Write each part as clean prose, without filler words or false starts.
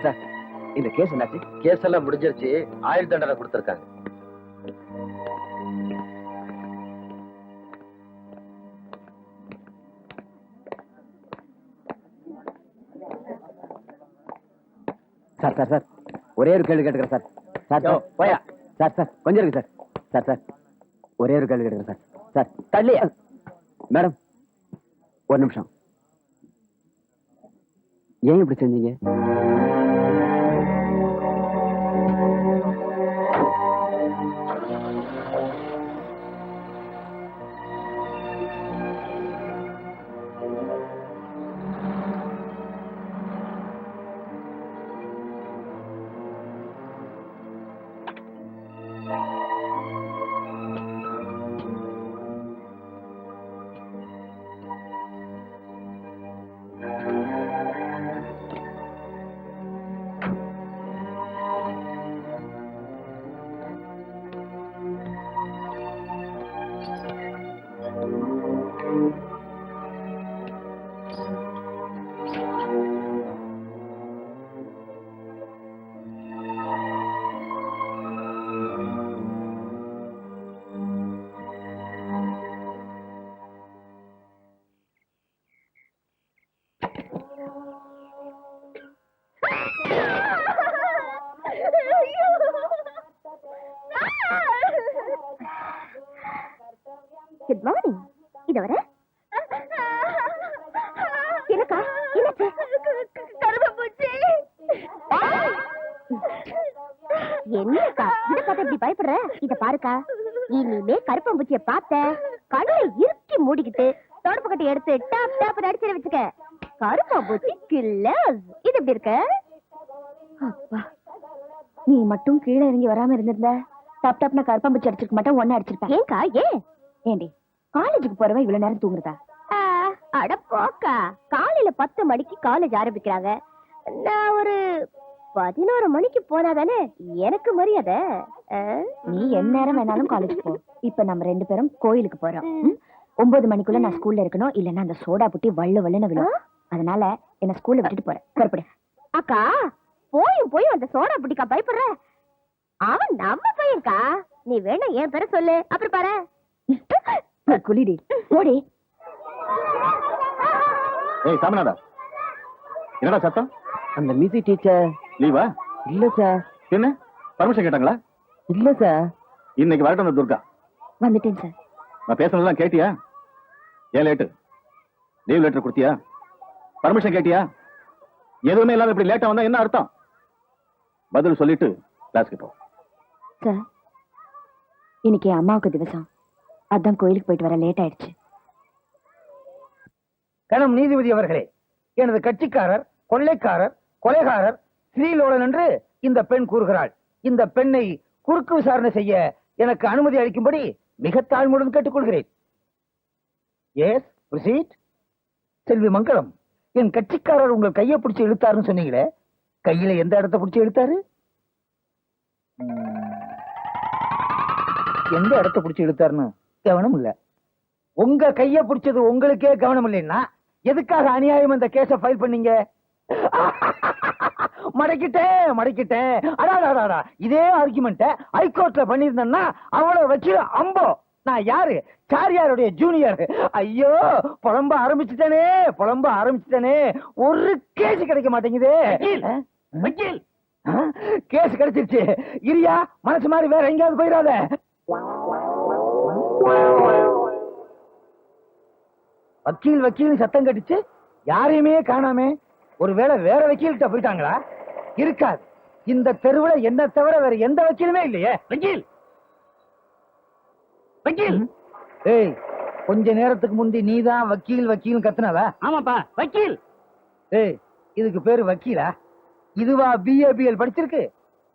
Sir இந்த case என்னாச்சு? Case எல்லாம் முடிஞ்சிருச்சு, ஆயுள் தண்டனை கொடுத்திருக்காங்க. சார் சார் சார் ஒரே ஒரு கேள்வி கேட்டுக்கிறேன் சார். சார் சார் போயா சார் சார் கொஞ்சம் இருக்கு சார். சார் சார் ஒரே ஒரு கேள்வி கேட்டுக்கிறேன் சார். சார் தள்ளி மேடம் ஒரு நிமிஷம். ஏன் இப்படி செஞ்சீங்க? Good morning. இது வர எனக்கா என்னாச்சு? கரும்பூச்சி. என்னக்கா இத பார்த்து இப்படி பயப்படுற? இத பாருக்கா, இனிமே கருப்பம்பூச்சிய பார்த்த கண்ணை இறுக்கி மூடிக்கிட்டு தொடப்பு கட்டி எடுத்து டாப் டாப் அடிச்சு வச்சுக்க. கருப்பம்பூச்சி கில்லர்ஸ். இது எப்படி இருக்க? அப்பா, நீ மட்டும் கீழே இறங்கி வராம இருந்திருந்த டாப் டாப்னா கருப்பம்பூச்சி அடிச்சிருக்க மாட்டேன், ஒன்னு அடிச்சிருப்பேன். ஏன்க்கா ஏன்? ஏண்டி காலேஜுக்கு போறவன் இவ்வளவு நேரம் தூங்குறதா? அட போக்கா, காலையில 10 மணிக்கு காலேஜ் ஆரம்பிக்கிறாங்க. நான் ஒரு 11 மணிக்கு போனாதானே எனக்கு மரியாதை. நீ என்ன நேரம் வேணாலும் காலேஜ் போ. இப்ப நம்ம 2 பேரும் கோயிலுக்கு போறோம். 9 மணிக்குள்ள நான் ஸ்கூல்ல இருக்கணும், இல்லன்னா அந்த சோடா புட்டி வள்ளு வள்ளுன்னு விழும். அதனால என்ன ஸ்கூல்ல விட்டுட்டு போறேன். புறப்படு. அக்கா போயும் அந்த சோடா புட்டிக்கா பயப்படுற? அவன் நம்ம பையன்கா. நீ வேணா என் பேரை சொல்லு, அப்புறம் பாரு. குளிடி போடி. ஏய் சாமநாதா, என்னடா சத்தம்? அந்த மியூசிக் டீச்சர் லீவா? இல்ல சார். என்ன பர்மிஷன் கேட்டாங்களா? இல்ல சார். இன்னைக்கு வரட்டும் துர்கா. வந்துட்டேன் சார். நான் பேசுனதெல்லாம் கேட்டியா? ஏன் லேட்டு? லீவ் லெட்டர் கொடுத்தியா? பர்மிஷன் கேட்டியா? எதுவுமே இல்லாம இப்படி லேட்டா வந்தா என்ன அர்த்தம்? பதில் சொல்லிட்டு கிளாஸ்க்கு போ. சார், இன்னைக்கு அம்மாவுக்கு திவசம், அதான் கோயிலுக்கு போயிட்டு வர லேட் ஆயிடுச்சு. கணம் நீதிபதி அவர்களே, எனது கட்சிக்காரர் கொள்ளைக்காரர் கொலைகாரர் ஸ்ரீலோலன் என்று இந்த பெண் கூறுகிறாள். இந்த பெண்ணை குறுக்கு விசாரணை செய்ய எனக்கு அனுமதி அளிக்கும்படி மிக தாழ்மையுடன் கேட்டுக்கொள்கிறேன். Yes proceed. செல்வி மங்களம், என் கட்சிக்காரர் உங்கள் கையை பிடிச்சி இழுத்தாருன்னு சொன்னீங்களே, கையில எந்த இடத்தை பிடிச்சி இழுத்தாரு? எந்த இடத்தை பிடிச்சி இழுத்தாருன்னு கவனம் இல்ல. உங்க கைய பிடிச்சது உங்களுக்கே கவனம் இல்லைன்னா எதுக்காக அநியாயம் இந்த கேஸ ஃபைல் பண்ணீங்க? மடக்கிட்டேன். அடாடாடா, இதே ஆர்குமெண்ட் ஹைகோர்ட்ல பண்ணிருந்தேன்னா அவ்வளவு வச்சு அம்போ. நான் யாரு? சாரியாருடைய ஜூனியர். ஐயோ, புலம்ப ஆரம்பிச்சுட்டேனே. ஒரு கேஸ் கிடைக்க மாட்டேங்குதே. வக்கீல், கேஸ் கிடைச்சிருச்சு. இரியா, மனசு மாதிரி வேற எங்கேயாவது போயிடாத. வக்கீல் சத்தம் கட்டிச்சு, யாரையுமே காணாமே. ஒருவேளை வேற வக்கீல்கிட்ட போயிட்டாங்களா? இருக்காது. இந்த தெருவுல என்ன தவிர வேற எந்த வக்கீலுமே இல்லையே. வக்கீல், ஏய், கொஞ்ச நேரத்துக்கு முந்தி நீதான் வக்கீல் கத்துனவ? ஆமாப்பா, வக்கீல். ஏய், இதுக்கு பேரு வக்கீலா? இதுவா பிஏபிஎல் படிச்சிருக்கு?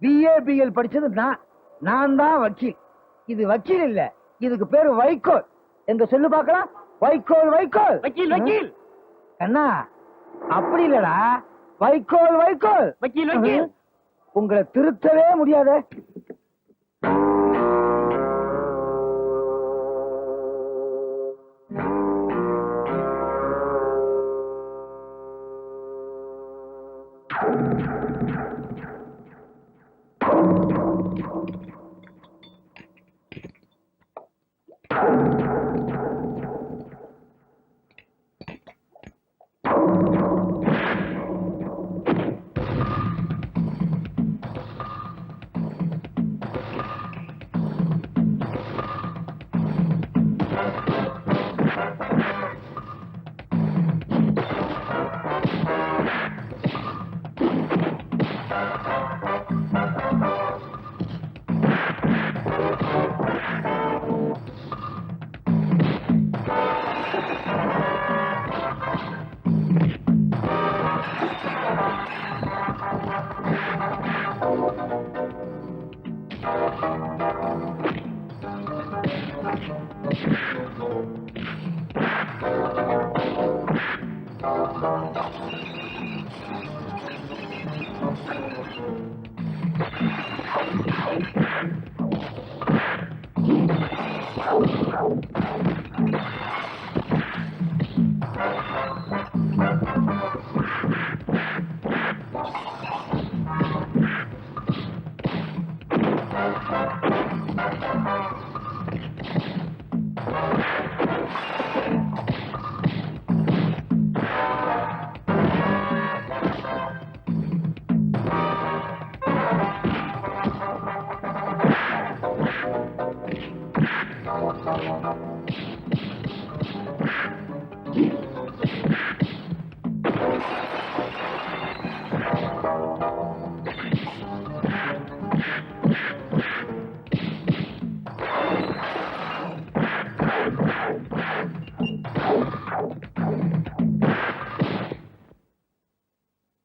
பிஏபிஎல் படிச்சது நான் தான் வக்கீல். இது வக்கீல் இல்ல, இதுக்கு பேரு வைக்கோல். எங்க சொல்லு பார்க்கலாம். வைக்கோல். வக்கீல். அண்ணா, அப்படி இல்லடா, வைக்கோல். வக்கீல். உங்களை திருத்தவே முடியாத.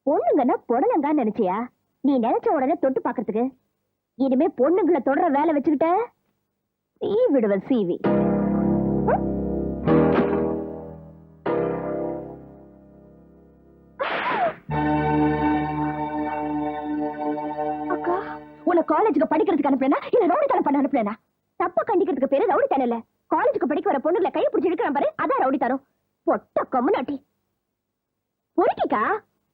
பொண்ணுங்கன்னா புடலங்கான்னு நினைச்சியா? நீ நினைச்ச உடனே தொட்டு பாக்குறதுக்கு. இனிமே பொண்ணுங்களை தொடர வேலை வச்சுக்கிட்ட விடுவ சீவி. அக்கா, உன்னை காலேஜுக்கு படிக்கிறதுக்கு அனுப்புறேனா இல்ல ரவுடித்தனம் பண்ண அனுப்புறேனா? தப்ப கண்டிக்கிறதுக்கு பேரு ரவுடித்தனம் இல்ல. காலேஜுக்கு படிக்க வர பொண்ணுங்களை கையை பிடிச்சி இருக்கிறான் பாரு, அதான் ரவுடித்தனம். பொட்ட கம்முனாட்டி பொறுக்கிக்கா.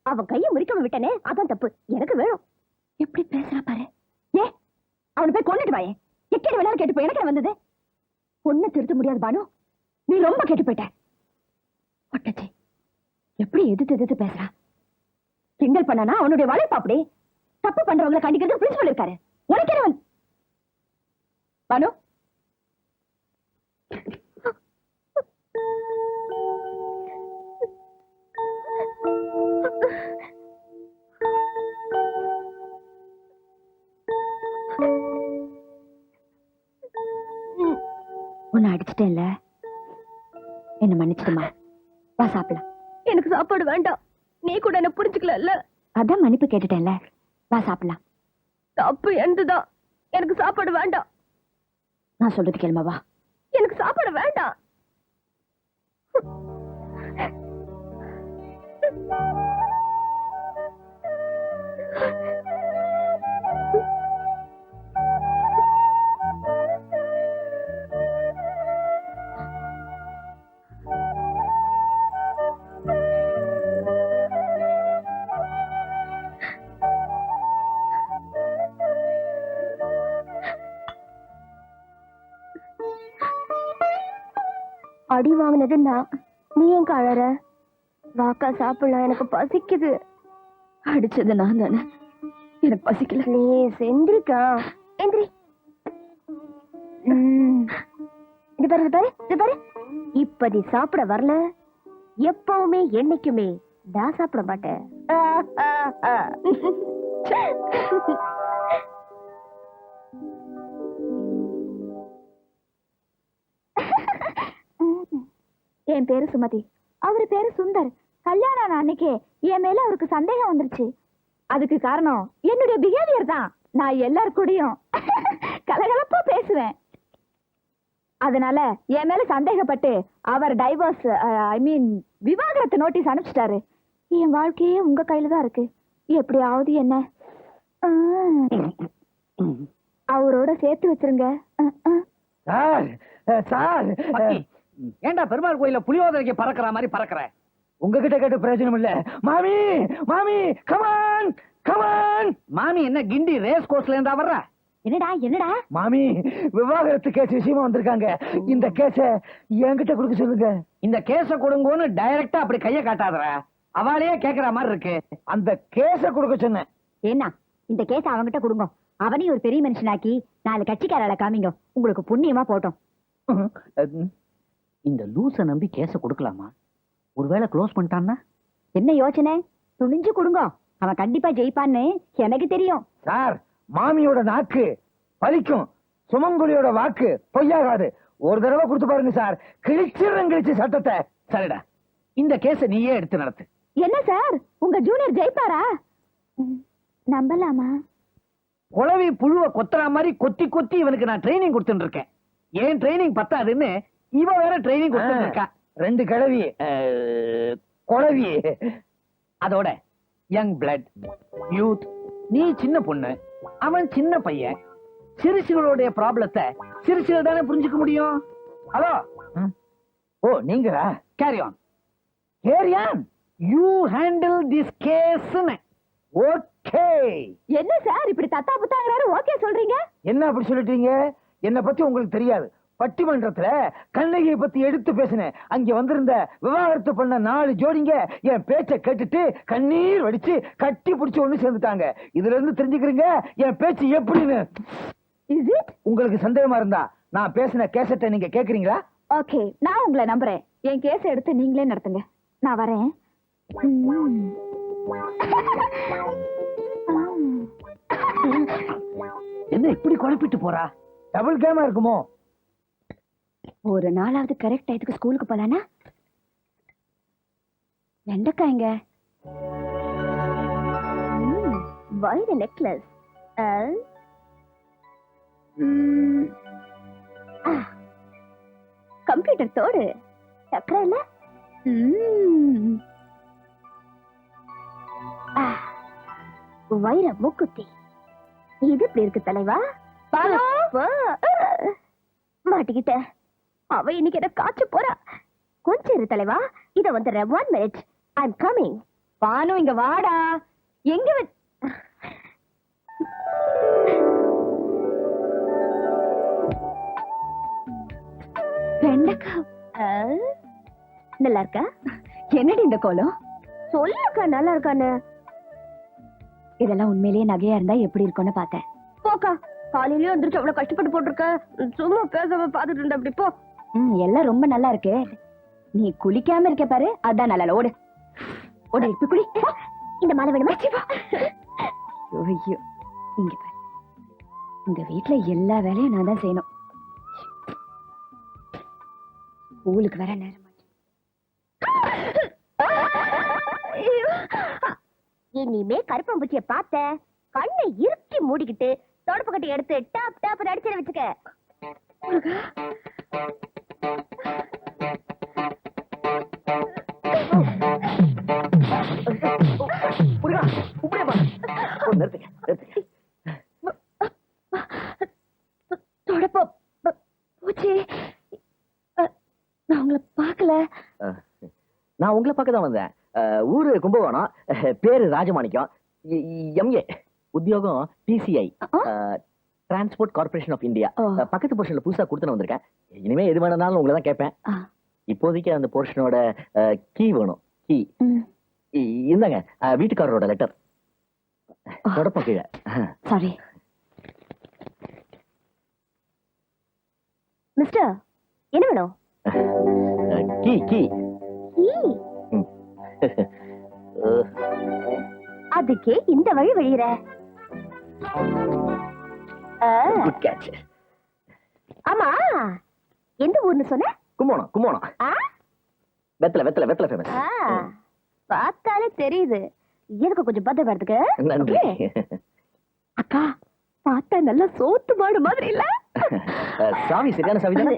அவன் கையை முறிக்காம விட்டனே, அதான் தப்பு. எனக்கு வேணும். எப்படி பேசுறா பாரு. ஏ, அவனை போய் கொண்டுட்டு வாயே. எக்கேடு விளையாட கேட்டு போய் எனக்கு வந்தது. பொண்ணை திருத்த முடியாது பானு, நீ ரொம்ப கேட்டு போயிட்ட. ஒட்டச்சி எப்படி எதிர்த்து பேசுறா. கிண்டல் பண்ணானா அவனுடைய வளைப்பு அப்படி. தப்பு பண்றவங்களை கண்டிக்கிறது பிரின்சிபல் இருக்காரு. உனக்கே வந்து பானு, உன்னை அடிச்சிட்டேன்ல, என்ன மன்னிச்சிடுமா. வா சாப்பிடலாம். எனக்கு சாப்பாடு வேண்டாம். நீ கூட என்ன புரிஞ்சுக்கல. அதான் மன்னிப்பு கேட்டுட்டேன்ல, வா சாப்பிடலாம். தப்பு என்னதுதான். எனக்கு சாப்பாடு வேண்டாம். நான் சொல்றது கேளுமா, வா. எனக்கு சாப்பாடு வேண்டாம். அடி வாங்கினது நான். நீ ஏன் அழற? வாக்கா சாப்பிடலாம், எனக்கு பசிக்குது. அடிச்சது நான் தானே, எனக்கு பசிக்கல. ப்ளீஸ் எந்திரிக்கா, எந்திரி. இது பாரு, இது பாரு, இது பாரு. இப்ப நீ சாப்பிட வரல, எப்பவுமே என்னைக்குமே நான் சாப்பிட மாட்டேன். என் பேரு சுமதி, அவரு பேரு சுந்தர். கல்யாணம் ஆன அன்னைக்கே என் மேல அவருக்கு சந்தேகம் வந்துருச்சு. அதுக்கு காரணம் என்னுடைய பிஹேவியர் தான். நான் எல்லார் கூடயும் கலகலப்பா பேசுவேன். அதனால என் மேல சந்தேகப்பட்டு அவர் டைவர்ஸ் விவாகரத்து நோட்டீஸ் அனுப்பிச்சிட்டாரு. என் வாழ்க்கையே உங்க கையில தான் இருக்கு. எப்படியாவது என்ன அவரோட சேர்த்து வச்சிருங்க. சார் சார், ஏண்டா பெருமாள் கோயில புளியோதரைக்கு பறக்கிற மாதிரி பறக்கிற? உங்ககிட்ட கேட்டு பிரயோஜனம் இல்ல. மாமி மாமி கமான் கமான். மாமி என்ன கிண்டி ரேஸ் கோர்ஸ்ல இருந்தா வர்ற? என்னடா என்னடா? மாமி விவாகரத்து கேஸ் விஷயமா வந்திருக்காங்க. இந்த கேஸ என்கிட்ட கொடுக்க சொல்லுங்க. இந்த கேஸ கொடுங்கன்னு டைரக்டா அப்படி கைய காட்டாதற. அவளையே கேக்குற மாதிரி இருக்கு. அந்த கேஸ கொடுக்க சொன்னேன். என்ன இந்த கேஸ அவங்கிட்ட கொடுங்க. அவனையும் ஒரு பெரிய மனுஷனாக்கி 4 கட்சிக்காரளை காமிங்க. உங்களுக்கு புண்ணியமா போட்டோம். இந்த லூச நம்பி கேஸ கொடுக்கலாமா? ஒருவேளை க்ளோஸ் பண்ணிட்டான்னா? என்ன யோசனை? துணிஞ்சு கொடுங்க, அவன் கண்டிப்பா ஜெயிப்பான்னு எனக்கு தெரியும். சார், மாமியோட நாக்கு பலிக்கும், சுமங்குலியோட வாக்கு பொய்யாகாது. ஒரு தடவை கொடுத்து பாருங்க சார், கிழிச்சு சட்டத்தை. சரிடா, இந்த கேஸ நீயே எடுத்து நடத்து. என்ன சார், உங்க ஜூனியர் ஜெயிப்பாரா? நம்பலாமா? குளவி புழுவ கொத்துற மாதிரி கொத்தி கொத்தி இவனுக்கு நான் ட்ரைனிங் கொடுத்துட்டு இருக்கேன். ஏன் ட்ரைனிங் பத்தாதுன்னு இவ வேற ட்ரைனிங் கொடுத்துட்டு இருக்கா. 2 கிழவி குளவி. அதோட யங் பிளட் யூத். நீ சின்ன பொண்ணு, அவன் சின்ன பையன். சிறுசிகளுடைய ப்ராப்ளத்தை சிறுசிகள் தானே புரிஞ்சுக்க முடியும். ஹலோ, ஓ நீங்களா? Carry on carry on. You handle this case. Okay. என்ன சார் இப்படி தத்தா புத்தாங்கிறாரு? ஓகே சொல்றீங்க? என்ன அப்படி சொல்லிட்டீங்க? என்ன பத்தி உங்களுக்கு தெரியாது. பட்டிமன்றத்துல கண்ணகியை பத்தி எடுத்து பேசினேன். அங்க வந்திருந்த விவாகரத்து பண்ண 4 ஜோடிங்க என் பேச்ச கேட்டுட்டு கண்ணீர் வடிச்சு கட்டி பிடிச்சு ஒண்ணு சேர்ந்துட்டாங்க. இதுல இருந்து தெரிஞ்சுக்கிறீங்க என் பேச்சு எப்படின்னு. உங்களுக்கு சந்தேகமா இருந்தா நான் பேசின கேசட்டை நீங்க கேக்குறீங்களா? ஓகே, நான் உங்களை நம்புறேன். என் கேஸ எடுத்து நீங்களே நடத்துங்க. நான் வரேன். என்ன இப்படி குழப்பிட்டு போறா? டபுள் கேமா இருக்குமோ? ஒரு நாளாவது கரெக்ட் டயத்துக்கு ஸ்கூலுக்கு போலானா? வெண்டக்காய்ங்க. வைர நெக்லஸ். கம்ப்யூட்டர் தோடு. சக்கரை இல்ல? வைர மூக்குத்தி. இது இப்படி இருக்கு தலைவா. மாட்டிக்கிட்ட. அவ இன்னைக்கு என்ன காய்ச்ச போறா. கொஞ்சம் இரு தலைவா, இத வந்துடுறேன். 1 minute. I'm coming. பானு இங்க வாடா. எங்க வெண்டக்கா நல்லா இருக்கா? என்னடி இந்த கோலம்? சொல்லுக்கா நல்லா இருக்கானு. இதெல்லாம் உண்மையிலேயே நகையா இருந்தா எப்படி இருக்கும்னு பார்த்தேன். போக்கா, காலையிலயே வந்துருச்சு. அவ்வளவு கஷ்டப்பட்டு போட்டிருக்க. சும்மா பேசாம பாத்துட்டு இருந்த. அப்படி போ. எல்லாம் ரொம்ப நல்லா இருக்கு. நீ குளிக்காம இருக்க பாரு, அதான் நல்லா. ஓடு ஓடு, இப்ப குளி. இந்த மாலை வேணுமா? ஐயோ, இங்க பாரு, இந்த வீட்டுல எல்லா வேலையும் நான் தான் செய்யணும். ஸ்கூலுக்கு வர நேரமாச்சு. இனிமே கருப்பம்பூச்சிய பார்த்த கண்ணை இறுக்கி மூடிக்கிட்டு தொடப்பு கட்டி எடுத்து டாப் டாப் அடிச்சிட வச்சுக்க. தொடப்ப பூச்சி, நான் உங்களை பார்க்கல. நான் உங்களை பார்க்க தான் வந்தேன். ஊரு கும்பகோணம், பேரு ராஜமாணிக்கம், எம்ஏ, உத்தியோகம் TCI, transport corporation of India. பக்கத்து போர்ஷன்ல புதுசா கொடுத்து வந்திருக்கேன். இனிமே எது வேணாலும் உங்களை தான் கேட்பேன். இப்போதைக்கு அந்த போர்ஷனோட கீ வேணும். கீ இந்தாங்க, வீட்டுக்காரரோட லெட்டர். தொடப்ப கீழே. சாரி. மிஸ்டர், என்ன வேணும்? Key key. அதுக்கே இந்த வழி வழியிற. Good catch. ஆமா, எந்த ஊர்னு சொன்ன? கும்போணம் கும்போணம். வெத்தலை வெத்தலை வெத்தலை ஃபேமஸ். பார்த்தாலே தெரியுது. எனக்கு கொஞ்சம் பத்திரம் வரதுக்கு. நன்றி. அக்கா, பார்த்தா நல்லா சோத்து மாடு மாதிரி இல்ல? சாவி சரியான சாவி தானே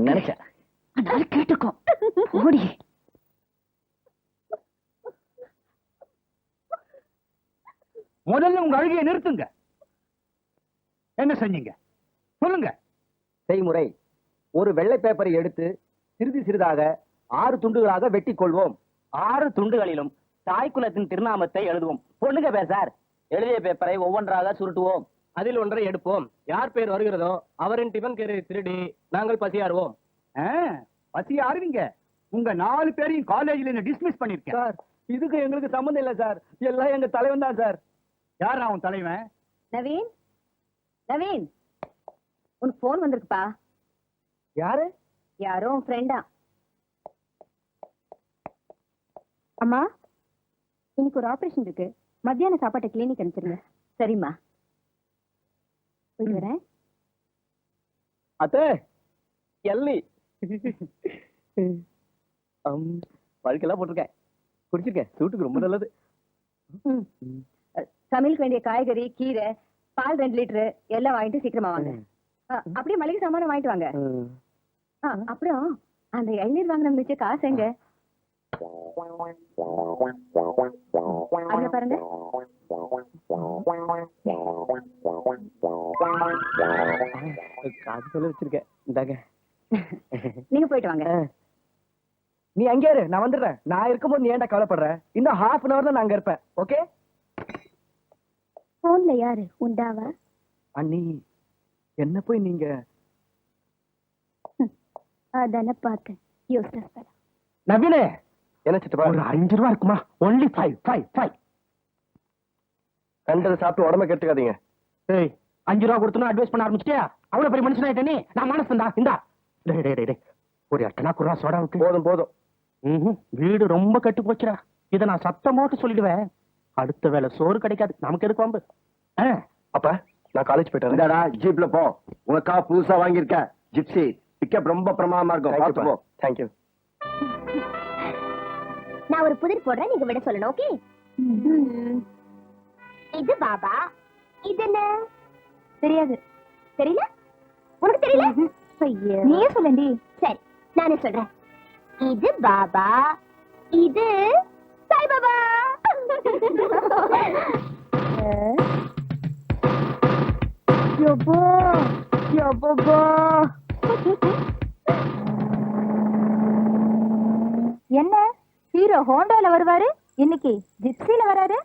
நினைச்சேன். கேட்டுக்கோம். ஓடி. முதல்ல உங்க அழுகையை நிறுத்துங்க. என்ன செஞ்சீங்க சொல்லுங்க. செய்முறை: ஒரு வெள்ளை பேப்பரை எடுத்து சிறிது சிறிதாக 6 துண்டுகளாக வெட்டிக் கொள்வோம். 6 துண்டுகளிலும் தாய்க்குலத்தின் திருநாமத்தை எழுதுவோம். பொண்ணுங்க பேசார். எழுதிய பேப்பரை ஒவ்வொன்றாக சுருட்டுவோம். அதில் ஒன்றை எடுப்போம். யார் பேர் வருகிறதோ அவரின் டிபன் கேரை திருடி நாங்கள் பசியாறுவோம். பசி ஆறுவீங்க. உங்க 4 பேரையும் காலேஜ்ல டிஸ்மிஸ் பண்ணிருக்கேன். சார், இதுக்கு எங்களுக்கு சம்பந்தம் இல்ல சார். எல்லாம் எங்க தலைவன் தான் சார். யார் அவன் தலைவன்? நவீன், நவீன், உனக்கு போன் வந்திருக்குப்பா. யாரு? யாரோ உன் ஃப்ரெண்டா. அம்மா, இன்னைக்கு ஒரு ஆபரேஷன் இருக்கு. மத்தியான சாப்பாட்டை கிளினிக் அனுப்பிச்சிருங்க. சரிம்மா. போயிட்டு வரேன். அத்தே, எல்லி பழுக்கெல்லாம் போட்டிருக்கேன். குடிச்சிருக்கேன். சூட்டுக்கு ரொம்ப நல்லது. சமையலுக்கு வேண்டிய காய்கறி, கீரை, பால் 2 லிட்டரு எல்லாம் வாங்கிட்டு சீக்கிரமா வாங்க. அப்படியே மளிகை சாமானம் வாங்கிட்டு வாங்க. அப்புறம் அந்த இளநீர் வாங்கின மிச்ச காசு எங்க? அதுல பாருங்க. காசு சொல்ல வச்சிருக்கேன். இந்தாங்க. நீங்க போயிட்டு வாங்க. நீ அங்கே இரு, நான் வந்துடுறேன். நான் இருக்கும்போது நீ ஏன்டா கவலைப்படுற? இன்னும் ½ அன் அவர் தான் நான் அங்க இருப்பேன். ஓகே? போன்ல யாரு? உண்டாவா? அண்ணி, என்ன போய் நீங்க அதான பார்த்தேன். யோசிச்சு நவீனே, என்ன சித்தப்பா? ஒரு 5 ரூபா இருக்குமா? ஒன்லி 5. கண்டதை சாப்பிட்டு உடம்ப கெடுத்துக்காதீங்க. ஏய், 5 ரூபா கொடுத்தனும் அட்வைஸ் பண்ண ஆரம்பிச்சிட்டியா? அவ்வளவு பெரிய மனுஷனா ஆயிட்ட நீ. நான் மனசுந்தா. இந்தா. டேய், ஒரு 8 குறா சோடாவுக்கு. போதும். வீடு ரொம்ப கெட்டு போச்சுடா. இதை நான் சத்தம் போட்டு சொல்லிடுவேன். அடுத்த வேலை சோறு கிடைக்காது. நமக்கு எதுக்கு வம்பு? அப்ப நான் காலேஜ் போயிட்டேன். ஜீப்ல போ. உனக்கா புதுசா வாங்கியிருக்க ஜிப்சி பிக்கப் ரொம்ப பிரமாதமா இருக்கும். பார்த்து போ. தேங்க்யூ. நான் ஒரு புதிர் போடுறேன், நீங்க விட சொல்லணும். ஓகே? இது பாபா. இது என்ன? தெரியாது. தெரியல? உனக்கு தெரியல? ஐயோ, நீயே சொல்லண்டி. சரி, நானே சொல்றேன். இது பாபா, இது சாய் பாபா. யோபோ. என்ன ஹீரோ ஹோண்டால வருவாரு, இன்னைக்கு ஜிப்சில வராரு.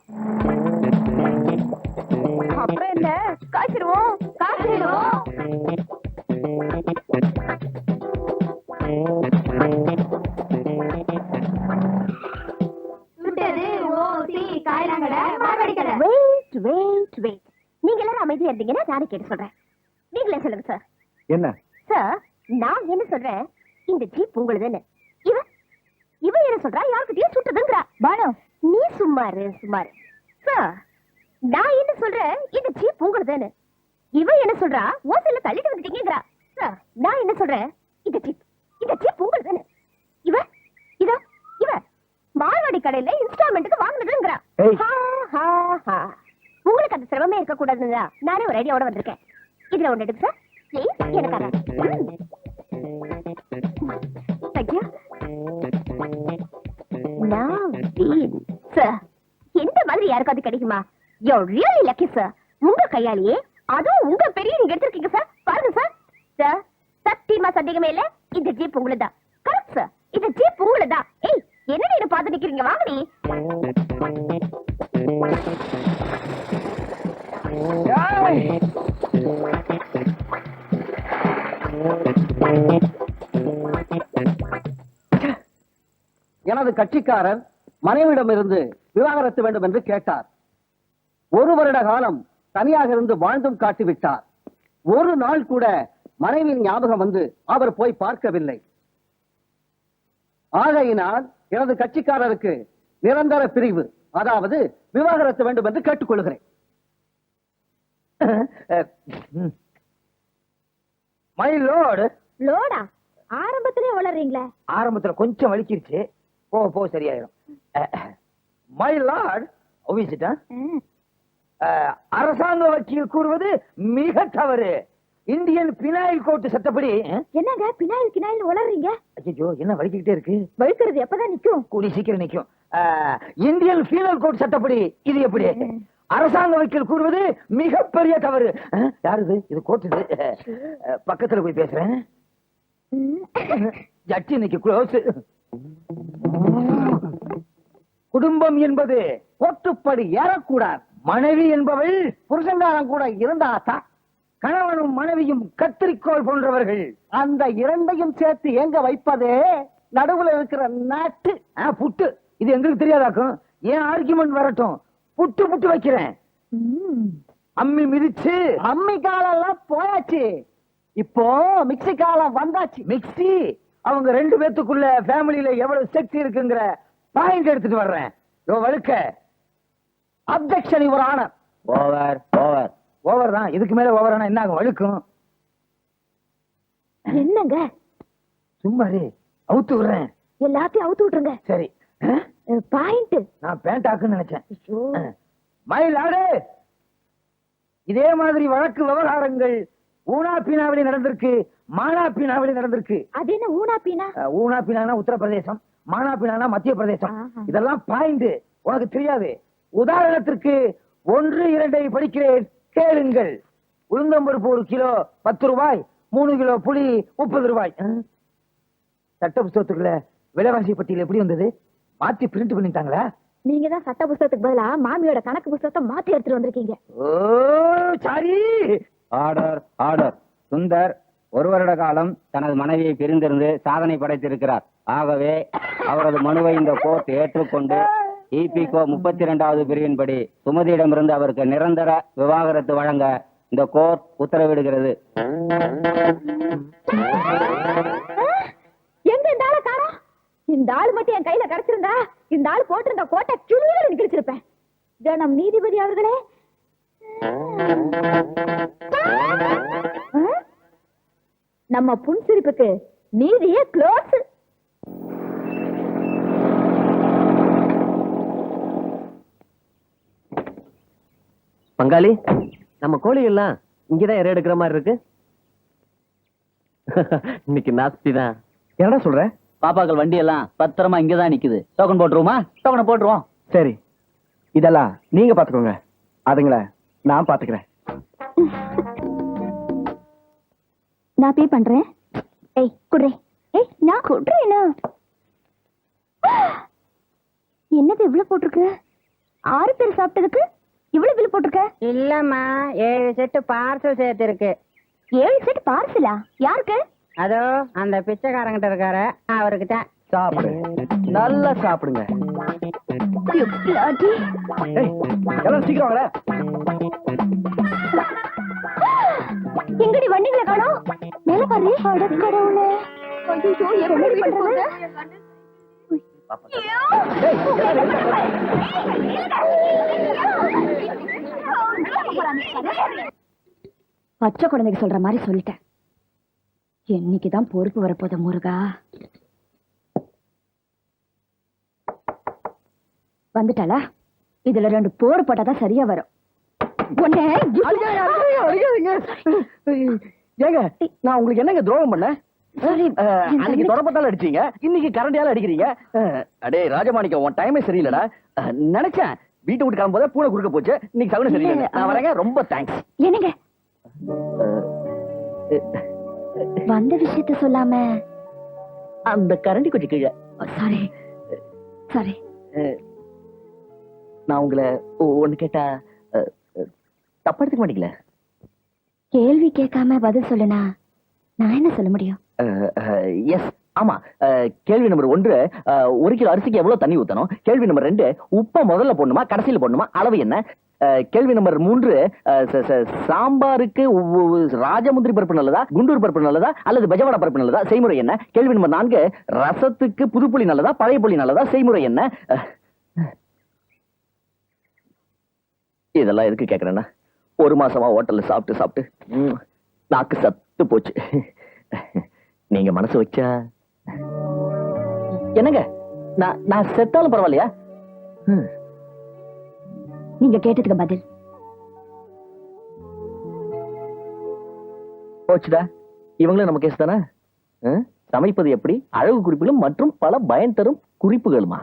அப்புறம் என்ன, காய்ச்சிருவோம். வெயிட். நீங்க எல்லாரும் அமைதியா இருந்தீங்கன்னா நானே கேட்டு சொல்றேன். நீங்களே சொல்லுங்க சார். என்ன சார், நான் என்ன சொல்றேன், இந்த ஜீப் உங்களுதுன்னு. இவன் என்ன சொல்றா, யாருக்கிட்டயும் சுட்டுதுங்கிறா. பானு, நீ சும்மாரு. சார், நான் என்ன சொல்றேன், இந்த ஜீப் உங்களுதுன்னு. இவன் என்ன சொல்றா, ஓசையில தள்ளிட்டு வந்துட்டீங்கிறா. சார், நான் என்ன சொல்றேன், இந்த ஜீப் உங்களுதுன்னு. இவ மார்வாடி கடையில இன்ஸ்டால்மெண்ட்டுக்கு வாங்கினதுங்கிறா. உங்களுக்கு அந்த சிரமமே இருக்க கூடாதுன்னு நானே ஒரு ஐடியாவோட வந்திருக்கேன். இதுல ஒண்ணு எடுங்க சார், ப்ளீஸ். எனக்காக. ஐயா, சார், எந்த மாதிரி யாருக்காவது கிடைக்குமா? You're really lucky, sir. உங்க கையாலேயே, அதுவும் உங்க பெரிய நீங்க எடுத்திருக்கீங்க சார். பாருங்க சார். சார், சத்தியமா சந்தேகமே இல்ல, இந்த ஜீப் உங்களுதான். கரெக்ட் சார், இந்த ஜீப் உங்களுதான். ஏய், என்ன நீங்க பார்த்து நிக்கிறீங்க? வாங்கடி. கட்சிக்காரர் மனைவியிடமிருந்து விவாகரத்து வேண்டும் என்று கேட்டார். 1 வருட காலம் தனியாக இருந்து வாழ்ந்தும் காட்டிவிட்டார். ஒரு நாள் கூட மனைவியின் ஞாபகம் வந்து அவர் போய் பார்க்கவில்லை. ஆகையினால் எனது கட்சிக்காரருக்கு நிரந்தர பிரிவு, அதாவது விவாகரத்து வேண்டும் என்று கேட்டுக்கொள்கிறேன். மை லார்ட், லோடா ஆரம்பத்திலே வளர்றீங்களே. ஆரம்பத்துல கொஞ்சம் வலிக்கிருச்சு, போக போக சரியாயிரும். மை லார்ட், ஒவிசிட்டா அரசாங்க வக்கீல் கூறுவது மிக தவறு. இந்தியன் பினாயில் கோர்ட் சட்டப்படி. என்னங்க பினாயில் கினாயில் வளர்றீங்க? ஐயோ, என்ன வலிக்கிட்டே இருக்கு? வழுக்கிறது எப்பதான் நிக்கும்? கூலி சீக்கிரம் நிக்கும். இந்தியன் பீனல் கோட் சட்டப்படி இது எப்படி? அரசாங்க வக்கீல் கூறுவது மிகப்பெரிய தவறு. யாரு இது? இது கோர்ட். இது பக்கத்துல போய் பேசுறேன். ஜட்ஜி இன்னைக்கு க்ளோஸ். குடும்பம் என்பது கோட்டுப்படி ஏறக்கூடாது. மனைவி என்பவள் புருஷங்காரம் கூட இருந்தாதான். கணவனும் மனைவியும் கத்திரிக்கோள் போன்றவர்கள். அந்த இரண்டையும் சேர்த்து எங்க வைப்பதே நடுவுல இருக்கிற நாட்டு புட்டு. இது எங்களுக்கு தெரியாதாக்கும். ஏன் ஆர்குமெண்ட் வரட்டும், புட்டு புட்டு வைக்கிறேன். அம்மி மிதிச்சு. அம்மி காலம் எல்லாம் போயாச்சு, இப்போ மிக்ஸி காலம் வந்தாச்சு. மிக்ஸி அவங்க 2 பேத்துக்குள்ள ஃபேமிலியில எவ்வளவு செக்ஸ் இருக்குங்கிற பாயிண்ட் எடுத்துட்டு வர்றேன். வழுக்க objection your honour. Over over over தான். இதுக்கு மேல ஓவர் ஆனா என்ன ஆகும்? வழுக்கும். என்னங்க சும்மாரு, அவுத்து விடுறேன். எல்லாத்தையும் அவுத்து விட்டுருங்க. சரி. பாயிண்ட். நான் பேண்ட் ஆக்குன்னு நினைச்சேன். மை லார்டு, இதே மாதிரி வழக்கு விவகாரங்கள் ஊனா பீனாவிலே நடந்திருக்கு, மானா பீனாவிலே நடந்திருக்கு. அது என்ன ஊனா பீனா? ஊனா பீனானா உத்தரப்பிரதேசம், மானா பீனானா மத்திய பிரதேசம். ஆஹா. இதெல்லாம் பாயிண்ட், உனக்கு தெரியாது. உதாரணத்திற்கு 1, 2 படிக்கிறேன், கேளுங்கள். உளுந்தம்பருப்பு 1 கிலோ 10 ரூபாய், 3 கிலோ புளி 30 ரூபாய். சட்ட புஸ்தகத்துக்குள்ள விலைவாசி பட்டியல் எப்படி வந்தது? மாத்தி பிரிண்ட் பண்ணிட்டாங்களா? நீங்க தான் சட்ட புஸ்தகத்துக்கு பதிலா மாமியோட கணக்கு புஸ்தகத்தை மாத்தி எடுத்துட்டு வந்திருக்கீங்க. Oh sorry. Order order. Sundar 1 வருட காலம் தனது மனைவியை பிரிந்திருந்து சாதனை படைத்திருக்கிறார். ஆகவே அவரது மனுவை இந்த கோர்ட் ஏற்றுக்கொண்டு இபிகோ 32வது பிரிவின்படி சுமதியிடமிருந்து அவருக்கு நிரந்தர விவாகரத்து வழங்க இந்த கோர்ட் உத்தரவிடுகிறது. எங்க இந்த ஆளை காணோம்? இந்த ஆள் மட்டும் என் கையில கிடைச்சிருந்தா இந்த ஆள் போட்டிருந்த கோட்டை கிழியில கிழிச்சிருப்பேன். ஜனம் நீதிபதி அவர்களே, நம்ம புன்சிரிப்புக்கு நீதியே க்ளோஸ். பங்காளி, நம்ம கோழி எல்லாம் இங்கதான் இறை எடுக்கிற மாதிரி இருக்கு. இன்னைக்கு நாஸ்தி தான். என்னடா சொல்ற? பாப்பாக்கள் வண்டி எல்லாம் பத்திரமா இங்கதான் நிக்குது. டோக்கன் போட்டுருவோமா? டோக்கனை போட்டுருவோம். சரி, இதெல்லாம் நீங்க பாத்துக்கோங்க, அதுங்கள நான் பாத்துக்கிறேன். நான் பே பண்றேன். ஏய் குடுறே. ஏய் நான் குடுறேனா? என்னது இவ்வளவு போட்டிருக்கு? 6 பேர் சாப்பிட்டதுக்கு இவ்வளவு பில் போட்டிருக்க? இல்லம்மா, 7 செட்டு பார்சல் சேர்த்து இருக்கு. 7 செட் பார்சலா? யாருக்கு? அதோ அந்த பிச்சைக்காரங்கிட்ட இருக்காரு, அவருக்கு தான். சாப்பிடு, நல்லா சாப்பிடுங்க. ஏய், எல்லாம் சீக்கிரம் வாங்க. எங்கடி வண்டிகளை காணோம்? மேல பாரு. அட கடவுளே. ஐயோ, எப்படி பண்றது? பச்சை குழந்தைக்கு சொல்ற மாதிரி சொல்லிட்டேன். என்னைக்குதான் பொறுப்பு வரப்போத முருகா. வந்துட்டாளா? இதுல 2 போர் போட்டாதான் சரியா வரும். ஏங்க, நான் உங்களுக்கு என்னங்க துரோகம் பண்ண? அன்னைக்கு தொடப்பத்தால அடிச்சீங்க, இன்னைக்கு கரண்டியால அடிக்கிறீங்க. அடே ராஜமாணிக்கம், உன் டைமே சரியில்லடா. நினைச்சேன் வீட்டு விட்டு கிளம்பும் போதே பூனை குறுக்க போச்சு. இன்னைக்கு சகுன சரியில்லை. நான் வரேங்க, ரொம்ப தேங்க்ஸ். என்னங்க வந்த விஷயத்த சொல்லாம? அந்த கரண்டி கொஞ்சம் கீழே. Sorry sorry. நான் உங்களை ஒண்ணு கேட்டா தப்பா எடுத்துக்க மாட்டீங்களா? கேள்வி கேட்காம பதில் சொல்லுனா நான் என்ன சொல்ல முடியும்? எஸ், ஆமா. கேள்வி நம்பர் 1, 1 கிலோ அரிசிக்கு எவ்வளவு தண்ணி ஊத்தணும்? கேள்வி நம்பர் 2, உப்பை முதல்ல போடணுமா கடைசியில போடணுமா? அளவு என்ன? கேள்வி நம்பர் 3, சாம்பாருக்கு ராஜமுந்திரி பருப்பு நல்லதா, குண்டூர் பருப்பு நல்லதா, அல்லது பெஜவாடா பருப்பு நல்லதா? செய்முறை என்ன? கேள்வி நம்பர் 4, ரசத்துக்கு புதுப்புளி நல்லதா, பழைய புளி நல்லதா? செய்முறை என்ன? இதெல்லாம் எதுக்கு கேக்குறேன்னா, 1 மாசமா ஹோட்டல்ல சாப்பிட்டு நாக்கு சத்து போச்சு. நீங்க மனசு வச்சா என்னங்க, நான் செத்தாலும் பரவாயில்லையா? நீங்க கேட்டதுக்கு பதில் போச்சுடா. இவங்களும் நம்ம கேஸ் தானே. சமைப்பது எப்படி, அழகு குறிப்புகளும் மற்றும் பல பயன் தரும் குறிப்புகளுமா?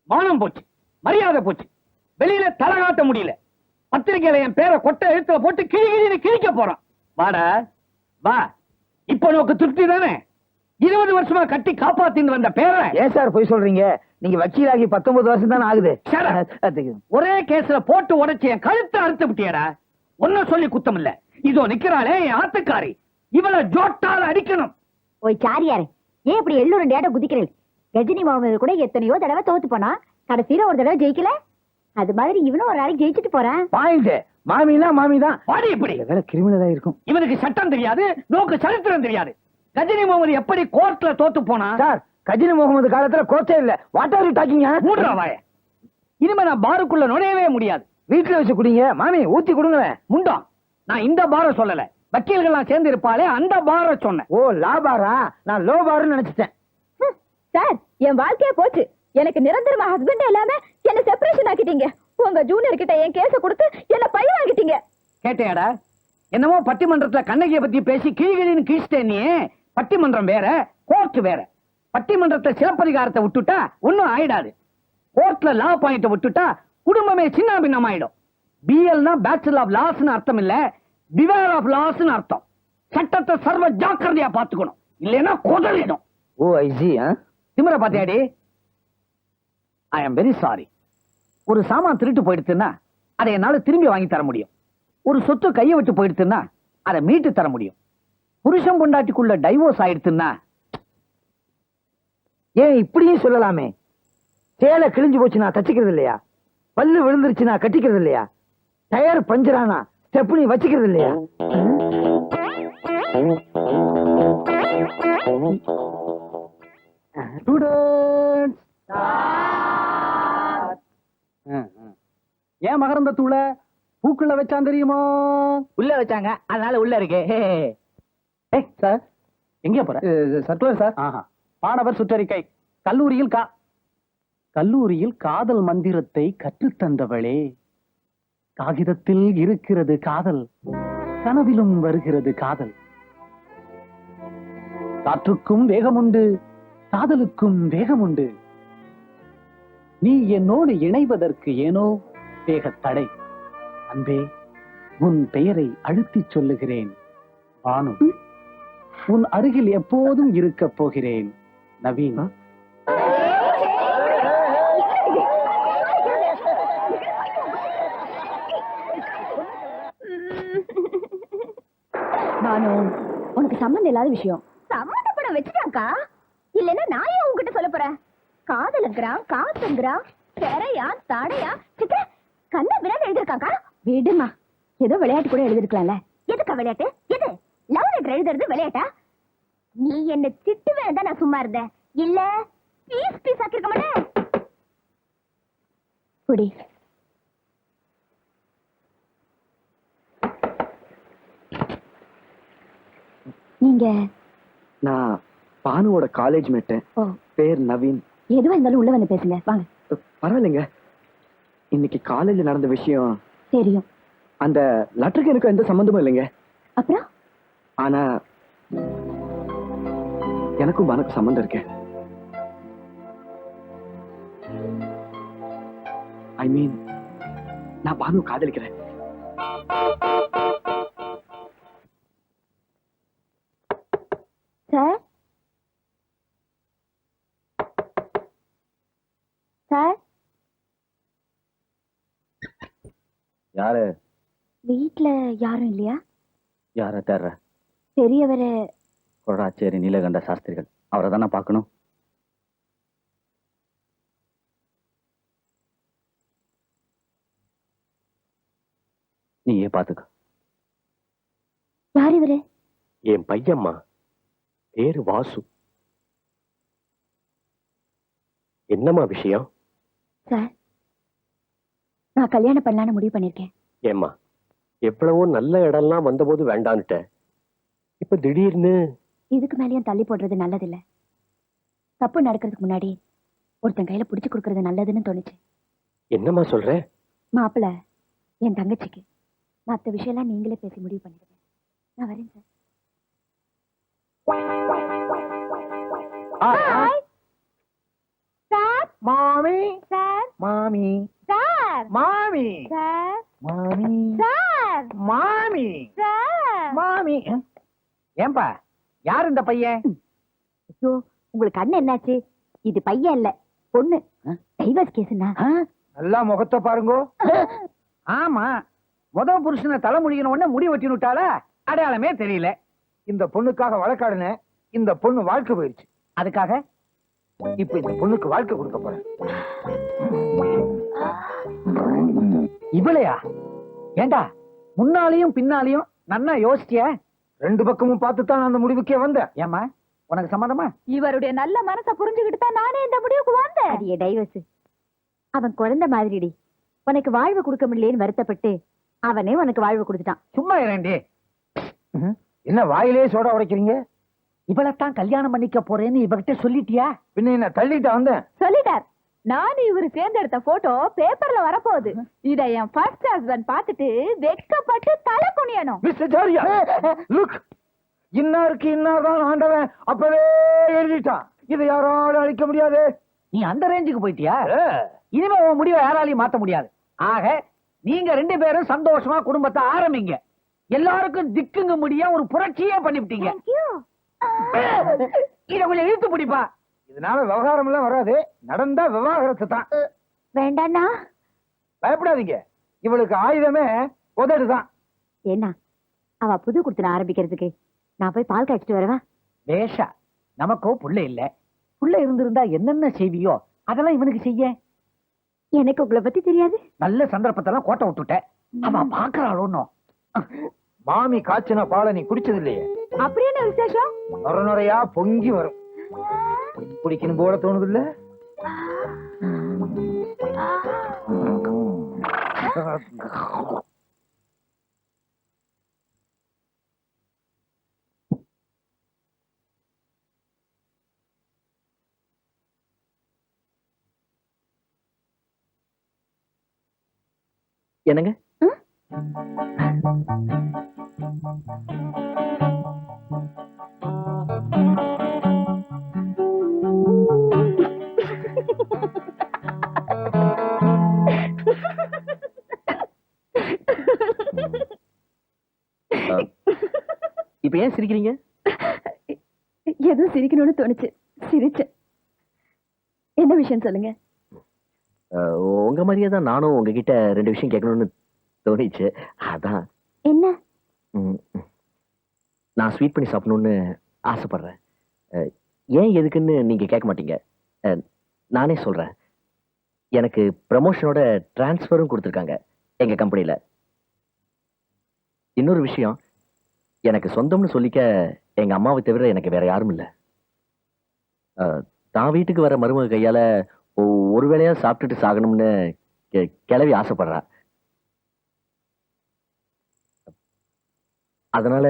மானம் போச்சு, மரியாதை போச்சு, வெளியில தலை காட்ட முடியல. பத்திரிகையில என் பேரை கொட்டை எழுத்துல போட்டு கிழி கிழிக்க போறான். வாடா வா, இப்ப நோக்கு திருப்தி தானே? 20 வருஷமா கட்டி காப்பாத்தின்னு வந்த பேரை ஏன் சார் போய் சொல்றீங்க? நீங்க வக்கீலாகி 19 வருஷம் தானே ஆகுது. ஒரே கேஸ்ல போட்டு உடைச்சு என் கழுத்தை அறுத்து விட்டியடா. ஒன்னும் சொல்லி குத்தம் இல்ல. இதோ நிக்கிறாளே என் ஆத்துக்காரி, இவளை ஜோட்டால அடிக்கணும். ஓய் சாரியாரே, ஏன் இப்படி எல்லோரும் டேட்ட குதிக்கிறேன்? ரஜினி முகமது கூட எத்தனையோ தடவை தோத்து போனா, கடைசியில ஒரு தடவை ஜெயிக்கல. அது மாதிரி இவனும் ஒரு நாளைக்கு ஜெயிச்சுட்டு போறான். பாயிண்ட். மாமினா மாமிதான். பாடி இப்படி கிரிமினலா இருக்கும். இவனுக்கு சட்டம் தெரியாது, நோக்கு சரித்திரம் தெரியாது. கஜினி முகமது எப்படி கோர்ட்ல தோத்து போனா? சார், கஜினி முகமது காலத்துல கோர்ட்டே இல்ல. What are you talking? மூடுறா வாய. இனிமே நான் பாருக்குள்ள நுழையவே முடியாது. வீட்டுல வச்சு குடிங்க. மாமி ஊத்தி கொடுங்களேன். முண்டம், நான் இந்த பார சொல்லல. வக்கீல்கள் சேர்ந்து இருப்பாளே அந்த பார சொன்னேன். ஓ, லா பாரா? நான் லோ பாருன்னு நினைச்சிட்டேன். சார், என் வாழ்க்கையே போச்சு. எனக்கு நிரந்தரமா ஹஸ்பண்ட் இல்லாம என்ன செப்பரேஷன் ஆக்கிட்டீங்க. உங்க ஜூனியர் கிட்ட என் கேஸ கொடுத்து என்ன பழி வாங்கிட்டீங்க. கேட்டையாடா? என்னமோ பட்டிமன்றத்துல கண்ணகிய பத்தி பேசி கிழிகிழின்னு கிழிச்சிட்டே. நீ பட்டிமன்றம் வேற, கோர்ட் வேற. பட்டிமன்றத்தை சிலப்பதிகாரத்தை விட்டுட்டா ஒன்னும் ஆயிடாது. கோர்ட்ல லா பாயிண்ட் விட்டுட்டா குடும்பமே சின்ன பின்னம் ஆயிடும். பிஎல்னா பேச்சுலர் ஆஃப் லாஸ்னு அர்த்தம் இல்ல, பிவேர் ஆஃப் லாஸ்னு அர்த்தம். சட்டத்தை சர்வ ஜாக்கிரதையா பாத்துக்கணும், இல்லைன்னா கொதறிடும். ஓ, ஐசி. திமிர பாத்தியாடி? I am very sorry. ஒரு சாமான் திருட்டு போயிடுச்சுன்னா அதை என்னால திரும்பி வாங்கி தர முடியும். ஒரு சொத்து கையை விட்டு போயிடுச்சுன்னா அதை மீட்டு தர முடியும். புருஷன் பொண்டாட்டிக்குள்ள டைவோர்ஸ் ஆயிடுச்சுன்னா ஏன் இப்படியும் சொல்லலாமே. சேலை கிழிஞ்சு போச்சு நான் தச்சுக்கிறது இல்லையா? பல்லு விழுந்துருச்சு நான் கட்டிக்கிறது இல்லையா? டயர் பஞ்சரானா ஸ்டெப்னி வச்சுக்கிறது இல்லையா? ஏன் மகரந்த தூள பூக்குள்ள வச்சான் தெரியுமா? உள்ள வச்சாங்க, அதனால உள்ள இருக்கு. சார், எங்க போற? Circular sir. மாணவர் சுற்றறிக்கை. கல்லூரியில் காதல் மந்திரத்தை கற்றுத்தந்தவளே, காகிதத்தில் இருக்கிறது காதல், கனவிலும் வருகிறது காதல். காற்றுக்கும் வேகமுண்டு, காதலுக்கும் வேகமுண்டு. நீ என்னோடு இணைவதற்கு ஏனோ வேகத்தடை. அன்பே, உன் பெயரை அழுத்திச் சொல்லுகிறேன். பானு, உன் அருகில் எப்போதும் இருக்கப் போகிறேன். நவீன். பானு, உனக்கு சம்பந்தம் இல்லாத விஷயம். சம்பந்தப்பட வச்சுட்டாக்கா, இல்லன்னா நான் ஏன் உங்ககிட்ட சொல்ல போறேன்? காதலுங்கிறான், காத்துங்கிறான், பெறையா தடையா சிக்க கண்ண விளையாட்டு எழுதிருக்காக்கா. விடுமா, ஏதோ விளையாட்டு கூட எழுதிருக்கலாம்ல. எதுக்கா விளையாட்டு? எது லவ் லெட்டர் எழுதுறது விளையாட்டா? நீ என்ன திட்டு வேணா நான் சும்மா இருந்தேன், இல்ல பீஸ் பீஸ் ஆக்கிருக்க மாட்டேன். குடி. நீங்க நான் பானுவோட காலேஜ் மேட்டு. ஓ பேர் நவீன். எதுவா இருந்தாலும் உள்ள வந்து பேசுங்க வாங்க. பரவாயில்லைங்க. இன்னைக்கு காலேஜ்ல நடந்த விஷயம் தெரியும். அந்த லெட்டருக்கு எனக்கு எந்த சம்பந்தமும் இல்லைங்க. அப்புறம் ஆனா எனக்கும் பானுக்கு சம்பந்தம் இருக்கு. ஐ மீன் நான் பானு காதலிக்கிறேன். சார் சார் யாரு வீட்ல யாரும் இல்லையா? யார தேர்ற? பெரியவரு கொடாச்சேரி நீலகண்ட சாஸ்திரிகள். அவரை தானே பார்க்கணும். நீயே பாத்துக்க. யார் இவரு? என் பையம்மா, பேரு வாசு. என்னம்மா விஷயம்? சார் நான் கல்யாணம் பண்ணலான்னு முடிவு பண்ணிருக்கேன். ஏம்மா, எவ்வளவோ நல்ல இடம்லாம் வந்தபோது வேண்டான்னுட்ட, இப்ப திடீர்னு இதுக்கு மேலேயும் தள்ளி போடுறது நல்லதில்ல. தப்பு நடக்கிறதுக்கு முன்னாடி ஒருத்தன் கையில புடிச்சு கொடுக்கறது நல்லதுன்னு தோணுச்சு. என்னம்மா சொல்ற? மாப்பிள்ள என் தங்கச்சிக்கு. மத்த விஷயம்லாம் நீங்களே பேசி முடிவு பண்ணிடுங்க. நான் வரேன் சார். சார் மாமி சார் மாமி சார் மாமி சார் மாமி சார் மாமி சார். மாமி. ஏன்பா, யார் இந்த பையன்? ஐயோ உங்களுக்கு கண்ணு என்னாச்சு? இது பையன் இல்ல பொண்ணு. டைவர்ஸ் கேஸ்னா? நல்லா முகத்தை பாருங்கோ. ஆமா, முதல் புருஷனை தலைமுடிகின உடனே முடி வெட்டி விட்டால அடையாளமே தெரியல. இந்த பொண்ணுக்காக வழக்காடுன இந்த பொண்ணு வாழ்க்கை போயிடுச்சு. அதுக்காக இப்ப இந்த பொண்ணுக்கு வாழ்க்கை கொடுக்க போறேன். இவளையா? ஏண்டா முன்னாலையும் பின்னாலையும் நன்னா யோசிச்சிய? ரெண்டு பக்கமும் பார்த்துதான் அந்த முடிவுக்கே வந்த. ஏமா உனக்கு சம்மதமா? இவருடைய நல்ல மனசை புரிஞ்சுக்கிட்டு தான் நானே இந்த முடிவுக்கு வந்தேன். அடியே டைவர்ஸ். அவன் குழந்தை மாதிரிடி. உனக்கு வாழ்வு கொடுக்க முடியலன்னு வருத்தப்பட்டு அவனே உனக்கு வாழ்வு கொடுத்துட்டான். சும்மா இரண்டி. என்ன வாயிலே சோடா உடைக்கிறீங்க? இவளைத்தான் கல்யாணம் பண்ணிக்க போறேன்னு இவகிட்ட சொல்லிட்டியா? பின்ன என்ன தள்ளிட்ட வந்தேன்? சொல்லிட்டார். நானும் இவரு சேர்ந்தெடுத்த போட்டோ பேப்பர்ல வரப்போகுது. இத என் ஃபர்ஸ்ட் ஹஸ்பண்ட் பார்த்துட்டு வெட்கப்பட்டு தலை குனியணும். மிஸ்டர் ஜாரியா, லுக், இன்னாருக்கு இன்னார்தான் ஆண்டவன் அப்பவே எழுதிட்டான். இதை யாராலும் அழிக்க முடியாது. நீ அந்த ரேஞ்சுக்கு போயிட்டியா? இனிமே உன் முடிவை யாராலையும் மாத்த முடியாது. ஆக நீங்க ரெண்டு பேரும் சந்தோஷமா குடும்பத்தை ஆரம்பிங்க. எல்லாருக்கும் திக்குங்க முடிய ஒரு புரட்சியே பண்ணிவிட்டீங்க. இத கொஞ்சம் இழுத்து பிடிப்பா. இதனால விவகாரம் எல்லாம் வராது. நடந்தா விவாகரத்து தான். வேண்டாண்ணா. பயப்படாதீங்க, இவளுக்கு ஆயுதமே உதடுதான். என்ன அவ புது குடுத்தன ஆரம்பிக்கிறதுக்கு நான் போய் பால் காய்ச்சிட்டு வரவா? பேஷா, நமக்கோ புள்ள இல்ல. புள்ள இருந்திருந்தா என்னென்ன செய்வியோ அதெல்லாம் இவனுக்கு செய்ய. எனக்கு உங்களை பத்தி தெரியாது. நல்ல சந்தர்ப்பத்தெல்லாம் கோட்டை விட்டுட்ட. அவன் பாக்குறாளோன்னு. மாமி காய்ச்சின பாலை நீ குடிச்சது இல்லையே? அப்படி என்ன விசேஷம்? நுரையா பொங்கி வரும். குடிக்கணும் போல தோணுது இல்ல? என்னங்க? இப்ப ஏன் சிரிக்கிறீங்க? ஏதோ சிரிக்கணும்னு தோணுச்சு, சிரிச்சேன். என்ன விஷயம் சொல்லுங்க. உங்க மாதிரியே தான் நானும் உங்ககிட்ட ரெண்டு விஷயம் கேட்கணும்னு தோணிச்சு. அதான். என்ன? நான் ஸ்வீட் பண்ணி சாப்பிடணும்னு ஆசைப்படுறேன். ஏன் எதுக்குன்னு நீங்க கேட்க மாட்டீங்க. நானே சொல்றேன். எனக்கு ப்ரமோஷனோட டிரான்ஸ்ஃபரும் கொடுத்துருக்காங்க எங்க கம்பெனில. இன்னொரு விஷயம், எனக்கு சொந்தம்னு சொல்லிக்க எங்க அம்மாவை தவிர எனக்கு வேற யாரும் இல்லை. தான் வீட்டுக்கு வர மருமக கையால ஒரு வேளையா சாப்பிட்டுட்டு சாகணும்னு கிளவி ஆசைப்படுறா. அதனால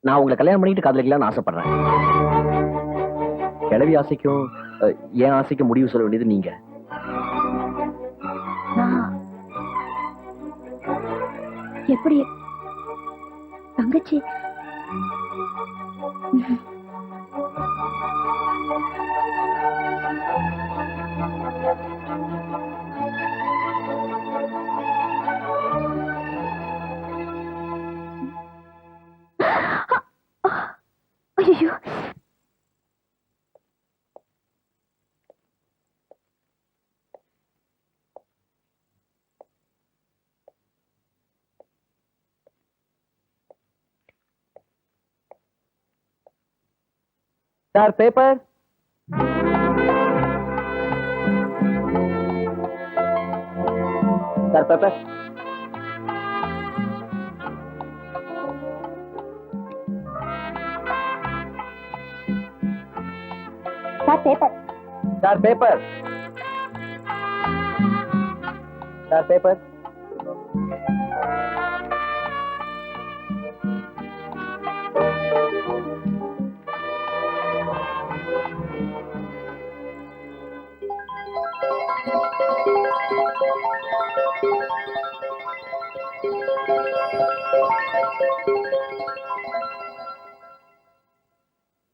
நான் உங்களை கல்யாணம் பண்ணிட்டு காதலிக்கலாம்னு ஆசைப்படுறேன். கிழவி ஆசைக்கும் என் ஆசைக்கும் முடிவு சொல்ல வேண்டியது நீங்க. எப்படி தங்கச்சி? ஐயோ, sir paper. Sir paper. Sir paper. Sir paper. Sir paper.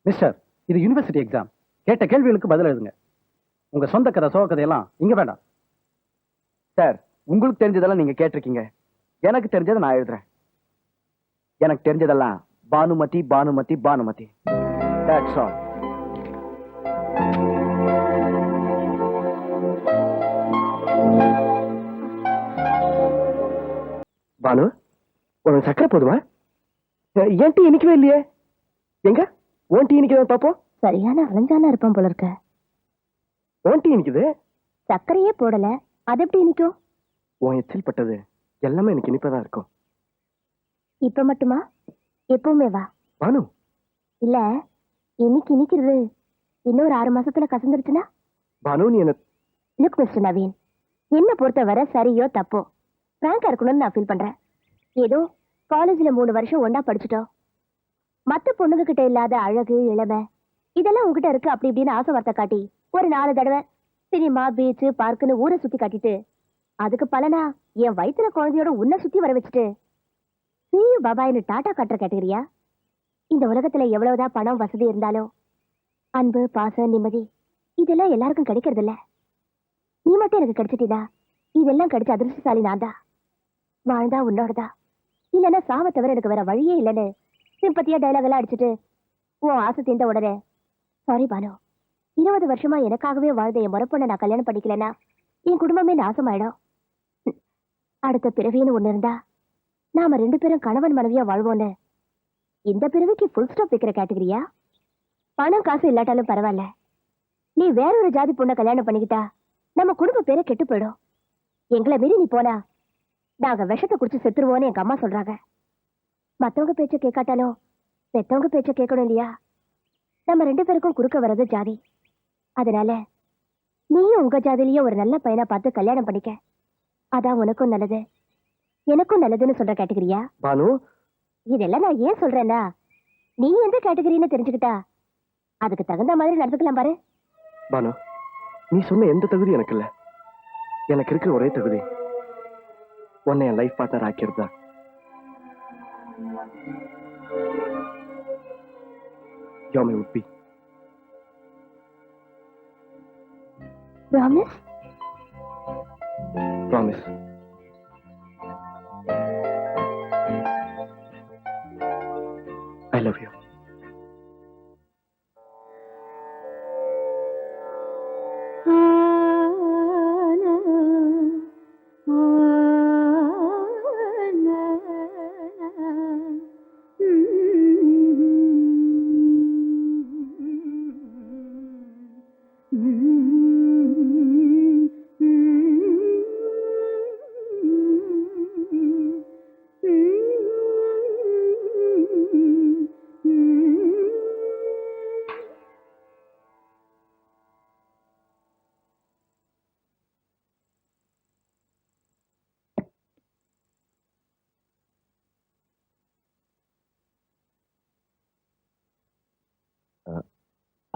Mister, இது யுனிவர்சிட்டி எக்ஸாம். கேட்ட கேள்விகளுக்கு பதில் எழுதுங்க. உங்க சொந்த கதை சோக கதையெல்லாம் இங்க வேண்டாம். சார், உங்களுக்கு தெரிஞ்சதெல்லாம் நீங்க கேட்டிருக்கீங்க. எனக்கு தெரிஞ்சதை நான் எழுதுறேன். எனக்கு தெரிஞ்சதெல்லாம் பானுமதி பானுமதி பானுமதி. That's all. பானு, உனக்கு சக்கரை போதுமா? ஏன் டீ இனிக்கவே இல்லையே? எங்க ஓன் டீ இனிக்குதான் பாப்போம். சரியான அலைஞ்சானா இருப்பான் போல இருக்க. ஓன் டீ இனிக்குது. சர்க்கரையே போடல, அது எப்படி இனிக்கும்? உன் எச்சில் பட்டது எல்லாமே எனக்கு இனிப்பதான் இருக்கும். இப்ப மட்டுமா, எப்பவுமே வா? பானு, இல்ல, இன்னைக்கு இனிக்கிறது இன்னொரு 6 மாசத்துல கசந்துருச்சுன்னா? பானு நீ என்ன... லுக் மிஸ்டர் நவீன், என்ன பொறுத்தவரை சரியோ தப்போ பிராங்கா இருக்கணும்னு நான் ஃபீல் பண்றேன். ஏதோ காலேஜ்ல 3 வருஷம் ஒண்ணா படிச்சுட்டோம். மத்த பொண்ணுங்க கிட்ட இல்லாத அழகு இளமை இதெல்லாம் உங்ககிட்ட இருக்கு அப்படி இப்படின்னு ஆசை வார்த்தை காட்டி ஒரு 4 தடவை சினிமா பீச் பார்க்குன்னு ஊரை சுத்தி காட்டிட்டு அதுக்கு பலனா என் வயித்துல குழந்தையோட உன்னை சுத்தி வர வச்சுட்டு சீயு பாபாயின்னு டாட்டா காட்டுற கேட்டகரியா? இந்த உலகத்துல எவ்வளவுதான் பணம் வசதி இருந்தாலும் அன்பு பாசம் நிம்மதி இதெல்லாம் எல்லாருக்கும் கிடைக்கிறது இல்ல. நீ மட்டும் எனக்கு கிடைச்சிட்டீதா, இதெல்லாம் கிடைச்ச அதிர்ஷ்டசாலி நான் தான். வாழ்ந்தா உன்னோடதா, இல்லைன்னா சாவ தவிர எனக்கு வேற வழியே இல்லைன்னு சிம்பத்தியா டைலாக் எல்லாம் அடிச்சுட்டு உன் ஆசை தீர்ந்த உடனே சாரி பானு, 20 வருஷமா எனக்காகவே வாழ்ந்த என் முறப்பொண்ணை நான் கல்யாணம் பண்ணிக்கலன்னா என் குடும்பமே நாசமாயிடும். அடுத்த பிறவின்னு ஒண்ணு இருந்தா நாம 2 பேரும் கணவன் மனைவியா வாழ்வோன்னு இந்த பிறவிக்கு ஃபுல் ஸ்டாப் வைக்கிற கேட்டகரியா? பணம் காசு இல்லாட்டாலும் பரவாயில்ல, நீ வேற ஒரு ஜாதி பொண்ணை கல்யாணம் பண்ணிக்கிட்டா நம்ம குடும்ப பேரை கெட்டு போயிடும். எங்களை மீறி நீ போனா நாங்க விஷத்தை குடிச்சு செத்துருவோன்னு எங்க அம்மா சொல்றாங்க. மத்தவங்க பேச்ச கேட்காட்டாலும் பெத்தவங்க பேச்ச கேட்கணும் இல்லையா? நம்ம 2 பேருக்கும் குறுக்க வர்றது ஜாதி. அதனால நீயும் உங்க ஜாதிலேயே ஒரு நல்ல பையனா பார்த்து கல்யாணம் பண்ணிக்க. அதான் உனக்கும் நல்லது எனக்கும் நல்லதுன்னு சொல்ற கேட்டகரியா? பானு, இதெல்லாம் நான் ஏன் சொல்றேன்னா நீ எந்த கேட்டகரின்னு தெரிஞ்சுக்கிட்டா அதுக்கு தகுந்த மாதிரி நடந்துக்கலாம் பாரு. பானு, நீ சொன்ன எந்த தகுதி எனக்கு இல்ல. எனக்கு இருக்கிற ஒரே தகுதி உன்னை என் லைஃப் பார்ட்னர் ஆக்கிறது தான். You're my would-be. Promise? Promise. I love you.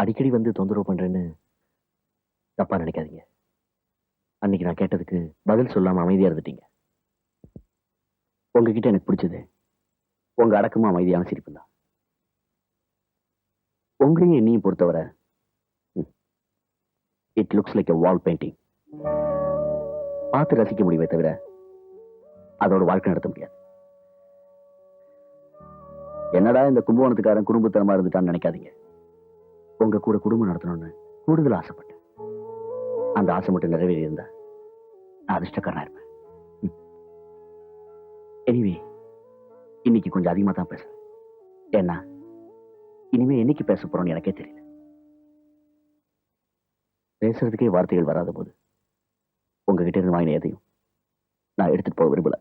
அடிக்கடி வந்து தொந்தரவு பண்றேன்னு தப்பா நினைக்காதீங்க. அன்னைக்கு நான் கேட்டதுக்கு பதில் சொல்லாம அமைதியா இருந்துட்டீங்க. உங்ககிட்ட எனக்கு பிடிச்சது உங்க அடக்கமா அமைதியான சிரிப்பு தான். உங்களையும் என்னையும் பொறுத்தவரை it looks like a wall painting. பார்த்து ரசிக்க முடியுமே தவிர அதோட வாழ்க்கை நடத்த முடியாது. என்னடா இந்த கும்பகோணத்துக்காரன் குடும்பத்தனமா இருந்துட்டான்னு நினைக்காதீங்க. உங்க கூட குடும்பம் நடத்தணும்னு கூடுதல் ஆசைப்பட்டேன். அந்த ஆசை மட்டும் நிறைவேறி இருந்தா நான் அதிர்ஷ்டக்காரனா இருப்பேன். எனிவே இன்னைக்கு கொஞ்சம் அதிகமா தான் பேசுறேன். ஏன்னா இனிமே என்னைக்கு பேச போறோம்னு எனக்கே தெரியல. பேசுறதுக்கே வார்த்தைகள் வராத போது உங்ககிட்ட இருந்து வாங்கின எதையும் நான் எடுத்துட்டு போக விரும்பல.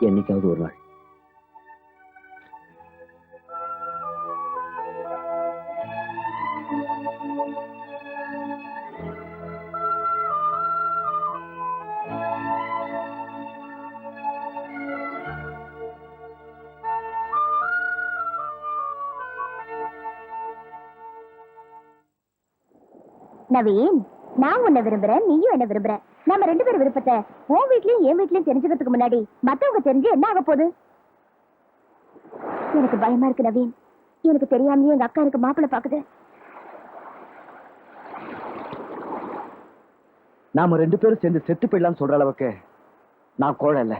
என்னைக்காவது ஒரு நாள் நவீன், நான் உன்னை விரும்புறேன், நீயும் என்ன விரும்புற. நம்ம 2 பேர் விருப்பத்தை உன் வீட்லயும் என் வீட்லயும் தெரிஞ்சுக்கிறதுக்கு முன்னாடி மத்தவங்க தெரிஞ்சு என்ன ஆக போகுது? எனக்கு பயமா இருக்கு நவீன். எனக்கு தெரியாமயே எங்க அக்கா எனக்கு மாப்பிள்ளை பாக்குது. நாம 2 பேரும் சேர்ந்து செத்து போயிடலாம்னு சொல்ற அளவுக்கு நான் கோழ இல்ல.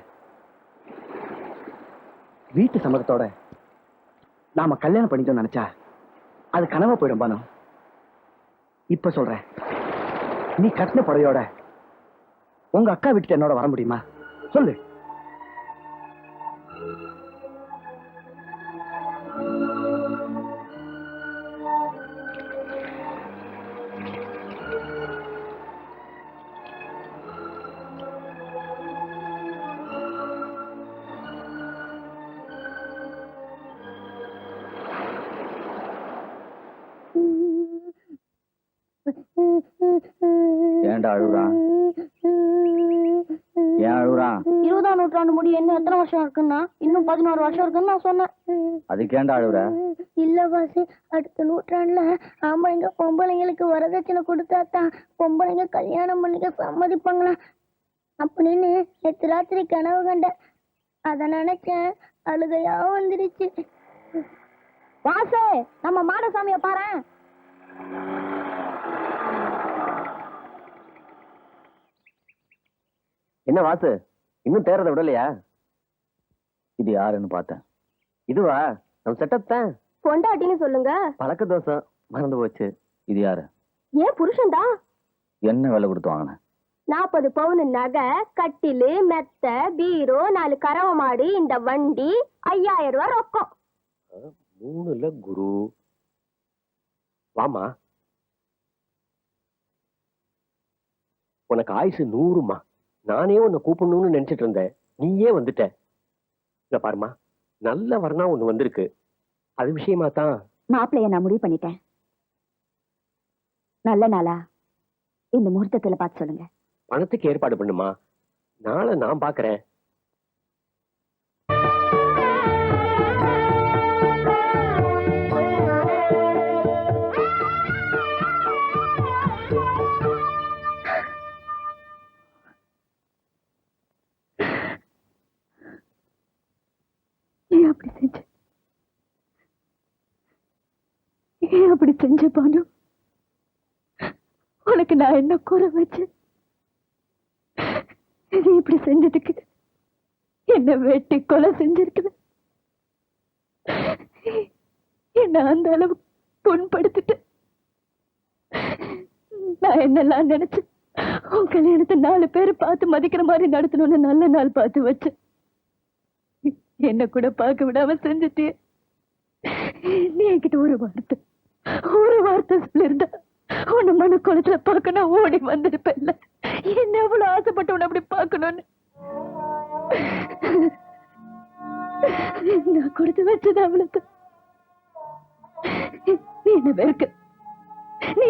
வீட்டு சம்மதத்தோட நாம கல்யாணம் பண்ணிட்டோம்னு நினைச்சா அது கனவா போயிடும் பானு. இப்ப சொல்றேன், நீ கட்டின புடவையோட உங்க அக்கா வீட்டுக்கு என்னோட வர முடியுமா சொல்லு? ஏன்டா அழுகுறான்? ஏன் அழுகுறான்? 20ஆம் நூற்றாண்டு முடிய இன்னும் எத்தனை வருஷம் இருக்குன்னா? இன்னும் 16 வருஷம் இருக்குன்னு நான் சொன்னேன். அதுக்கு ஏன்டா அழுகுற? இல்ல பாசு, அடுத்த நூற்றாண்டுல ஆம்பளைங்க பொம்பளைங்களுக்கு வரதட்சணை கொடுத்தாதான் பொம்பளைங்க கல்யாணம் பண்ணிக்க சம்மதிப்பாங்களா அப்படின்னு நேற்று ராத்திரி கனவு கண்டேன். அத நினைச்சேன், அழுகையா வந்துருச்சு. வாசு, நம்ம மாடசாமிய பாரு. என்ன வாசு, இன்னும் தேர்றத விடலையா? இது யாருன்னு பார்த்தேன். இதுவா? நம்ம செட்டப் தான். பொண்டாட்டின்னு சொல்லுங்க. பழக்க தோசம் மறந்து போச்சு. இது யாரு? ஏன் புருஷன் தான். என்ன விலை கொடுத்து வாங்கின? 40 பவுன் நகை, கட்டிலு, மெத்த, பீரோ, 4 கறவை மாடு, இந்த வண்டி, 5000 ரூபாய் ரொக்கம். 3 குரு. வாமா, உனக்கு ஆயுசு 100மா. நானே உன்னை கூப்பிடணும்னு நினைச்சிட்டு இருந்தேன், நீயே வந்துட்ட. இங்க பாருமா, நல்ல வரணா ஒண்ணு வந்திருக்கு. அது விஷயமா தான் மாப்பிள்ளைய நான் முடிவு பண்ணிட்டேன். நல்ல நாளா இந்த முகூர்த்தத்துல பார்த்து சொல்லுங்க. பணத்துக்கு ஏற்பாடு பண்ணுமா, நாளை நான் பாக்குறேன். அப்படி செஞ்ச பானு, உனக்கு நான் என்ன கூற வச்சேன்? நீ இப்படி செஞ்சதுக்கு என்ன வெட்டி கொலை செஞ்சிருக்குது. என்ன அந்த அளவு புண்படுத்திட்டு நான் என்னெல்லாம் நினைச்சு உன் கல்யாணத்தை 4 பேர் பார்த்து மதிக்கிற மாதிரி நடத்தணும்னு நல்ல நாள் பார்த்து வச்சேன். என்ன கூட பார்க்க விடாம செஞ்சுட்டே. நீ என்கிட்ட ஒரு வார்த்தை சொல்லிருந்தா உன்னை மன குளத்துல பார்க்கணும் ஓடி வந்திருப்பேன்ல. என்ன எவ்வளவு ஆசைப்பட்டு உன்னை அப்படி பார்க்கணும்னு நான் கொடுத்து வச்சது அவளுக்கு. நீ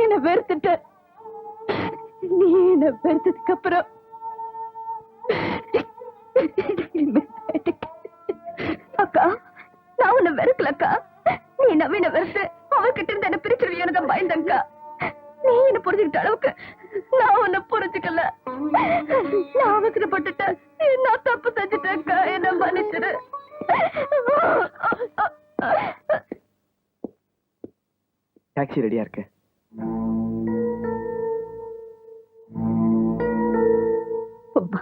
என்ன வெறுத்துட்ட. நீ என்ன பெருத்ததுக்கு அப்புறம் அக்கா நான் உன்னை வெறுக்கலக்கா. நீ நவீன வெறுத்து அவர்கிட்ட இருந்து என்ன பிரிச்சிருவியோன்னு தான் பயந்தங்கா. நீ என்ன புரிஞ்சுக்கிட்ட அளவுக்கு நான் உன்னை புரிஞ்சுக்கல. நான் அவசரப்பட்டுட்டேன். நான் தப்பு செஞ்சுட்டேன்க்கா. என்ன மன்னிச்சிரு. டாக்ஸி ரெடியா இருக்கு. போம்மா.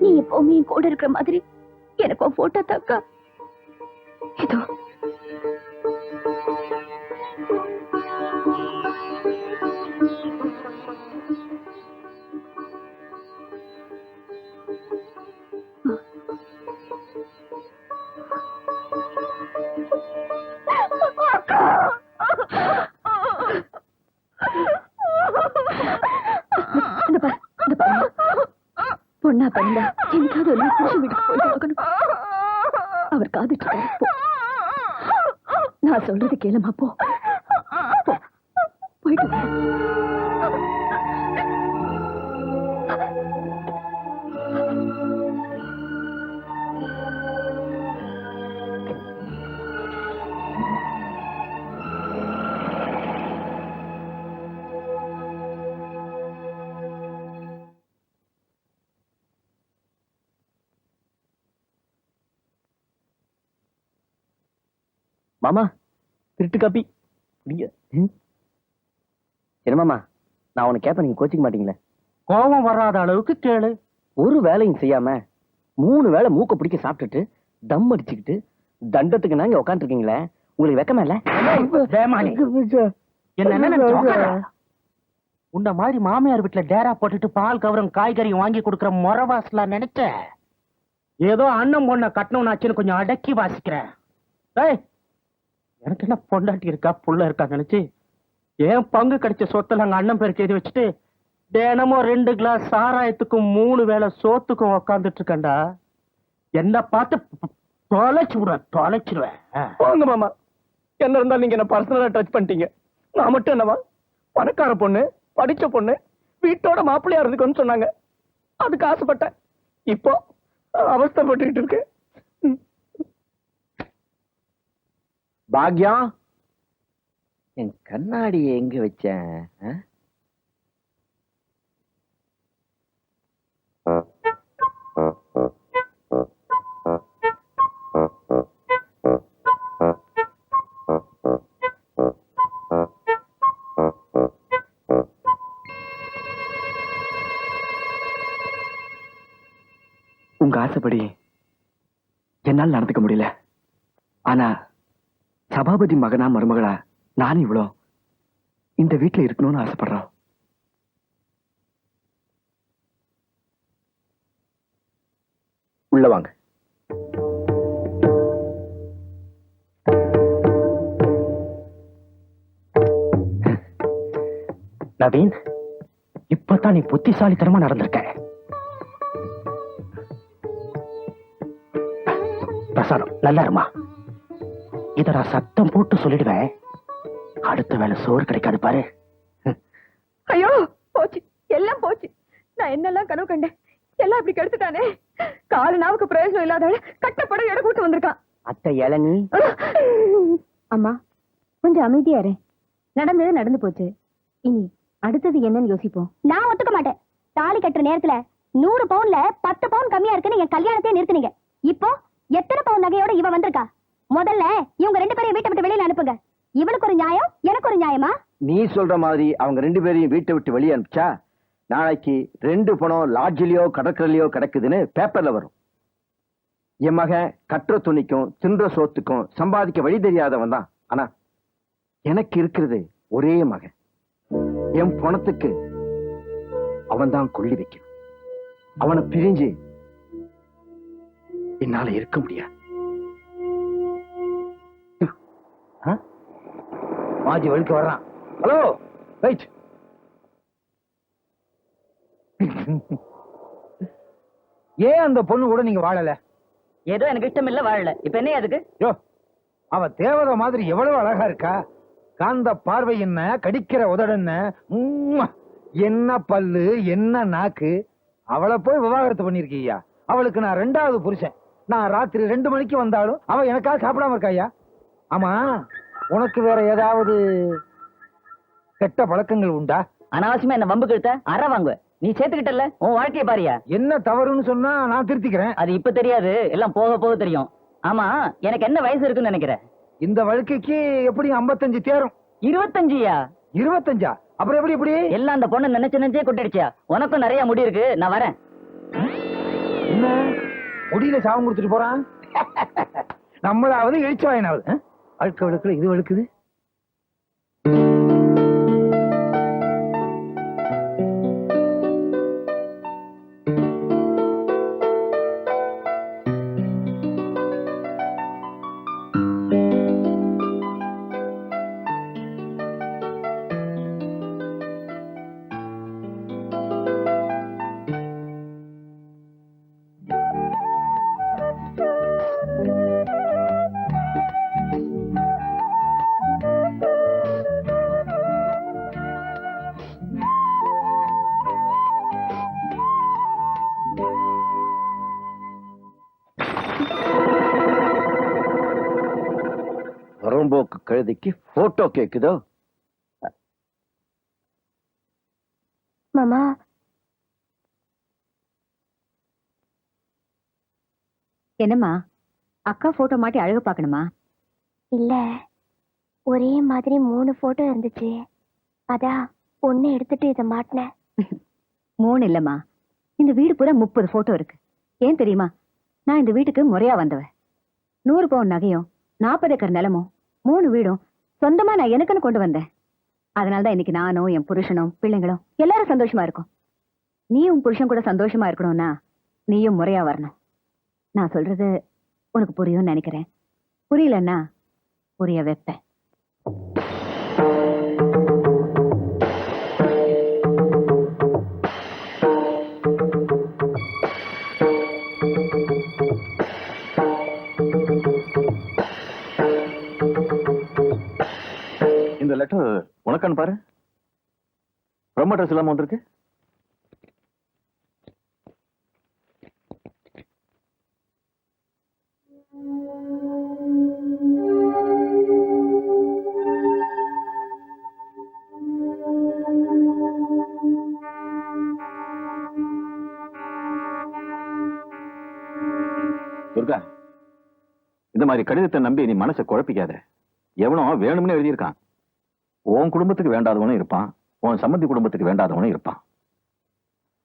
நீ எப்பவுமே என் கூட இருக்கிற மாதிரி எனக்கும் போட்டோ தாக்கா. இதோ பொண்ணா பண்ணா எனக்காவது ஒரு புருஷன் வீட்டுக்கு போயிட்டு ஆகணும். அவர் காதுட்டு நான் சொல்றது கேளுமா. போ போயிட்டு வா. மாமா திருட்டு காப்பி குடிங்க. என்ன மாமா, நான் உனக்கு கேட்பேன், நீங்க கோச்சிக்க மாட்டீங்களே? கோபம் வராத அளவுக்கு கேளு. ஒரு வேலையும் செய்யாம 3 வேளை மூக்க பிடிக்க சாப்பிட்டுட்டு தம் அடிச்சுக்கிட்டு தண்டத்துக்கு நாங்க உட்காந்துருக்கீங்களே, உங்களுக்கு வெக்கமா இல்ல? உன்ன மாதிரி மாமியார் வீட்டுல டேரா போட்டுட்டு பால் கவரம் காய்கறியும் வாங்கி கொடுக்கற முறவாசலாம் நினைச்ச. ஏதோ அண்ணன் பொண்ண கட்டணும்னாச்சுன்னு கொஞ்சம் அடக்கி வாசிக்கிறேன். எனக்கு என்ன பொண்டாட்டி இருக்கா புள்ள இருக்கா நினைச்சு ஏன் பங்கு கிடைச்ச சொத்துல அங்க அண்ணன் பேருக்கு எழுதி வச்சுட்டு தினமும் 2 கிளாஸ் சாராயத்துக்கும் 3 வேளை சோத்துக்கும் உக்காந்துட்டு இருக்கேன்டா. என்ன பார்த்து தொலைச்சிருவேன். போங்க மாமா, என்ன இருந்தாலும் நீங்க என்ன பர்சனலா டச் பண்ணிட்டீங்க. நான் மட்டும் என்னவா பணக்கார பொண்ணு, படிச்ச பொண்ணு, வீட்டோட மாப்பிள்ளையா இருந்துக்கணும்னு சொன்னாங்க. அதுக்கு ஆசைப்பட்டேன். இப்போ அவஸ்தைப்பட்டுக்கிட்டு இருக்கு. பாக்யம், என் கண்ணாடியை எங்க வச்சேன்? உங்க ஆசைப்படி என்னால் நடந்துக்க முடியல. ஆனா சபாபதி மகனா மருமகளா நானும் இவ்வளோ இந்த வீட்டுல இருக்கணும்னு ஆசைப்படுறோம். உள்ள வாங்க. நவீன், இப்பதான் நீ புத்திசாலித்தனமா நடந்திருக்க. பிரசாதம் நல்லா இருமா. இத நான் சத்தம் போட்டு சொல்லிடுவேன். அடுத்த வேலை சோறு கிடைக்காது பாரு. ஐயோ போச்சு, எல்லாம் போச்சு. நான் என்னெல்லாம் கனவு கண்டேன், எல்லாம் இப்படி கெடுத்துட்டானே. கால நாவுக்கு பிரயோஜனம் இல்லாதவள கட்டப்பட எடை கூட்டு வந்திருக்கான். அத்தை இளநீ. அம்மா கொஞ்சம் அமைதியா இரு. நடந்தது நடந்து போச்சு. இனி அடுத்தது என்னன்னு யோசிப்போம். நான் ஒத்துக்க மாட்டேன். தாலி கட்டுற நேரத்துல 100 பவுன்ல 10 பவுன் கம்மியா இருக்குன்னு என் கல்யாணத்தையே நிறுத்துனீங்க. இப்போ எத்தனை பவுன் நகையோட இவ வந்திருக்கா? முதல்ல இவங்க 2 பேரையும் வீட்டை விட்டு வெளியில அனுப்புங்க. இவளுக்கு ஒரு நியாயம், எனக்கு ஒரு நியாயமா? நீ சொல்ற மாதிரி அவங்க 2 பேரையும் வீட்டை விட்டு வெளியே அனுப்பிச்சா நாளைக்கு 2 பணம் லாட்ஜிலயோ கடற்கரையிலயோ கிடக்குதுன்னு பேப்பர்ல வரும். என் மகன் கட்டுற துணிக்கும் தின்ற சோத்துக்கும் சம்பாதிக்க வழி தெரியாதவன் தான். ஆனா எனக்கு இருக்கிறது ஒரே மகன். என் பணத்துக்கு அவன் தான் கொள்ளி வைக்கணும். அவனை பிரிஞ்சு என்னால இருக்க முடியாது. மாஜி வழுக்க வர்றான். Hello right. ஏன் அந்த பொண்ணு கூட நீங்க வாழல? ஏதோ எனக்கு இஷ்டம் இல்ல, வாழல. இப்ப என்ன அதுக்கு? யோ, அவ தேவதை மாதிரி எவ்வளவு அழகா இருக்கா. காந்த பார்வை என்ன, கடிக்கிற உதடு என்ன, உம்மா, என்ன பல்லு, என்ன நாக்கு. அவளை போய் விவாகரத்து பண்ணிருக்கீயா? அவளுக்கு நான் 2வது புருஷன். நான் ராத்திரி 2 மணிக்கு வந்தாலும் அவ எனக்காக சாப்பிடாம இருக்காயா? ஆமா, உனக்கு வேற ஏதாவது கெட்ட பழக்கங்கள் உண்டா? அனாவசியமா என்ன வம்பு கழுத்த அற வாங்குவ. நீ சேர்த்துக்கிட்டல, உன் வாழ்க்கைய பாரியா. என்ன தவறுன்னு சொன்னா நான் திருத்திக்கிறேன். அது இப்ப தெரியாது, எல்லாம் போக போக தெரியும். ஆமா, எனக்கு என்ன வயசு இருக்குன்னு நினைக்கிற? இந்த வழக்கைக்கு எப்படி 55 தேரும்? 25யா? 25? அப்புறம் எப்படி எப்படி? எல்லாம் அந்த பொண்ணு நினைச்சே கொட்டிடுச்சியா? உனக்கும் நிறைய முடி இருக்கு, நான் வரேன். என்ன முடியல சாபம் கொடுத்துட்டு போறான்? நம்மளாவது இழிச்சு வாயினாவது. அழுக்க வழுக்குல இது வழுக்குது. புறம்போக்கு கழுதைக்கு போட்டோ கேக்குதோ? மாமா, என்னம்மா, அக்கா போட்டோ மாட்டி அழகு பார்க்கணுமா? இல்ல, ஒரே மாதிரி 3 போட்டோ இருந்துச்சு, அதான் ஒண்ணு எடுத்துட்டு இதை மாட்டினேன். 3 இல்லம்மா, இந்த வீடு பூரா 30 போட்டோ இருக்கு. ஏன் தெரியுமா? நான் இந்த வீட்டுக்கு முறையா வந்தவ. 100 பவுன் நகையும் 40 ஏக்கர் நிலமும் 3 வீடும் சொந்தமா நான் எனக்குன்னு கொண்டு வந்தேன். அதனாலதான் இன்னைக்கு நானும் என் புருஷனும் பிள்ளைங்களும் எல்லாரும் சந்தோஷமா இருக்கும். நீ உன் புருஷன் கூட சந்தோஷமா இருக்கணும்னா நீயும் முறையா வரணும். நான் சொல்றது உனக்கு புரியும்னு நினைக்கிறேன். புரியலன்னா புரிய வைப்பேன். இந்த லெட்டர் உனக்கான்னு பாரு. ரொம்ப அட்ரஸ் இல்லாம வந்திருக்கு. துர்கா, இந்த மாதிரி கடிதத்தை நம்பி நீ மனசை குழப்பிக்காத. எவனோ வேணும்னு எழுதியிருக்கான். உன் குடும்பத்துக்கு வேண்டாதவனும் இருப்பான், உன் சம்பந்தி குடும்பத்துக்கு வேண்டாதவனும் இருப்பான்.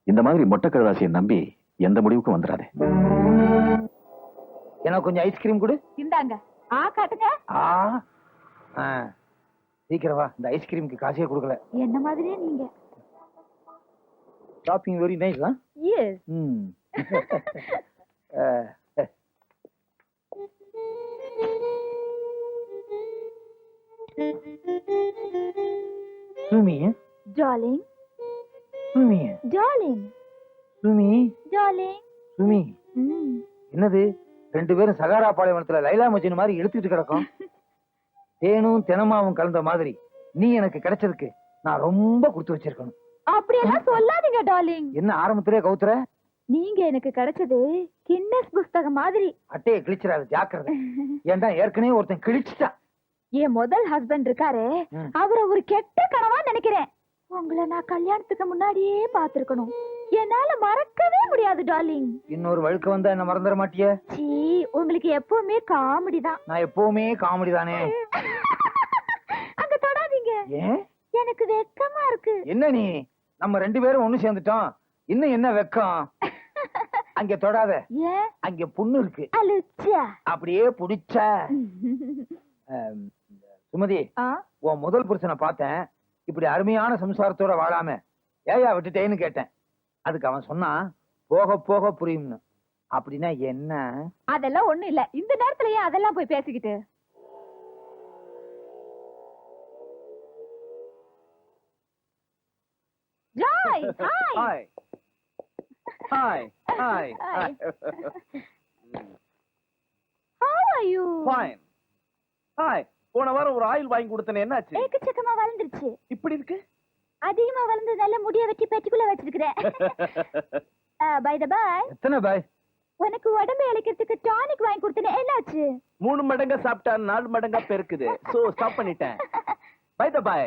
இந்த மாதிரி மொட்டை கழுதாசியை நம்பி எந்த முடிவுக்கும் வந்துடாதே. எனக்கு கொஞ்சம் ஐஸ்கிரீம் கொடு. இந்தாங்க. காட்டுங்க. சீக்கிரம் வா, இந்த ஐஸ்கிரீமுக்கு காசே கொடுக்கல. என்ன மாதிரியே நீங்க. Shopping very nice. Yes. Sumi, darling, Sumi, darling, Sumi, darling. Sumi, என்னது 2 பேரும் சகாரா பாலைவனத்துல லைலா மஜ்னு மாதிரி இழுத்துட்டு கிடக்கும். தேனும் தெனமாவும் கலந்த மாதிரி நீ எனக்கு கிடைச்சதுக்கு நான் ரொம்ப கொடுத்து வச்சிருக்கணும். அப்படியெல்லாம் சொல்லாதீங்க டார்லிங். என்ன ஆரம்பத்திலே கவுத்துற? நீங்க எனக்கு கிடைச்சது கின்னஸ் புஸ்தகம் மாதிரி. அட்டையை கிழிச்சிடாது, ஜாக்கிரதை. ஏன்டா ஏற்கனவே ஒருத்தன் கிழிச்சிட்டான். என் முதல் ஹஸ்பண்ட் இருக்காரு, அவரை ஒரு கெட்ட கனவா நினைக்கிறேன். உங்களை நான் கல்யாணத்துக்கு முன்னாடியே பாத்துருக்கணும். என்னால மறக்கவே முடியாது டார்லிங். இன்னொரு வழுக்க வந்தா என்ன மறந்துட மாட்டிய? சீ, உங்களுக்கு எப்பவுமே காமெடி தான். நான் எப்பவுமே காமெடி தானே. அங்க தொடாதீங்க. ஏன்? எனக்கு வெக்கமா இருக்கு. என்ன நீ, நம்ம 2 பேரும் ஒண்ணு சேர்ந்துட்டோம், இன்னும் என்ன வெக்கம்? அங்க தொடாத. ஏன்? அங்க புண்ணு இருக்கு. அலுச்சா. அப்படியே புடிச்சா. சுமதி, உன் முதல் புருஷனை பார்த்தேன், இப்படி அருமையான சம்சாரத்தோட வாழாம ஏயா விட்டுட்டேன்னு கேட்டேன். அதுக்கு அவன் சொன்னான், போக போக புரியும்னு. அப்படின்னா என்ன? அதெல்லாம் ஒண்ணு இல்ல. இந்த நேரத்துல ஏன் அதெல்லாம் போய் பேசிக்கிட்டு? Hi hi hi hi hi how are you fine hi போன வாரம் ஒரு ஆயில் வாங்கி கொடுத்தனே என்னாச்சு ஏக்கச்சக்கமா வளர்ந்துருச்சு இப்படி இருக்கு அதிகமா வளர்ந்து நல்ல முடிய வெட்டி பெட்டிக்குள்ள வச்சிருக்கிறேன் பை த பை எத்தனை பாய்? உனக்கு உடம்பு இளைக்கிறதுக்கு டானிக் வாங்கி கொடுத்தனே என்னாச்சு 3 மடங்கா சாப்பிட்டா 4 மடங்கா பெருக்குது சோ ஸ்டாப் பண்ணிட்டேன் by the by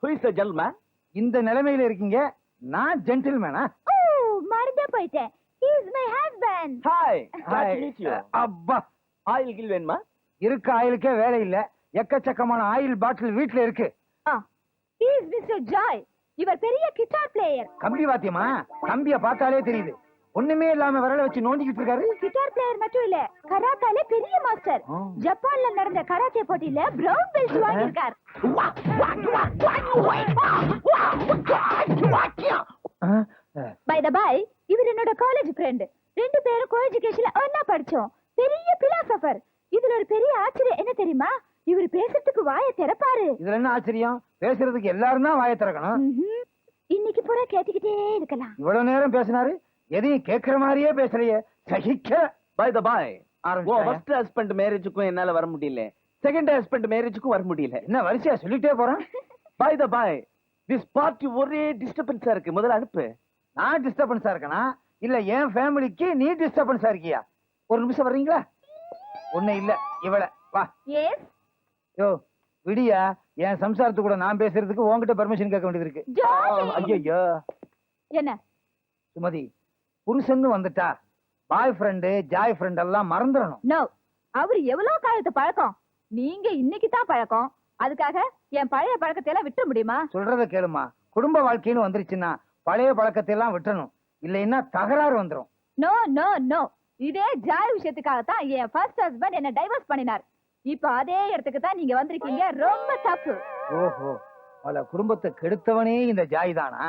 who is the gentleman இந்த நிலைமையில இருக்கீங்க, நான் ஜென்டில்மேனா? ஓ மறந்தே போயிட்டேன். he is my husband. Hi glad to meet you அப்பா, ஆயில் கில் வேணுமா இருக்க ஆயிலுக்கே வேலை இல்ல, எக்கச்சக்கமான ஆயில் பாட்டில் வீட்டுல இருக்கு. he is Mr. Joy. இவர் பெரிய கிட்டார் பிளேயர். கம்பி வாத்தியமா? கம்பிய பார்த்தாலே தெரியுது. ஒண்ணுமே இல்லாம விரல வச்சு நோண்டிக்கிட்டு இருக்காரு. கிட்டார் பிளேயர் மட்டும் இல்ல, கராத்தால பெரிய மாஸ்டர். ஜப்பான்ல நடந்த கராத்தே போட்டியில பிரவுன் பெல்ட் வாங்கியிருக்கார். பை த பை, இவர் என்னோட காலேஜ் ஃப்ரெண்ட். 2 பேரும் கோ எஜுகேஷன்ல ஒண்ணா படிச்சோம். பெரிய பிலாசபர். இதுல ஒரு பெரிய ஆச்சரியம் என்ன தெரியுமா? இவர் பேசுறதுக்கு வாயை திறப்பாரு. இதுல என்ன ஆச்சரியம்? பேசுறதுக்கு எல்லாரும் தான் வாயை திறக்கணும். இன்னைக்கு பூரா கேட்டுக்கிட்டே இருக்கலாம். இவ்வளவு நேரம் பேசினாரு, எதையும் கேட்கிற மாதிரியே பேசலையே, சகிக்க. By the by first husband மேரேஜுக்கும் என்னால வர முடியல, செகண்ட் ஹஸ்பண்ட் மேரேஜுக்கும் வர முடியல. என்ன வரிசையா சொல்லிட்டே போறான்? By the by this party ஒரே டிஸ்டர்பன்ஸா இருக்கு, முதல்ல அனுப்பு. நான் டிஸ்டர்பன்ஸா இருக்கனா இல்ல என் ஃபேமிலிக்கு நீ டிஸ்டர்பன்ஸா இருக்கியா? ஒரு நிமிஷம் வர்றீங்களா? ஒண்ணு இல்ல, இவள வா. எஸ் யோ விடியா, என் சம்சாரத்து கூட நான் பேசுறதுக்கு உன்கிட்ட பெர்மிஷன் கேட்க வேண்டியது இருக்கு. ஐயோ என்ன சுமதி, புருஷன்னு வந்துட்டா பாய் ஃப்ரெண்டு ஜாய் ஃப்ரெண்ட் எல்லாம் மறந்துடணும். நோ, அவர் எவ்வளவு காலத்து பழக்கம், நீங்க இன்னைக்கு தான் பழக்கம். அதுக்காக என் பழைய பழக்கத்தை எல்லாம் விட்டுற முடியுமா? சொல்றத கேளுமா, குடும்ப வாழ்க்கைன்னு வந்துருச்சுன்னா பழைய பழக்கத்தை எல்லாம் விட்டுறணும், இல்லைன்னா தகராறு வந்துரும். நோ நோ நோ, இதே ஜாய் விஷயத்துக்காக தான் என் ஃபர்ஸ்ட் ஹஸ்பண்ட் என்ன டைவர்ஸ் பண்ணினார். இப்ப அதே இடத்துக்கு தான் நீங்க வந்திருக்கீங்க, ரொம்ப தப்பு. ஓஹோ, பல குடும்பத்தை கெடுத்தவனே இந்த ஜாய் தானா?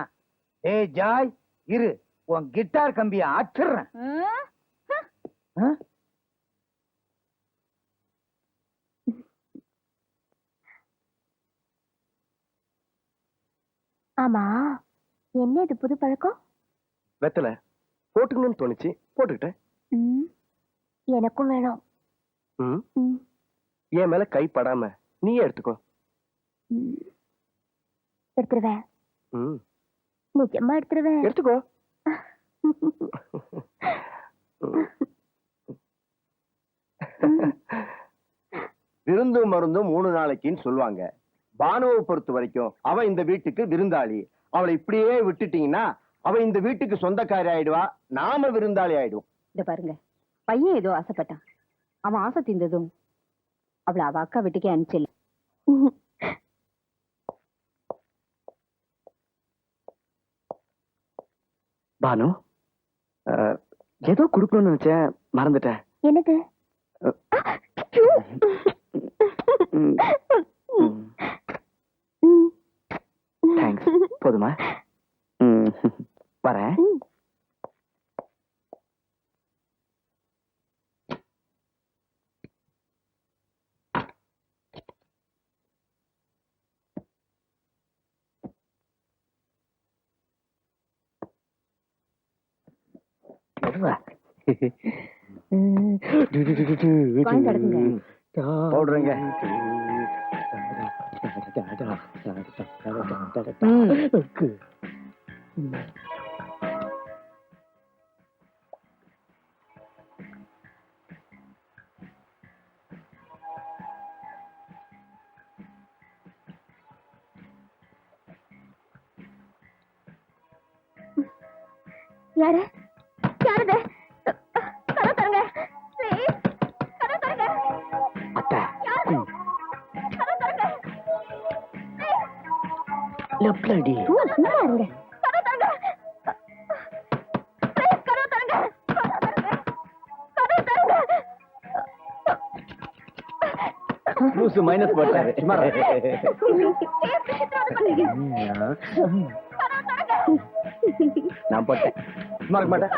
ஏய் ஜாய், இரு, உன் கிட்டார் கம்பிய ஆற்றுறேன். ஆமா, என்ன இது புது பழக்கம்? வெத்தல போட்டுக்கணும்னு தோணுச்சு, போட்டுக்கிட்டேன். எனக்கும் வேணும். என் மேல கை படாம நீயே எடுத்துக்கோ. எடுத்துருவேன், நிஜமா எடுத்துருவேன். எடுத்துக்கோ. விருந்தும் மருந்தும் 3 நாளைக்குன்னு சொல்லுவாங்க. பானுவை பொறுத்த வரைக்கும் அவ இந்த வீட்டுக்கு விருந்தாளி. அவளை இப்படியே விட்டுட்டீங்கன்னா அவ இந்த வீட்டுக்கு சொந்தக்காரி ஆயிடுவா, நாம விருந்தாளி ஆயிடுவோம். இந்த பாருங்க, பையன் ஏதோ ஆசைப்பட்டான். அவன் ஆசை தீர்ந்ததும் அவளை அவ அக்கா வீட்டுக்கே அனுப்பிச்சிடல. பானு, ஏதோ குடுக்கணும்னு நினைச்சேன், மறந்துட்டேன். என்னது? தேங்க்ஸ். போதுமா? வரேன். வாங்கி கிடக்குங்க. போடுறேங்க. யாரு யாருது? கதவு தரங்க ப்ளீஸ், கதவு தரங்க. அத்தை, யாரு? கதவு தரங்க லெஃப்ட்ல அடி. சும்மா இருங்க. கதவு தரங்க ப்ளீஸ், கதவு தரங்க. கதவு தரங்க. லூசு மைனஸ் போட்டாரு. நான் போட்டேன், சும்மா இருக்க மாட்டேன்.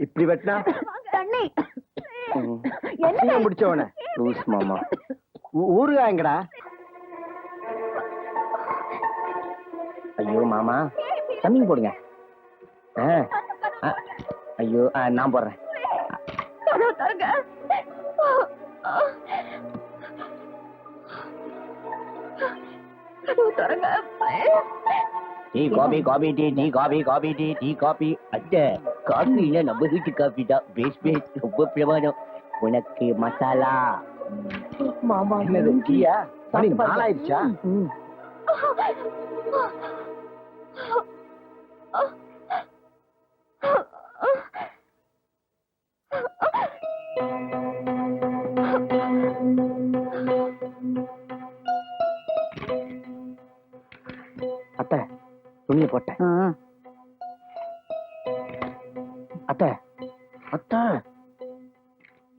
இப்படி வெட்டினா தண்ணி அசிங்கம் பிடிச்சவன லூஸ் மாமா. ஊறுகாய் எங்கடா? ஐயோ மாமா, தண்ணி போடுங்க. ஐயோ நான் போடுறேன். கதவு திறங்க. கதவு திறங்க. Tea coffee coffee tea tea coffee coffee tea tea coffee. அத்தை காபி இல்ல, நம்ம வீட்டு காபி தான். பேஸ் பேஸ் ரொம்ப பிரமாதம். உனக்கு மசாலா மாமா. என்னது டீயா? மணி 4 ஆயிடுச்சா? அத்தை துணியை போட்டேன். அத்தை அத்தை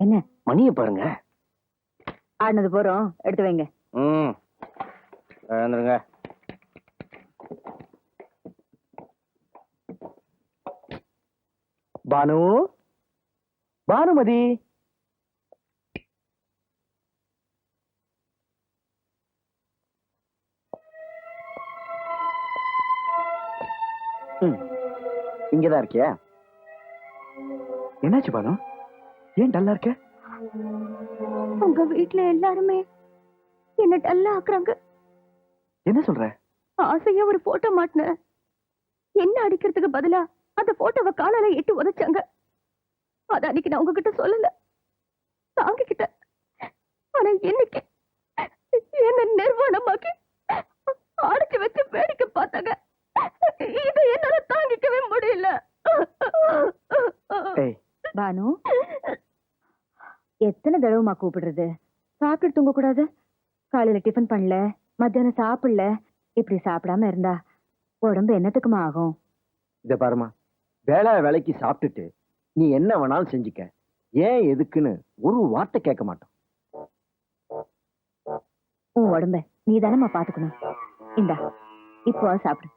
என்ன மணியை பாருங்க. ஆடினது போறோம், எடுத்து வைங்க. எழுந்துருங்க. பானு, பானுமதி. இங்கதான் இருக்கியா? என்னாச்சு பானு, ஏன் டல்லா இருக்க? உங்க வீட்டுல எல்லாருமே என்ன டல்லா ஆக்குறாங்க. என்ன சொல்ற? ஆசையா ஒரு போட்டோ மாட்டின, என்ன அடிக்கிறதுக்கு பதிலா அந்த போட்டோவை காலால எட்டு உதைச்சாங்க. அத அன்னைக்கு நான் உங்ககிட்ட சொல்லல, தாங்கிக்கிட்டேன். ஆனா இன்னைக்கு என்ன நிர்வாணமாக்கி அடிச்சு வச்சு வேடிக்கை பார்த்தாங்க. இதை என்னால தாங்கிக்கவே முடியல. பானு, எத்தனை தடவைமா கூப்பிடுறது? சாப்பிட்டு தூங்க கூடாது? காலையில டிஃபன் பண்ணல, மத்தியானம் சாப்பிடல. இப்படி சாப்பிடாம இருந்தா உடம்பு என்னத்துக்குமா ஆகும்? இத பாருமா, வேலை வேலைக்கு சாப்பிட்டுட்டு நீ என்ன வேணாலும் செஞ்சுக்க, ஏன் எதுக்குன்னு ஒரு வார்த்தை கேட்க மாட்டோம். உன் உடம்ப நீ தானம்மா பாத்துக்கணும். இந்தா இப்போ சாப்பிடு.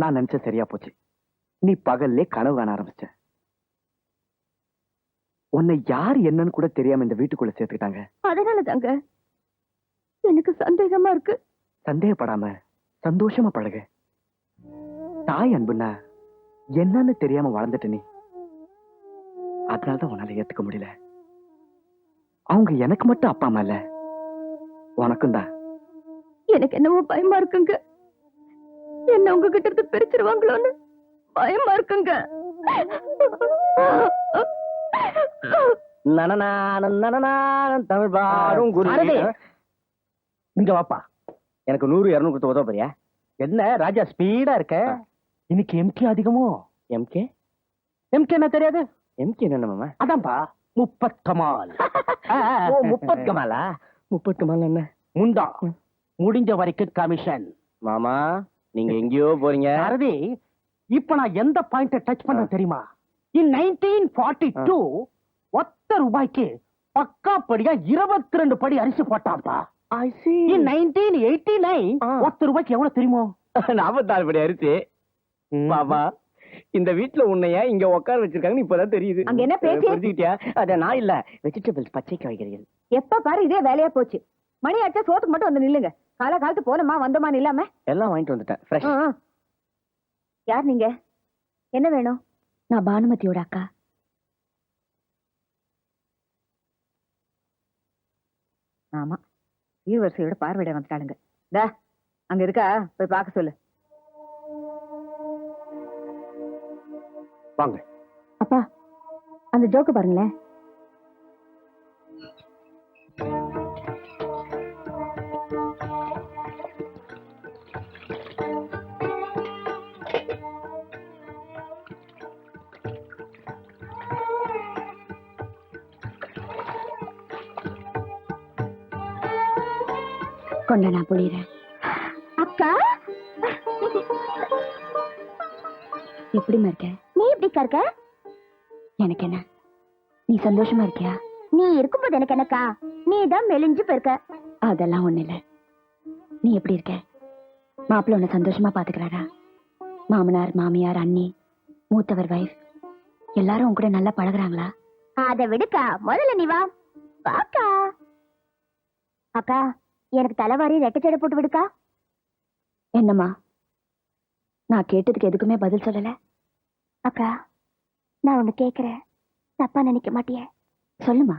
நான் நினைச்ச சரியா போச்சு. நீ பகல்லே கனவு காண ஆரம்பிச்ச. உன்னை யார் என்னன்னு கூட தெரியாம இந்த வீட்டுக்குள்ள சேர்த்துக்கிட்டாங்க. அதனால தாங்க எனக்கு சந்தேகமா இருக்கு. சந்தேகப்படாம சந்தோஷமா பழகு. தாய் அன்புன்னா என்னன்னு தெரியாம வளர்ந்துட்ட நீ. அதனாலதான் உன்னால ஏத்துக்க முடியல. அவங்க எனக்கு மட்டும் அப்பா அம்மா இல்ல, உனக்கும் தான். எனக்கு என்னவோ பயமா இருக்குங்க. என்ன உங்ககிட்ட இருந்து பிரிச்சிருவாங்களோன்னு பயமா இருக்குங்க. தமிழ் பாடும் குரு. இங்க வாப்பா, எனக்கு 100 200 கொடுத்து உதவ போறியா? என்ன ராஜா ஸ்பீடா இருக்க? இன்னைக்கு எம்கே அதிகமோ? எம்கே எம்கே என்ன தெரியாது? எம்கே என்ன மாமா? அதான்ப்பா முப்பத் கமால். ஓ முப்பத் கமாலா? முப்பத் கமால் என்ன? முண்டா முடிஞ்ச வரைக்கும் கமிஷன். மாமா நீங்க எங்கேயோ போறீங்க. அரதி, இப்ப நான் எந்த பாயிண்ட டச் பண்ண தெரியுமா? இன் 1942 1 ரூபாய்க்கு பக்காப்படியா 22 படி அரிசி போட்டாப்பா. இன் 1989 1 ரூபாய்க்கு எவ்வளவு தெரியுமோ? 44 படி அரிசி. பாபா, இந்த வீட்டுல உன்னைய இங்க உட்கார வச்சிருக்காங்க இப்பதான் தெரியுது. அங்க என்ன பேச்சு? புரிஞ்சுக்கிட்டியா? அத நான் இல்ல, வெஜிடபிள்ஸ் பச்சை காய்கறிகள். எப்ப பாரு இதே வேலையா போச்சு. மணி ஆச்சா சோத்துக்கு மட்டும் வந்து நில்லுங்க. காலத்து போனமா வந்தோமான்னு இல்லாம எல்லாம் வாங்கிட்டு வந்துட்டேன். ஃப்ரெஷ். யார் நீங்க? என்ன வேணும்? நான் பானுமதியோட அக்கா. ஆமா, ஈவர்சியோட பார்வையிட வந்துட்டாளுங்க. அங்க இருக்கா, போய் பார்க்க சொல்லு. வாங்க. அப்பா, அந்த ஜோக்க பாருங்களேன். கொண்ட நான் புளிறேன். அக்கா, எப்படிமா இருக்க? நீ எப்படிக்கா இருக்க? எனக்கு என்ன, நீ சந்தோஷமா இருக்கியா? நீ இருக்கும்போது எனக்கு என்னக்கா, நீ தான் மெலிஞ்சு போயிருக்க. அதெல்லாம் ஒண்ணு இல்ல. நீ எப்படி இருக்க? மாப்பிள்ள உன்னை சந்தோஷமா பாத்துக்கிறாரா? மாமனார் மாமியார் அண்ணி மூத்தவர் வைஃப் எல்லாரும் உன் கூட நல்லா பழகுறாங்களா? அத விடுக்கா, முதல்ல நீ வா. வாக்கா. அக்கா, எனக்கு தலைவாரி ரெட்டச்சடை போட்டு விடுக்கா. என்னம்மா, நான் கேட்டதுக்கு எதுக்குமே பதில் சொல்லல. அக்கா, நான் ஒண்ணு கேக்குறேன், தப்பா நினைக்க மாட்டியே? சொல்லுமா.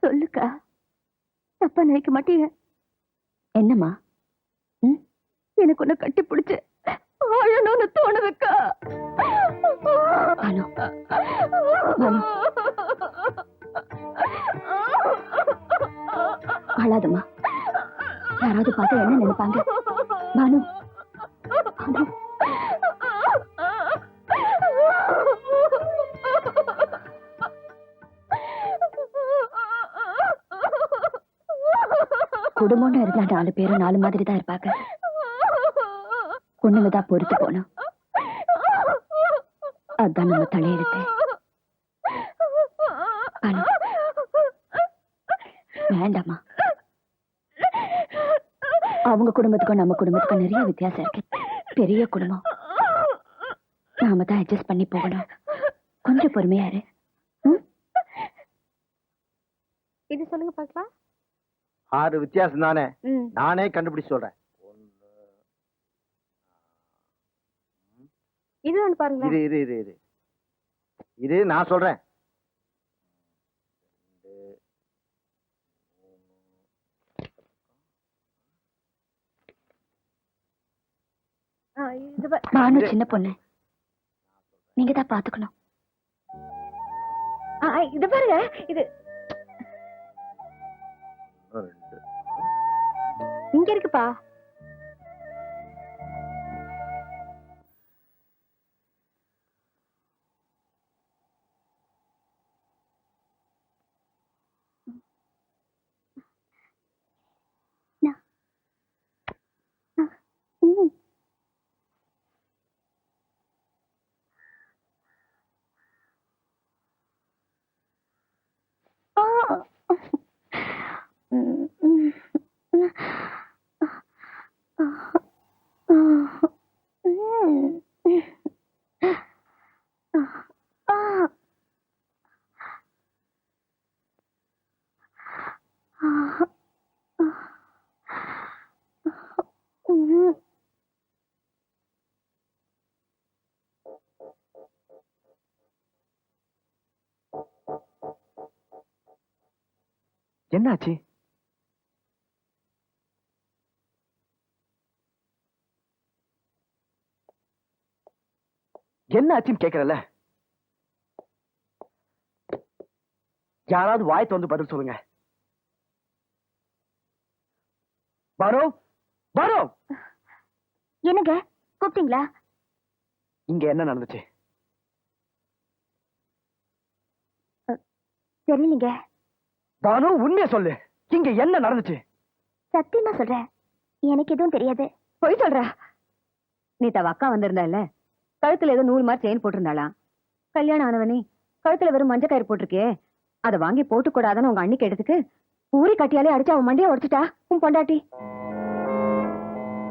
சொல்லுக்கா, தப்பா நினைக்க மாட்டியே? என்னம்மா? எனக்கு ஒண்ணு கட்டி பிடிச்சு ஆழணும்னு தோணுதுக்கா. பானு, பானு, அழாதம்மா. யாராவது பார்த்தா என்ன நினைப்பாங்க? பானு, பானு. குடும்பம்னு இருந்தா 4 பேரும் 4 மாதிரி தான் இருப்பாங்க. பொண்ணுங்கதான் பொறுத்து போனோம். அதான் நம்ம தலையெழுத்து. பானு, வேண்டாமா. அவங்க குடும்பத்துக்கும் நம்ம குடும்பத்துக்கும் நிறைய வித்தியாசம் இருக்கு. பெரிய குடும்பம், நாம தான் அட்ஜஸ்ட் பண்ணி போகணும். கொஞ்சம் பொறுமையா இரு. இது சொல்லுங்க பாக்கலாம். 6 வித்தியாசம் தானே, நானே கண்டுபிடிச்சு சொல்றேன். இது ஒண்ணு பாருங்க. இது நான் சொல்றேன். பானு சின்ன பொண்ணு, நீங்க தான் பாத்துக்கணும். இது பாருங்க. இது இங்க இருக்குப்பா. என்னாச்சு? என்ன ஆச்சுன்னு கேக்குறல, யாராவது வாய் திறந்து பதில் சொல்லுங்க. பானு, பானு, என்னங்க கூப்பிட்டீங்களா? இங்க என்ன நடந்துச்சு? தெரியலீங்க. பானு, உண்மையை சொல்லு, இங்க என்ன நடந்துச்சு? சத்தியமா சொல்றேன், எனக்கு எதுவும் தெரியாது. போய் சொல்ற. நீ தவ அக்கா வந்திருந்தால, கழுத்துல ஏதோ நூல் மாதிரி செயின் போட்டிருந்தாளாம். கல்யாணம் ஆனவனே கழுத்துல வெறும் மஞ்சள் கயிறு போட்டிருக்கே, அதை வாங்கி போட்டுக்கூடாதுன்னு உங்க அண்ணி கேட்டதுக்கு ஊறி கட்டியாலே அடிச்சு அவன் மண்டியா உடைச்சிட்டா உன் பொண்டாட்டி.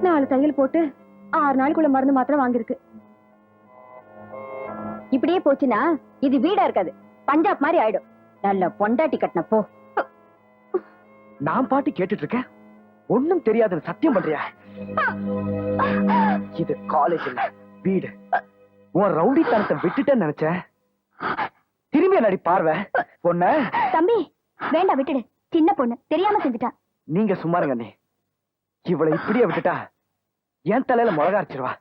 4 தையல் போட்டு 6 நாளுக்குள்ள மருந்து மாத்திரம் வாங்கிருக்கு. இப்படியே போச்சுன்னா இது வீடா இருக்காது, பஞ்சாப் மாதிரி ஆயிடும். நல்ல பொண்டாட்டி கட்டின போ. நான் பாட்டு கேட்டுட்டு இருக்கேன், ஒண்ணும் தெரியாதுன்னு சத்தியம் பண்றியா? இது காலேஜ் இல்ல, வீடு. உன் ரவுடித்தனத்தை விட்டுட்டேன்னு நினைச்சேன். திரும்பி நடி பார்வை பொண்ண. தம்பி வேண்டாம், விட்டுடு. சின்ன பொண்ணு தெரியாம செஞ்சுட்டா. நீங்க சும்மாருங்க அண்ணி, இவளை இப்படியே விட்டுட்டா என் தலையில மிளகா அரைச்சிருவா.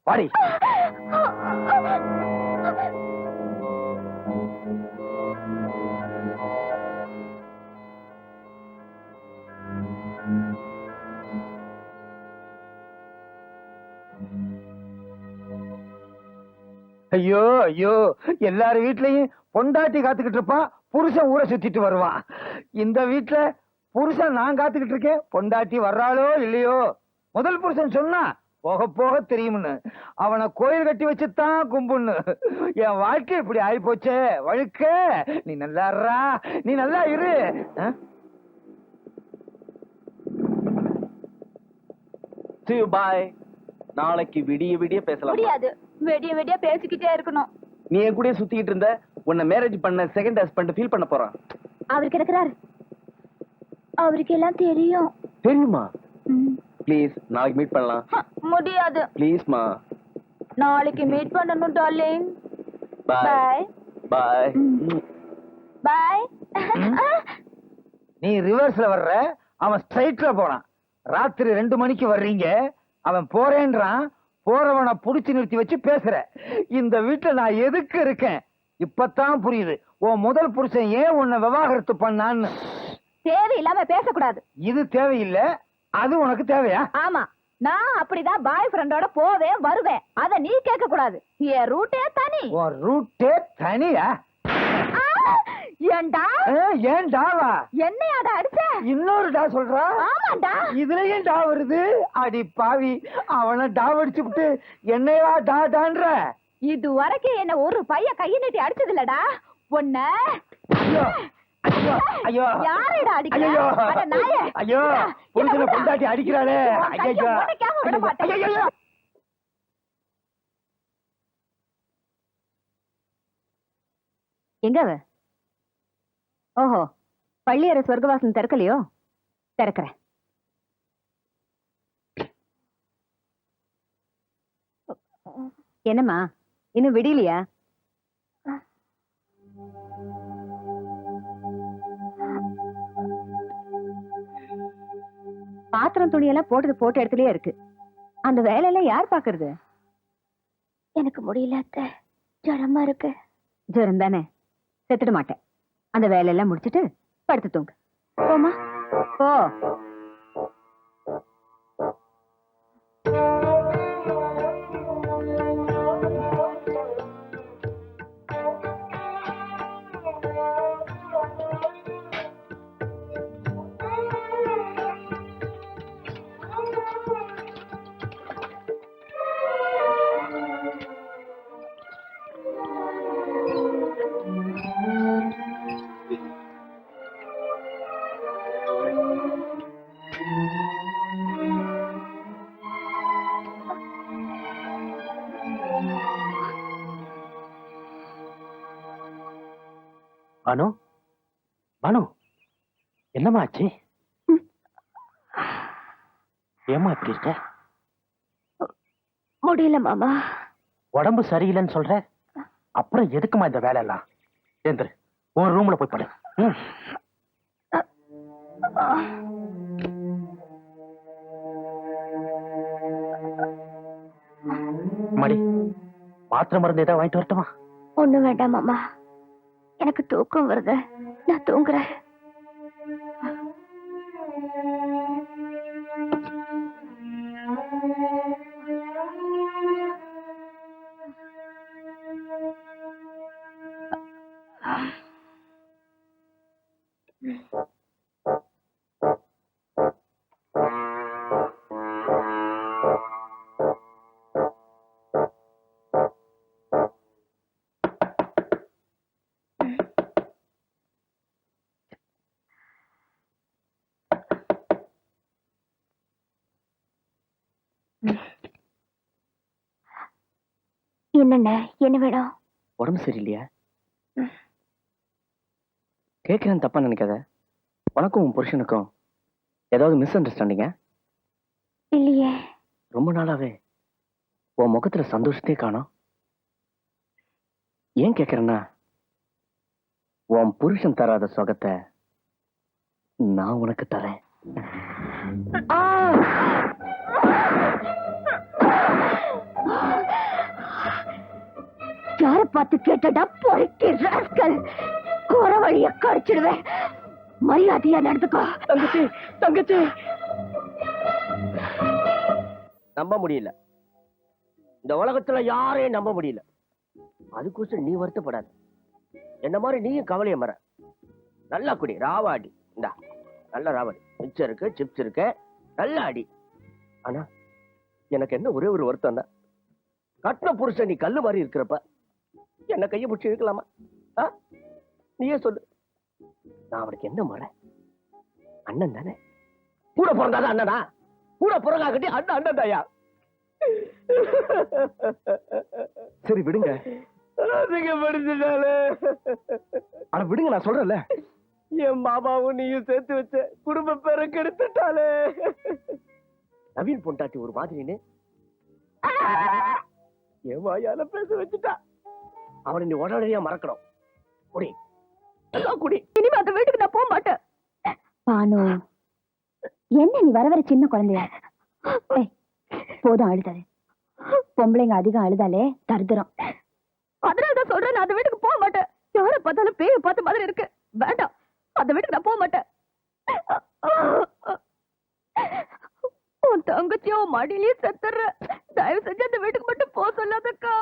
வாடி. ஐயோ ஐயோ, எல்லாரும் வீட்லயும் பொண்டாட்டி காத்துக்கிட்டு இருப்பான், புருஷன் ஊரை சுத்திட்டு வருவான். இந்த வீட்டுல புருஷன் நான் காத்துக்கிட்டு இருக்கேன், பொண்டாட்டி வர்றாளோ இல்லையோ. முதல் புருஷன் சொன்னா போக போக தெரியும்னு, அவனை கோயில் கட்டி வச்சுதான் கும்புன்னு. என் வாழ்க்கை இப்படி ஆயி போச்சே வழுக்க. நீ நல்லா இருறா, நீ நல்லா இரு. பாய், நாளைக்கு விடிய விடிய பேசலாம். முடியாது. வெடிய வெடியா பேசிக்கிட்டே இருக்கணும். நீ என் கூட சுத்திக்கிட்டு இருந்த, உன்னை மேரேஜ் பண்ண செகண்ட் ஹஸ்பண்ட் ஃபீல் பண்ண போறான். அவருக்கு இருக்கிறாரு, அவருக்கு எல்லாம் தெரியும். தெரியுமா? ப்ளீஸ் நாளைக்கு மீட் பண்ணலாம். முடியாது. ப்ளீஸ்மா. நாளைக்கு மீட் பண்ணணும் டார்லிங். பாய் பாய் பாய். நீ ரிவர்ஸ்ல வர்ற, அவன் ஸ்ட்ரைட்ல போறான். ராத்திரி 2 மணிக்கு வர்றீங்க, அவன் போறேன்றான். போறவனை புடிச்சு நிறுத்தி வச்சு பேசுற. இந்த வீட்டுல நான் எதுக்கு இருக்கேன் இப்பதான் புரியுது. உன் முதல் புருஷன் ஏன் உன்னை விவாகரத்து பண்ணான்னு. தேவையில்லாம பேசக்கூடாது. இது தேவையில்லை, அது உனக்கு தேவையா? ஆமா, நான் அப்படிதான் பாய் ஃப்ரெண்டோட போவேன் வருவேன். அத நீ கேட்க கூடாது. என் ரூட்டே தனி. உன் ரூட்டே தனியா? ஏண்டா? ஏன் டாவா? என்னையாடா அடிச்ச? இன்னொரு டா சொல்றா? ஆமாண்டா. இதுல ஏன் டா வருது? அடி பாவி, அவனை டாவ் அடிச்சு விட்டு என்னையா டா டான்ற? இது வரைக்கும் என்ன ஒரு பையன் கையை நீட்டி அடிச்சது இல்லடா. உன்ன ஐயோ ஐயோ ஐயோ, யாரடா அடிக்கிற? ஐயோ அட நாயே. ஐயோ, புருஷனை பொண்டாட்டி அடிக்கிறாளே. ஐயோ ஐயோ. எங்க அவ? ஓஹோ, பள்ளியறை சொர்க்கவாசன் திறக்கலையோ? திறக்கிறேன். என்னம்மா, இன்னும் விடியலையா? பாத்திரம் துணியெல்லாம் போட்ட இடத்துலயே இருக்கு. அந்த வேலையெல்லாம் யார் பாக்குறது? எனக்கு முடியல அத்தை, ஜரமா இருக்கு. ஜரம் தானே, செத்துட மாட்டேன். அந்த வேலையெல்லாம் முடிச்சிட்டு படுத்து தூங்க. போமா போ. பானு, பானு, என்னம்மா ஆச்சு? ஏம்மா இப்படி இருக்க? முடியல மாமா. உடம்பு சரியில்லைன்னு சொல்ற, அப்புறம் எதுக்குமா இந்த வேலை எல்லாம்? ஏந்திரு, உன் ரூம்ல போய் படு. மடி, மாத்திரை மருந்து ஏதாவது வாங்கிட்டு வரட்டுமா? ஒண்ணு வேண்டாம் மாமா, எனக்கு தூக்கம் வருது, நான் தூங்குறேன். என்னண்ணே, என்ன வேணும்? உடம்பு சரியில்லையா? கேட்கிறேன், தப்பா நினைக்காத. உனக்கும் உன் புருஷனுக்கும் ஏதாவது மிஸ் அண்டர்ஸ்டாண்டிங்க? இல்லையே. ரொம்ப நாளாவே உன் முகத்துல சந்தோஷத்தையே காணோம். ஏன் கேட்கிறேன்னா, உன் புருஷன் தராத சுகத்தை நான் உனக்கு தரேன். யார பார்த்து கேட்டடா பொறுக்கி ராஸ்கல்? கோர வழிய கடிச்சிடுவேன். மரியாதையா நடந்துக்கோ. தங்கச்சி, தங்கச்சி. நம்ப முடியல, இந்த உலகத்துல யாரையும் நம்ப முடியல. அதுக்கோசம் நீ வருத்தப்படாத. என்ன மாதிரி நீயும் கவலைய மற. நல்லா குடி, ராவாடி. இந்தா நல்ல ராவாடி, மிச்சம் இருக்கு, சிப்ஸ் இருக்கு, நல்லா அடி. ஆனா எனக்கு என்ன ஒரே ஒரு வருத்தம் தான், கட்டின புருஷன் நீ கல்லு மாதிரி இருக்கிறப்ப என்ன கையை பிடிச்சி இருக்கலாமா? நீயே சொல்லு. நான் அவனுக்கு என்ன முறை? அண்ணன் தானே. கூட பிறந்தாதான் அண்ணனா? கூட பிறகாகட்டி அண்ணன் அண்ணன் தாயா. சரி விடுங்க. அதுங்க படிச்சுட்டாலே. அட விடுங்க, நான் சொல்றேன்ல. என் மாமாவும் நீயும் சேர்த்து வச்ச குடும்ப பேரை கெடுத்துட்டாலே. நவீன் பொண்டாட்டி ஒரு மாதிரின்னு என் வாயால பேச வச்சுட்டா. அவனை நீ உடனடியா மறக்கணும். குடி, எல்லாம் குடி. இனிமே அந்த வீட்டுக்கு நான் போக மாட்டேன். பானு, என்ன நீ வர வர சின்ன குழந்தையா? ஏய், போதும் அழுதாது. பொம்பளைங்க அதிகம் அழுதாலே தருதுறோம். அதனாலதான் சொல்றேன், நான் அந்த வீட்டுக்கு போக மாட்டேன். யார பார்த்தாலும் பேய பார்த்த மாதிரி இருக்கு. வேண்டாம், அந்த வீட்டுக்கு நான் போக மாட்டேன். உன் தங்கச்சியும் மடியிலேயே செத்துற. தயவு செஞ்சு அந்த வீட்டுக்கு மட்டும் போக சொல்லாதக்கா.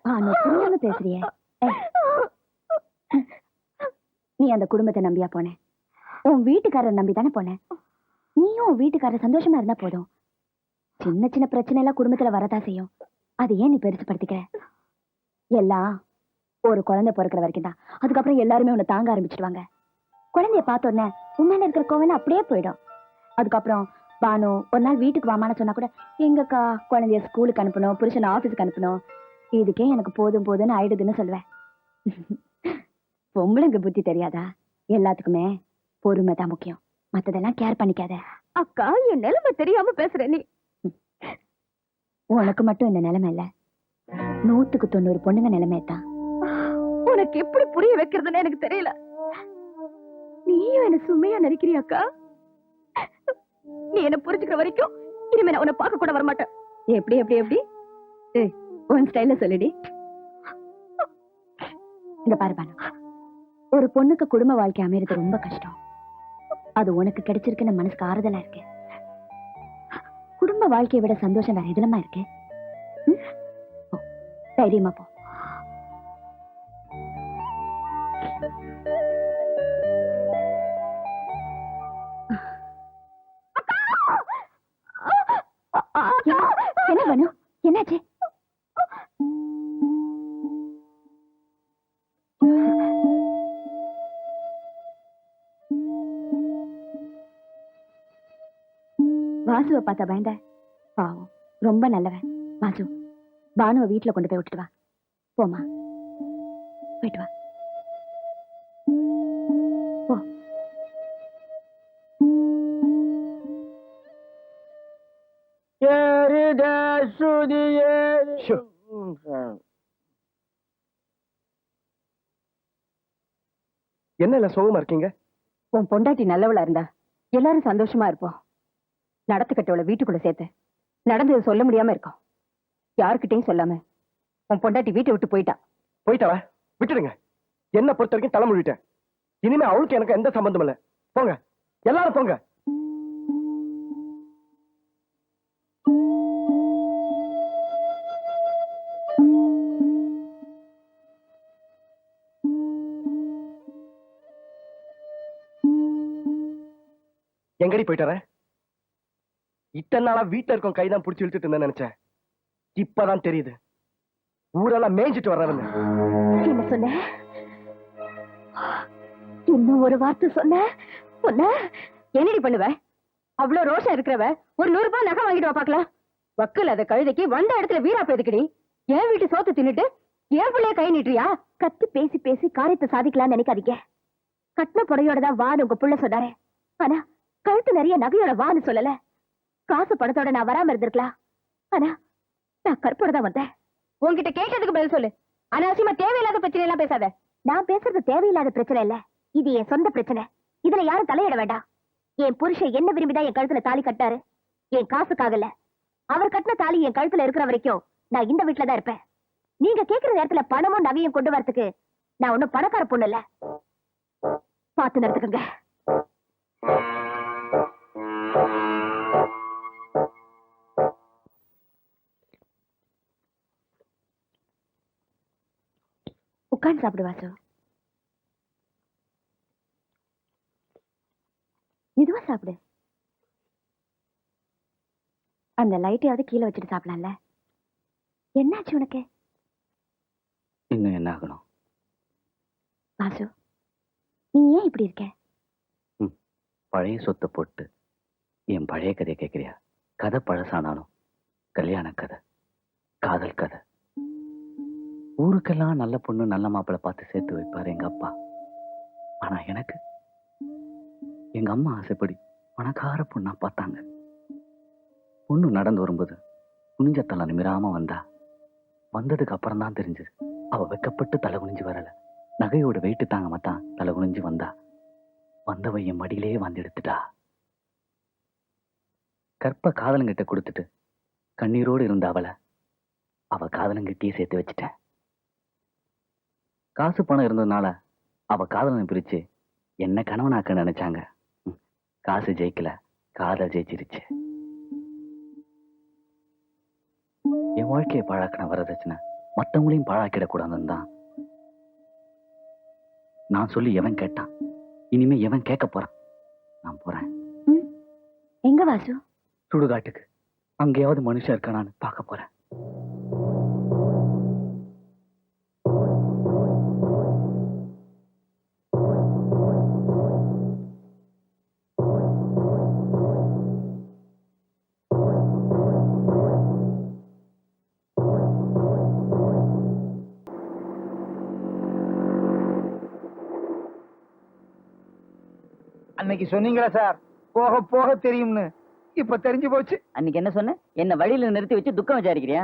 பானு, புரியாம பேசுறியே. நீ அந்த குடும்பத்தை நம்பியா போன? உன் வீட்டுக்காரர் நம்பி தானே போன. நீயும் உன் வீட்டுக்காரர் சந்தோஷமா இருந்தா போதும். சின்ன சின்ன பிரச்சனை எல்லாம் குடும்பத்துல வரதா செய்யும். அது ஏன் நீ பெருசுப்படுத்திக்கிற? எல்லாம் ஒரு குழந்தை பிறக்கிற வரைக்கும் தான். அதுக்கப்புறம் எல்லாருமே உன்னை தாங்க ஆரம்பிச்சிடுவாங்க. குழந்தைய பார்த்த உடனே உண்மையில இருக்கிற கோவம் அப்படியே போயிடும். அதுக்கப்புறம் பானு ஒரு நாள் வீட்டுக்கு வாமான்னு சொன்னா கூட, எங்கக்கா குழந்தைய ஸ்கூலுக்கு அனுப்பணும், புருஷனை ஆபீஸுக்கு அனுப்பணும், இதுக்கே எனக்கு போதும் போதும்னு ஆயிடுதுன்னு சொல்லுவேன். பொம்பளைங்க புத்தி தெரியாதா? எல்லாத்துக்குமே பொறுமை தான் முக்கியம். மத்ததெல்லாம் கேர் பண்ணிக்காத. அக்கா, என் நிலைமை தெரியாம பேசுற நீ. உனக்கு மட்டும் இந்த நிலைமை இல்ல, 100க்கு 90 பொண்ணுங்க நிலைமை தான். உனக்கு எப்படி புரிய வைக்கிறதுன்னு எனக்கு தெரியல. நீயும் என்ன சுமையா நினைக்கிறியாக்கா? நீ என்ன புரிஞ்சுக்கிற வரைக்கும் இனிமே நான் உன்னை பார்க்க கூட வரமாட்டேன். எப்படி எப்படி எப்படி? உன் ஸ்டைல்ல சொல்லுடி. இந்த பாரு பானு, ஒரு பொண்ணுக்கு குடும்ப வாழ்க்கை அமையறது ரொம்ப கஷ்டம். அது உனக்கு கிடைச்சிருக்குன்னு மனசுக்கு ஆறுதலா இருக்கு. குடும்ப வாழ்க்கையை விட சந்தோஷம் வேற எதுலமா இருக்கு? போ, தைரியமா போ. என்ன பண்ணு? என்னாச்சு? வாசுவை பார்த்தா பயந்த? பாவம், ரொம்ப நல்லவன். வாசு, பானுவை வீட்டுல கொண்டு போய் விட்டுட்டு வா. போமா, போயிட்டு வா. போ. என்ன இல்ல சோகமா இருக்கீங்க? உன் பொண்டாட்டி நல்லவளா இருந்தா எல்லாரும் சந்தோஷமா இருப்போம். நடத்துக்கட்டவளை வீட்டுக்குள்ள சேர்த்து நடந்தது சொல்ல முடியாம இருக்கும். யாருக்கிட்டையும் சொல்லாம உன் பொண்டாட்டி வீட்டை விட்டு போயிட்டா. போயிட்டாவா? விட்டுடுங்க. என்ன பொறுத்த வரைக்கும் தலை முடிட்டேன். இனிமே அவளுக்கு எனக்கு எந்த சம்பந்தம் இல்ல. போங்க, எல்லாரும் போங்க. எங்கடி போயிட்டு வர? இத்தனை நாளா வீட்டுல இருக்கும் கைதான் பிடிச்சி இழுத்துட்டு இருந்தேன்னு நினைச்சேன். இப்பதான் தெரியுது ஊரெல்லாம் மேய்ஞ்சிட்டு வர்றவன்னு. என்ன சொன்ன? இன்னும் ஒரு வார்த்தை சொன்ன என்னடி பண்ணுவ? அவ்வளவு ரோஷம் இருக்கிறவ ஒரு 100 ரூபாய் நகை வாங்கிட்டு வா பாக்கலாம். வக்கல் அத கழுதைக்கு வந்த இடத்துல வீரா போயிருக்கடி. என் வீட்டு சோத்து தின்னுட்டு என் பிள்ளைய கை நீட்டுறியா? கத்து பேசி பேசி காரியத்தை சாதிக்கலாம்னு நினைக்காதீங்க. கட்டின புடையோட தான் வான்னு உங்க புள்ள சொன்னாரு. ஆனா கழுத்து நிறைய நகையோட வான்னு சொல்லல. காசு பணத்தோட நான் வராம இருந்திருக்கலாம். ஆனா நான் கற்போட தான் வந்தேன். உன்கிட்ட கேட்டதுக்கு பதில் சொல்லு. அனாவசியமா தேவையில்லாத பிரச்சனை எல்லாம் பேசாத. நான் பேசுறது தேவையில்லாத பிரச்சனை இல்ல, இது என் சொந்த பிரச்சனை. இதுல யாரும் தலையிட வேண்டாம். என் புருஷன் என்ன விரும்பிதான் என் கழுத்துல தாலி கட்டாரு. என் காசுக்காகல. அவர் கட்டின தாலி என் கழுத்துல இருக்கிற வரைக்கும் நான் இந்த வீட்டுல தான் இருப்பேன். நீங்க கேக்குற நேரத்துல பணமும் நகையும் கொண்டு வரதுக்கு நான் ஒன்னும் பணக்கார பொண்ணு இல்ல. பார்த்து நடத்துக்கங்க. உட்கார்ந்து சாப்பிடு வாசு. மெதுவா சாப்பிடு. அந்த லைட்டையாவது கீழே வச்சுட்டு சாப்பிடலாம்ல. என்னாச்சு உனக்கு? இன்னும் என்ன ஆகணும்? வாசு, நீ ஏன் இப்படி இருக்க? பழைய சொத்தை போட்டு என் பழைய கதையை கேட்கிறியா? கதை பழசானாலும் கல்யாண கதை, காதல் கதை. ஊருக்கெல்லாம் நல்ல பொண்ணு நல்ல மாப்பிள்ளை பார்த்து சேர்த்து வைப்பாரு எங்க அப்பா. ஆனா எனக்கு எங்க அம்மா ஆசைப்படி பணக்கார பொண்ணா பார்த்தாங்க. பொண்ணு நடந்து வரும்போது குனிஞ்ச தலை நிமிராம வந்தா. வந்ததுக்கு அப்புறம் தான் தெரிஞ்சது அவ வெக்கப்பட்டு தலை குனிஞ்சு வரல. நகையோட வெயிட்டு தாங்க மாட்டான் தலை குனிஞ்சு வந்தா. வந்தவ என் மடியிலே வந்து எடுத்துட்டா. கற்ப காதலங்கிட்ட கொடுத்துட்டு கண்ணீரோடு இருந்த அவளை அவ காதலங்கிட்டே சேர்த்து வச்சுட்டேன். காசு பணம் இருந்ததுனால அவ காதலனை பிரிச்சு என்ன கணவனாக்க நினைச்சாங்க. காசு ஜெயிக்கல, காதல் ஜெயிச்சிருச்சு. என் வாழ்க்கையை பாழாக்கின வரதட்சணை மத்தவங்களையும் பாழாக்கிடக்கூடாதுன்னு தான் நான் சொல்லி எவன் கேட்டான். இனிமே எவன் கேட்க போறான்? நான் போறேன். எங்க வாசு? சுடுகாட்டுக்கு. அங்கேயாவது மனுஷன் இருக்கானான்னு பார்க்க போறேன். அன்னைக்கு சொன்னீங்களா சார், போக போக தெரியும்னு? இப்ப தெரிஞ்சு போச்சு. அன்னைக்கு என்ன சொன்ன? என்ன வழியில நிறுத்தி வச்சு துக்கம் விசாரிக்கிறியா?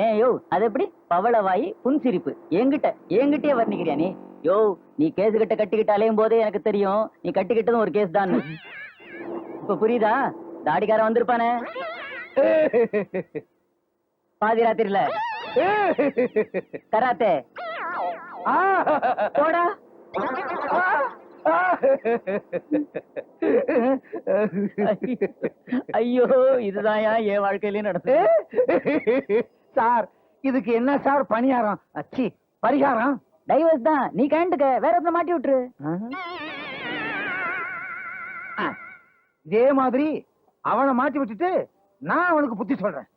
ஏன் யோ, அது எப்படி பவளவாயி புன்சிரிப்பு என்கிட்டயே வர்ணிக்கிறியா நீ? யோ, நீ கேஸ் கிட்ட கட்டிக்கிட்டு அலையும் போதே எனக்கு தெரியும் நீ கட்டிக்கிட்டதும் ஒரு கேஸ் தான். இப்ப புரியுதா? தாடிக்காரன் வந்திருப்பானே பாதி ராத்திரில கராத்தே போடா. ஐயோ, இதுதான் என் வாழ்க்கையிலே நடந்தது. சார், இதுக்கு என்ன சார் பணியாரம்? அச்சி, பரிகாரம் டைவர்ஸ் தான். நீ கண்டுக்க, வேற ஒருத்தனை மாட்டி விட்டுரு. இதே மாதிரி அவனை மாட்டி விட்டுட்டு நான் அவனுக்கு புத்தி சொல்றேன்.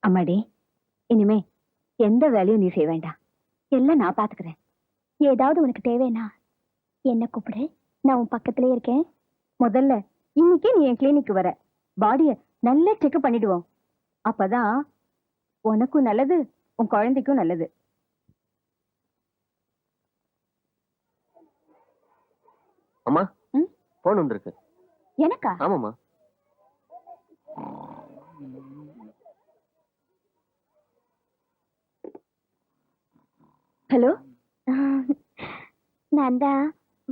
அம்மாடி, இனிமே எந்த வேலையும் நீ செய்ய வேண்டாம். எல்லாம் நான் பாத்துக்கிறேன். ஏதாவது உனக்கு தேவைன்னா என்ன கூப்பிடு, நான் உன் பக்கத்திலே இருக்கேன். முதல்ல இன்னைக்கே நீ என் கிளினிக்கு வர, பாடிய நல்லா செக் பண்ணிடுவோம். அப்பதான் உனக்கும் நல்லது, உன் குழந்தைக்கும் நல்லது. அம்மா, போன் வந்திருக்கு. எனக்கா? ஆமாம்மா. ஹலோ, நான் தான்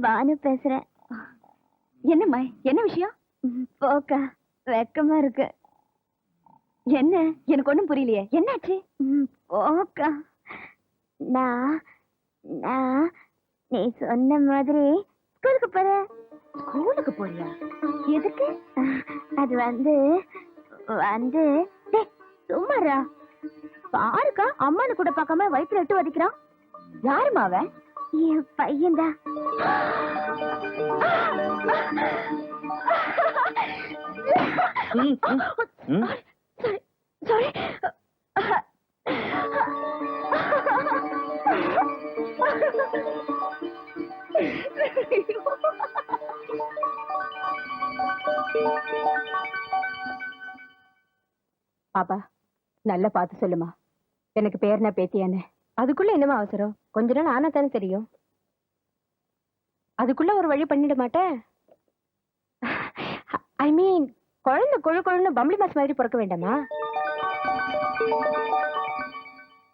பானு பேசுறேன். என்னம்மா, என்ன விஷயம்? போக்கா, வெக்கமா இருக்கு. என்ன? எனக்கு ஒண்ணும் புரியலையே, என்னாச்சு? போக்கா, நான் நீ சொன்ன மாதிரி ஸ்கூலுக்கு போறேன். ஸ்கூலுக்கு போறியா? எதுக்கு? அது வந்து சும்மாரா பாருக்கா, அம்மானு கூட பார்க்காம வயிற்றுல எட்டு வதிக்கிறான். யாருமா அவன்? என் பையன்தான். சாரி. பாப்பா, நல்லா பார்த்து சொல்லுமா. எனக்கு பேர்னா பேத்தியானே. அதுக்குள்ள என்னமா அவசரம்? கொஞ்ச நாள் ஆனா தானே தெரியும். அதுக்குள்ள ஒரு வழி பண்ணிட மாட்டேன். ஐ மீன், குழந்தை கொழு கொழுன்னு பம்பளி மாஸ் மாதிரி பிறக்க வேண்டாமா?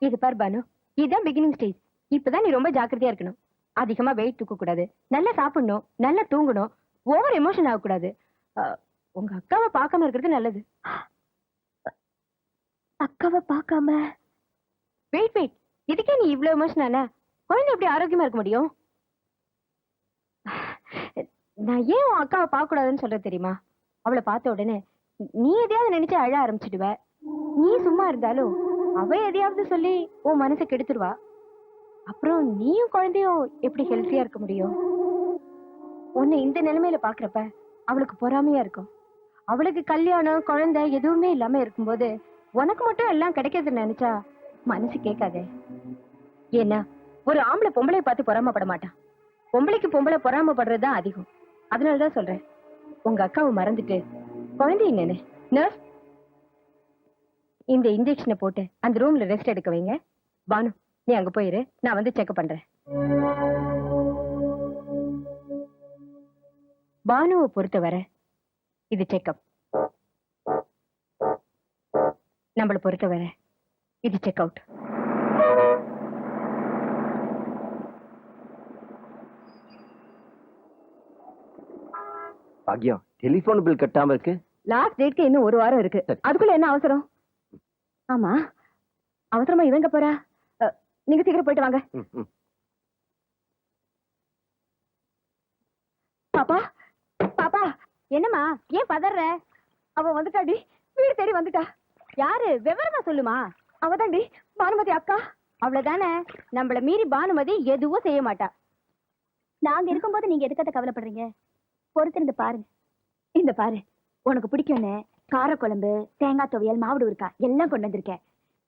இது பார் பானு, இதுதான் பிகினிங் ஸ்டேஜ். இப்பதான் நீ ரொம்ப ஜாக்கிரதையா இருக்கணும். அதிகமா வெயிட் தூக்க கூடாது, நல்லா சாப்பிடணும், நல்லா தூங்கணும், ஓவர் எமோஷன் ஆகக்கூடாது. உங்க அக்காவை பார்க்காம இருக்கிறது நல்லது. அக்காவை பார்க்காம வெயிட் இதுக்கே நீ இவ்வளவு எமோஷனான? குழந்தை எப்படி ஆரோக்கியமா இருக்க முடியும்? நான் ஏன் உன் அக்காவை பார்க்க கூடாதுன்னு சொல்ற தெரியுமா? அவளை பார்த்த உடனே நீ எதையாவது நினைச்சு அழ ஆரம்பிச்சிடுவ. நீ சும்மா இருந்தாலும் அவ எதையாவது சொல்லி உன் மனசை கெடுத்துருவா. அப்புறம் நீயும் குழந்தையும் எப்படி ஹெல்த்தியா இருக்க முடியும்? உன்னை இந்த நிலைமையில பாக்குறப்ப அவளுக்கு பொறாமையா இருக்கும். அவளுக்கு கல்யாணம் குழந்தை எதுவுமே இல்லாம இருக்கும்போது உனக்கு மட்டும் எல்லாம் கிடைக்கிறதுன்னு நினைச்சா மனசு கேட்காதே. ஏன்னா ஒரு ஆம்பளை பொம்பளை பார்த்து பொறாமப்பட மாட்டான். பொம்பளைக்கு பொம்பளை பொறாமப்படுறதுதான் அதிகம். அதனாலதான் சொல்றேன், உங்க அக்காவை மறந்துட்டு குழந்தைய நினை. நர்ஸ், இந்த இன்ஜெக்ஷனை போட்டு அந்த ரூம்ல ரெஸ்ட் எடுக்க வைங்க. பானு, நீ அங்க போயிரு, நான் வந்து செக் பண்றேன். பானுவை பொறுத்தவரை இது செக்அப். நம்மளை பொறுத்தவரை இது செக் அவுட். பாக்யம், டெலிபோன் பில் கட்டாம இருக்கு. லாஸ்ட் டேட்க்கு இன்னும் ஒரு வாரம் இருக்கு. அதுக்குள்ள என்ன அவசரம்? ஆமா, அவசரமா இவங்க போறா? நீங்க சீக்கிரம் போயிட்டு வாங்க. பாப்பா பாப்பா, என்னம்மா ஏன் பதற? அவ வந்துட்டாடி, வீடு தேடி வந்துட்டா. யாரு? விவரமா சொல்லுமா. அவதாண்டி பானுமதி அக்கா. அவ்வளவுதானே, நம்மள மீறி பானுமதி எதுவும் செய்ய மாட்டா. நாங்க இருக்கும்போது நீங்க எதுக்காக கவலைப்படுறீங்க? பொறுத்திருந்து பாருங்க. இந்த பாரு, உனக்கு பிடிக்கும்னு காரக்குழம்பு, தேங்காய் துவையல், மாவுடு இருக்கா எல்லாம் கொண்டு வந்திருக்கேன்.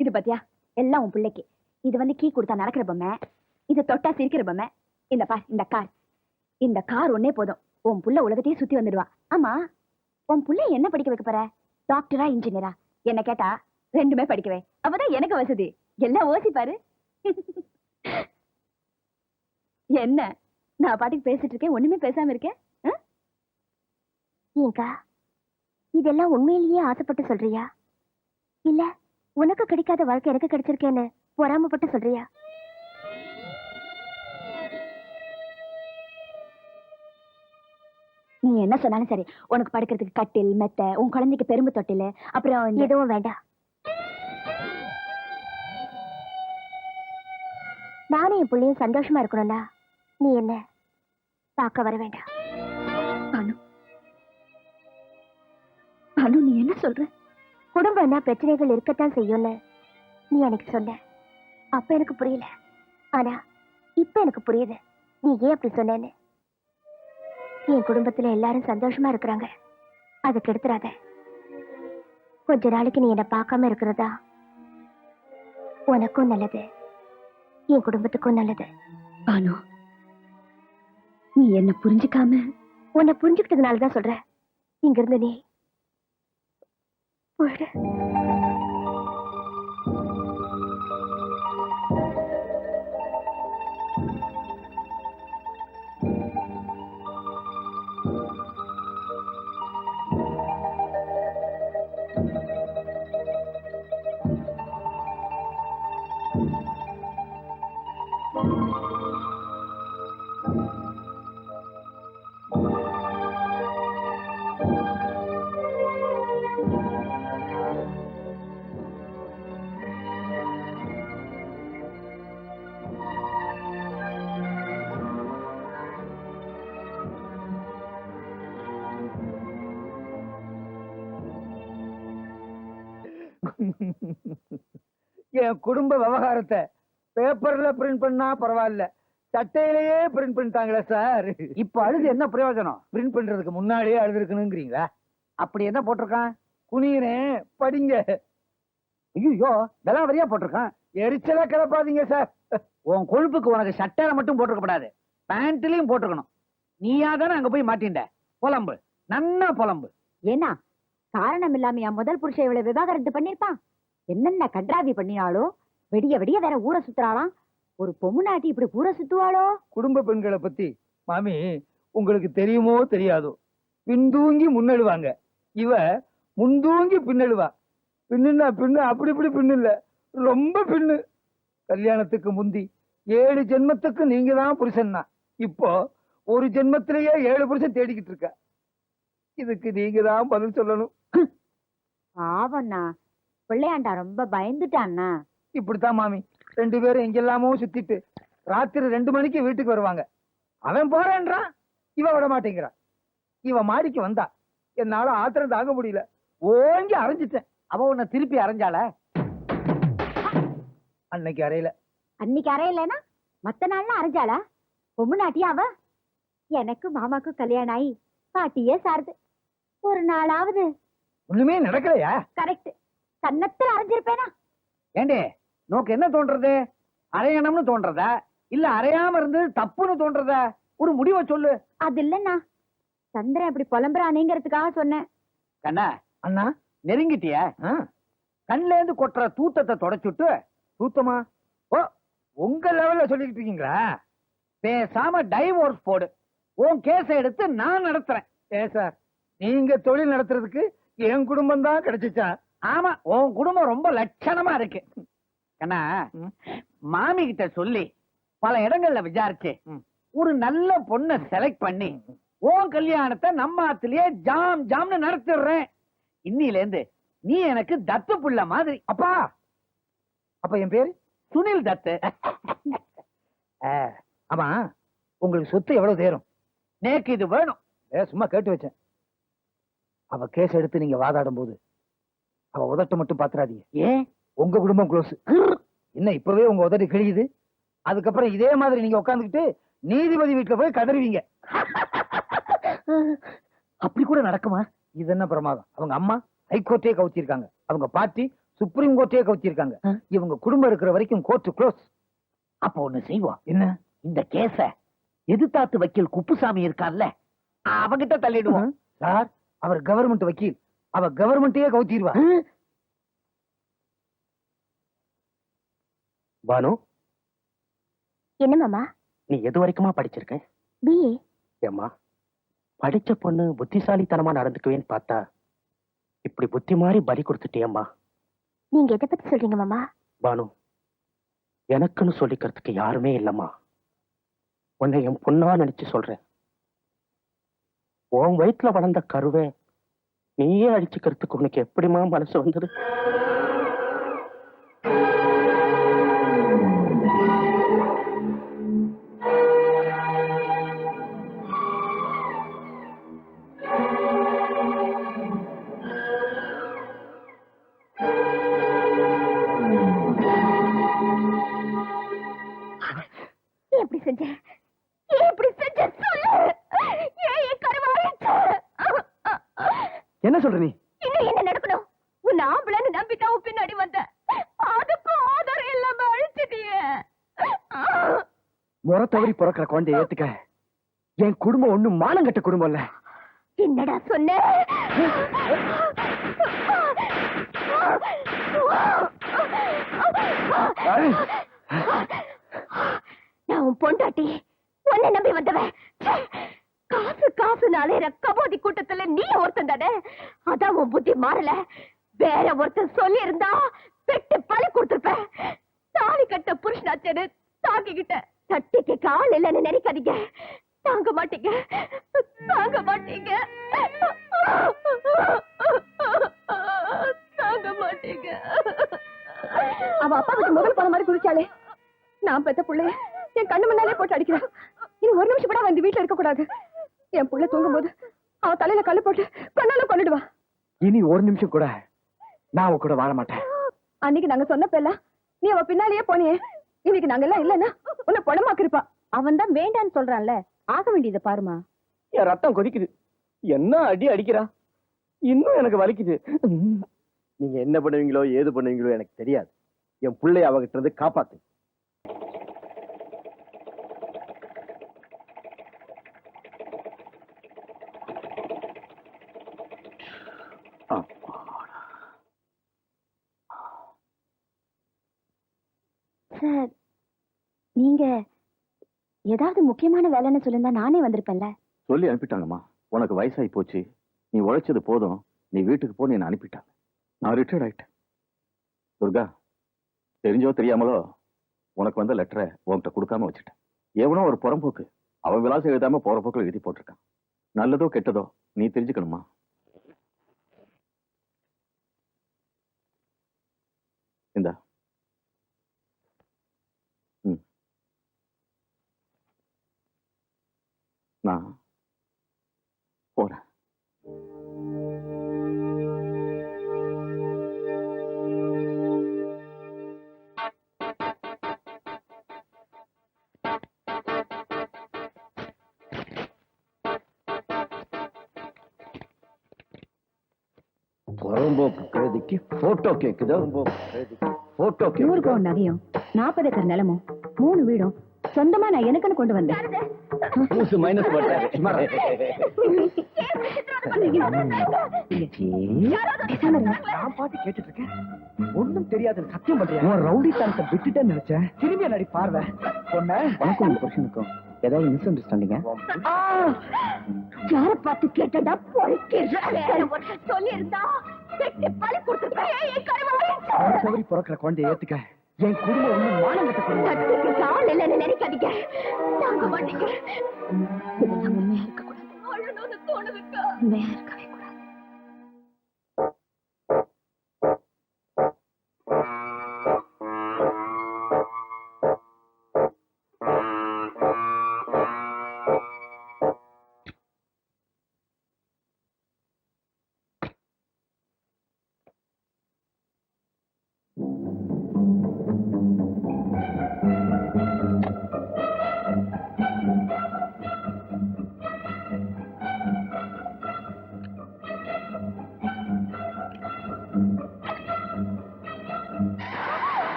இது பாத்தியா, எல்லாம் உன் பிள்ளைக்கு. இது வந்து கீ கொடுத்தா நடக்கிற பொம்மை, இது தொட்டா சிரிக்கிற பொம்மை. இந்த பார், இந்த கார் ஒன்னே போதும், உன் புள்ள உலகத்தையே சுத்தி வந்துடுவா. ஆமா, உன் புள்ள என்ன படிக்க வைக்க போற? டாக்டரா இன்ஜினியரா? என்ன கேட்டா ரெண்டுமே படிக்கவே. அப்பதான் எனக்கு வசதி. எல்லாம் ஓசி பாரு. என்ன நான் பாட்டுக்கு பேசிட்டு இருக்கேன், ஒண்ணுமே பேசாம இருக்கேன். ஏங்கா, இதெல்லாம் உண்மையிலேயே ஆசைப்பட்டு சொல்றியா? இல்ல உனக்கு கிடைக்காத வாழ்க்கை எனக்கு கிடைச்சிருக்கேன்னு பொறாமப்பட்டு சொல்றியா? நீ என்ன சொன்னாலும் சரி, உனக்கு படுக்கிறதுக்கு கட்டில், மெத்த, உன் குழந்தைக்கு பெரும்பு தொட்டில், அப்புறம் எதுவும் வேண்டாம். நானும் என் பிள்ளையும் சந்தோஷமா இருக்கணும்னா நீ என்ன பார்க்க வர வேண்டாம். அனு, நீ என்ன சொல்ற? குடும்பம்னா பிரச்சனைகள் இருக்கத்தான் செய்யும்னு நீ எனக்கு சொன்ன. அப்ப எனக்கு புரியல, ஆனா இப்ப எனக்கு புரியுது நீ ஏன் அப்படி சொன்னேன்னு. என் குடும்பத்துல எல்லாரும் சந்தோஷமா இருக்கிறாங்க, அதை கெடுத்துறாத. கொஞ்ச நாளைக்கு நீ என்ன பார்க்காம இருக்கிறதா உனக்கும் நல்லது, என் குடும்பத்துக்கும் நல்லது. அனு, நீ என்ன புரிஞ்சுக்காம. உன்னை புரிஞ்சுக்கிட்டதுனாலதான் சொல்றேன், இங்க இருந்து நீ போயிடு. என் குடும்ப விவகாரத்தை பேப்பர்ல பிரிண்ட் பண்ணா பரவாயில்ல, சட்டையிலேயே பிரிண்ட் பண்ணிட்டாங்களே சார். இப்ப அழுது என்ன பிரயோஜனம்? பிரிண்ட் பண்றதுக்கு முன்னாடியே அழுது இருக்கணுங்கிறீங்களா? அப்படி என்ன போட்டிருக்கான்? குனியனே படிங்க. ஐயோ, விலாவரியா போட்டிருக்கான். எரிச்சலா கிளப்பாதீங்க சார். உன் கொழுப்புக்கு உனக்கு சட்டையில மட்டும் போட்டிருக்கப்படாது, பேண்ட்லயும் போட்டிருக்கணும். நீயா தானே அங்க போய் மாட்டின்ட. புலம்பு, நன்னா புலம்பு. ஏன்னா காரணம் இல்லாம முதல் புருஷன் இவ்வளவு விவாகரத்து பண்ணிருப்பான். என்னென்ன கன்றாவி பண்ணினாலோ, வெடிய வெடிய வேற ஊரை சுத்துறாளாம். ஒரு பொம்முனாட்டி இப்படி ஊரை சுத்துவாளோ? குடும்ப பெண்களை பத்தி மாமி உங்களுக்கு தெரியுமோ தெரியாதோ, பின்தூங்கி முன்னெழுவாங்க. இவ முன்தூங்கி பின்னெழுவா. பின்னுன்னா பின்னு அப்படி இப்படி பின்னு இல்ல, ரொம்ப பின்னு. கல்யாணத்துக்கு முந்தி 7 ஜென்மத்துக்கு நீங்க தான் புருஷன்னா, இப்போ ஒரு ஜென்மத்திலேயே 7 புருஷன் தேடிக்கிட்டு இருக்க. இதுக்கு நீங்க தான் பதில் சொல்லணும். ஆவண்ணா, பிள்ளையாண்டா ரொம்ப பயந்துட்டான்னா. இப்படித்தான் மாமி, 2 பேரும் எங்கெல்லாமோ சுத்திட்டு ராத்திரி 2 மணிக்கு வீட்டுக்கு வருவாங்க. அவன் போறேன்றான், இவ விட மாட்டேங்கிறான். இவ மாடிக்கு வந்தா என்னால ஆத்திரம் தாங்க முடியல, ஓங்கி அரைஞ்சிட்டேன். அவ உன்னை திருப்பி அரைஞ்சால? அன்னைக்கு அறையில. அன்னைக்கு அறையலனா மத்த நாள்ல அரைஞ்சாளா? பொம்முனாட்டியா அவ? எனக்கு மாமாக்கு கல்யாணம் ஆகி பாட்டியே சாருது. ஒரு நாளாவது ஒண்ணுமே நடக்கலையா? கரெக்ட், கன்னத்துல அரைஞ்சிருப்பேனா? ஏண்டே, நோக்கு என்ன தோன்றது? அரையணும்னு தோன்றதா இல்ல அரையாம இருந்து தப்புன்னு தோன்றதா? ஒரு முடிவை சொல்லு. அது இல்லன்னா சந்திரன் இப்படி புலம்புறானேங்கிறதுக்காக சொன்னேன். கண்ணா, அண்ணா நெருங்கிட்டியா? கண்ல இருந்து கொட்டுற தூத்தத்தை தொடச்சுட்டு. தூத்தமா? ஓ, உங்க லெவல்ல சொல்லிக்கிட்டு இருக்கீங்களா? பேசாம டைவோர்ஸ் போடு. உன் கேஸ எடுத்து நான் நடத்துறேன். சார், நீங்க தொழில் நடத்துறதுக்கு என் குடும்பம் தான் கிடைச்சிச்சா? ஆமா, உன் குடும்பம் ரொம்ப லட்சணமா இருக்கு. கண்ணா, மாமி கிட்ட சொல்லி பல இடங்கள்ல விசாரிச்சு ஒரு நல்ல பொண்ணை செலக்ட் பண்ணி உன் கல்யாணத்தை நம்ம ஆத்திலேயே ஜாம் ஜாம்னு நடத்திடுறேன். இன்னில இருந்து நீ எனக்கு தத்து புள்ள மாதிரி. அப்பா, அப்ப என் பேரு சுனில் தத்து. ஆமா, உங்களுக்கு சொத்து எவ்வளவு தேரும்? நேக்கு இது வேணும். சும்மா கேட்டு வச்சேன். அவ கேஸ் எடுத்து நீங்க வாதாடும் போது அவ உதட்ட மட்டும் பாத்துறாதீங்க. ஏன்? உங்க குடும்பம் க்ளோஸ். என்ன இப்பவே உங்க உதட்டு கிழியுது? அதுக்கப்புறம் இதே மாதிரி நீங்க உட்காந்துக்கிட்டு நீதிபதி வீட்டுல போய் கதறுவீங்க. அப்படி கூட நடக்குமா? இது என்ன பிரமாதம்? அவங்க அம்மா ஹைகோர்ட்டே கவுத்திருக்காங்க, அவங்க பாட்டி சுப்ரீம் கோர்ட்டே கவுத்திருக்காங்க. இவங்க குடும்பம் இருக்கிற வரைக்கும் கோர்ட் க்ளோஸ். அப்ப ஒண்ணு செய்வோம். என்ன? இந்த கேஸ எதிர்த்தாத்து வக்கீல் குப்புசாமி இருக்கான்ல, அவங்கிட்ட தள்ளிடுவோம். சார், அவர் கவர்மெண்ட் வக்கீல், அவ கவர்மெண்ட்டையே கவுத்திடுவா. பானு, என்ன மாமா? நீ எது வரைக்குமா படிச்சிருக்க? பிஏ. ஏம்மா, படிச்ச பொண்ணு புத்திசாலித்தனமா நடந்துக்குவேன்னு பார்த்தா இப்படி புத்தி மாறி பலி கொடுத்துட்டியம்மா. நீங்க எதை பத்தி சொல்றீங்க மாமா? பானு, எனக்குன்னு சொல்லிக்கிறதுக்கு யாருமே இல்லம்மா. உன்னை என் பொண்ணா நினைச்சு சொல்றேன். உன் வயிற்றுல வளர்ந்த கருவை நீயே அடிச்சுக்கிறதுக்கு உனக்கு எப்படிமா மனசு வந்தது? எப்படி செஞ்ச? எப்படி செஞ்ச சொல்லு. ஏன் கருவாயிச்சு? என்ன சொல்ற நீ? இன்னும் என்ன நடக்கணும்? உன் ஆம்பளைன்னு நம்பித்தான் உன் பின்னாடி வந்த, அதுக்கும் ஆதாரம் இல்லாம அழிச்சிட்டியே. முறை தவறி பிறக்கிற குழந்தைய ஏத்துக்க என் குடும்பம் ஒண்ணும் மானங்கட்ட குடும்பம் இல்ல. என்னடா சொன்ன? நான் உன் பொண்டாட்டி, உன்னை நம்பி வந்தவன். காசு காசுனாலே கபோதி கூட்டத்துல நீ ஒருத்தன் தானே. அதான் உன் புத்தி மாறல. வேற ஒருத்தன் சொல்லி இருந்தா பெட்டு பழி கொடுத்துருப்ப. தாலி கட்ட புருஷனாச்சேன்னு தாங்கிக்கிட்ட. தட்டி கேட்க ஆள் இல்லைன்னு நினைக்காதீங்க. தாங்க மாட்டீங்க, தாங்க மாட்டீங்க, தாங்க மாட்டீங்க. அவ அப்பாவுக்கு முதல் போன மாதிரி குதிச்சாலே, நான் பெத்த புள்ளைய என் கண்ணு முன்னாலே போட்டு அடிக்கிறேன். இனி ஒரு நிமிஷம் கூட அவன் இந்த வீட்டுல இருக்க கூடாது. என் புள்ள தூங்கும் போது அவ தலையில கல்லு போட்டு கொன்னால கொண்டுடுவா. இனி ஒரு நிமிஷம் கூட நான் அவ கூட வாழ மாட்டேன். அன்னைக்கு நாங்க சொன்னப்ப நீ அவ பின்னாலேயே போனியே. இன்னைக்கு நாங்க எல்லாம் இல்லன்னா உன்னை பணமாக்கிருப்பா. அவன் தான் வேண்டான்னு சொல்றான்ல, ஆக வேண்டியதை பாருமா. என் ரத்தம் கொதிக்குது. என்ன அடி அடிக்கிறா, இன்னும் எனக்கு வலிக்குது. நீங்க என்ன பண்ணுவீங்களோ ஏது பண்ணுவீங்களோ எனக்கு தெரியாது. என் பிள்ளைய அவகிட்ட இருந்து காப்பாத்து. சார், நீங்க ஏதாவது முக்கியமான வேலைன்னு சொல்லிருந்தா நானே வந்திருப்பேன்ல. சொல்லி அனுப்பிட்டாங்கம்மா. உனக்கு வயசாகி போச்சு, நீ உழைச்சது போதும், நீ வீட்டுக்கு போ, என்ன அனுப்பிட்டாங்க. நான் ரிட்டையர்ட் ஆயிட்டேன். துர்கா, தெரிஞ்சோ தெரியாமலோ உனக்கு வந்த லெட்டரை உன்கிட்ட கொடுக்காம வச்சுட்டேன். எவனோ ஒரு புறம்போக்கு அவன் விலாசம் எழுதாம போற போக்கில் எழுதி போட்டிருக்கான். நல்லதோ கெட்டதோ நீ தெரிஞ்சுக்கணுமா? நான் போறேன். புறம்போக்கு கழுதிக்கு போட்டோ கேக்குதா? போட்டோ நூறு பவுன் நகையும் 40 ஏக்கர் நிலமும் 3 வீடும் சொந்தமா நான் எனக்குன்னு கொண்டு வந்தேன். மைனஸ் போட்டாரு. நான் பாட்டு கேட்டுட்டு இருக்கேன், ஒண்ணும் தெரியாது சத்தியம் பண்றேன். ரவுடி தனத்தை விட்டுட்டேன்னு நினைச்சேன். திரும்பி நடி பார்வை பொண்ண. வணக்கம் புருஷனுக்கும் ஏதாவது மிஸ் அண்டர்ஸ்டாண்டிங்க? யார பார்த்து கேட்டடா சொல்லி இருந்தா பழி கொடுத்துருப்பேன். சௌரி பிறக்கிற குழந்தைய ஏத்துக்க. என் குடும்பம் ஒண்ணு மானம் கட்ட குடும்பம். ஆள் இல்லைன்னு நினைக்காதீங்க. தாங்க மாட்டீங்க. இதெல்லாம் உண்மையா இருக்கக்கூடாது. உண்மையா இருக்கவே கூடாது.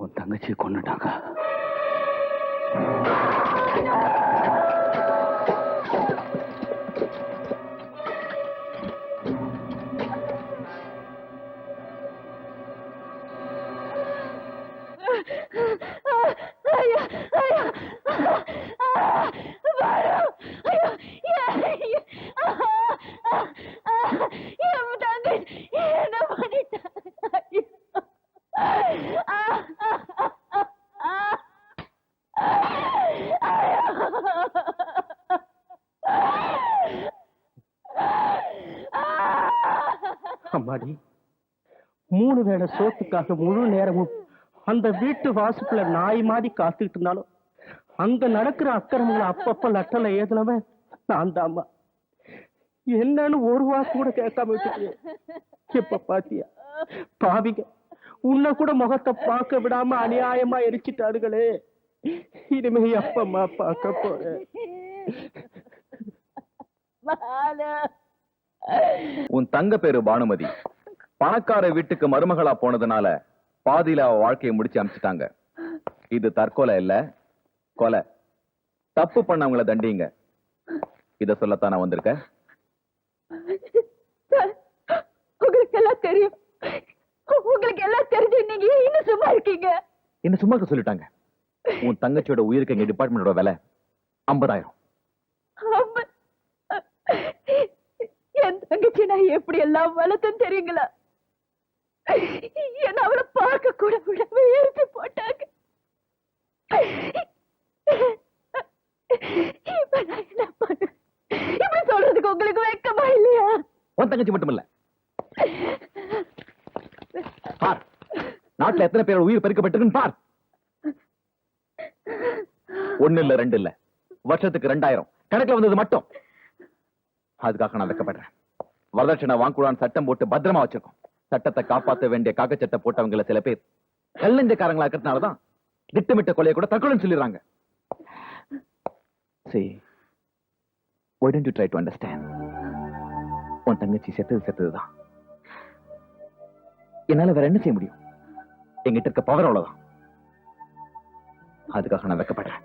உன் தங்கச்சி கொண்டுட்டாங்க. அம்மாடி, 3 வேளை சோத்துக்காக முழு நேரமும் அந்த வீட்டு வாசப்புல நாய் மாதிரி காத்துக்கிட்டு இருந்தாலும் அங்க நடக்கிற அக்கிரமங்களை அப்பப்ப லட்டல ஏதுனவன் நான் தாம்மா. என்னன்னு ஒரு வாக்கு கூட கேட்காம வச்சுட்டு இப்ப பாத்தியா பாவிங்க உன்னை கூட முகத்தை பார்க்க விடாம அநியாயமா எரிச்சிட்டாருங்களே. இனிமே அப்பம்மா பார்க்க போறேன். உன் தங்க பேரு பானுமதி. பணக்கார வீட்டுக்கு மருமகளா போனதுனால பாதியில அவ வாழ்க்கையை முடிச்சு அனுப்பிச்சிட்டாங்க. இது தற்கொலை இல்ல, கொலை. தப்பு பண்ணவங்கள தண்டிங்க. இத சொல்லத்தான் நான் வந்திருக்கேன். உங்களுக்கு எல்லாம் தெரியும். உங்களுக்கு எல்லாம் தெரிஞ்சு நீங்க இன்னும் சும்மா இருக்கீங்க. என்ன சும்மா இருக்க சொல்லிட்டாங்க. உன் தங்கச்சியோட உயிருக்கு எங்க டிபார்ட்மெண்டோட விலை 50,000. என் தங்கச்சி நான் எப்படி எல்லாம் வளர்த்தேன்னு தெரியுங்களா? என்ன அவளை பார்க்க கூட விடாம எரிச்சு போட்டாங்க. இப்ப நான் என்ன பண்ண? இப்படி சொல்றதுக்கு உங்களுக்கு வெக்கமா இல்லையா? உன் தங்கச்சி மட்டும் இல்ல, பார் நாட்டுல எத்தனை பேர் உயிர் பறிக்கப்பட்டிருக்குன்னு பார். 1 இல்ல 2 இல்ல, வருஷத்துக்கு 2000 கணக்குல வந்தது மட்டும் அதுக்காக நான் வெக்கப்படுறேன். வரதட்சணை வாங்கக்கூடாதுன்னு சட்டம் போட்டு பத்திரமா வச்சிருக்கோம். சட்டத்தை காப்பாற்ற வேண்டிய காக்கச்சட்டை போட்டவங்கள சில பேர் கல்லஞ்சக்காரங்களா இருக்கிறதுனாலதான் திட்டமிட்ட கொலையை கூட தற்கொலைன்னு சொல்லிடுறாங்க. See, why don't you try to understand? உன் தங்கச்சி செத்ததுதான். என்னால வேற என்ன செய்ய முடியும்? எங்கிட்ட இருக்க பவர் அவ்வளவுதான். அதுக்காக நான் வெக்கப்படுறேன்.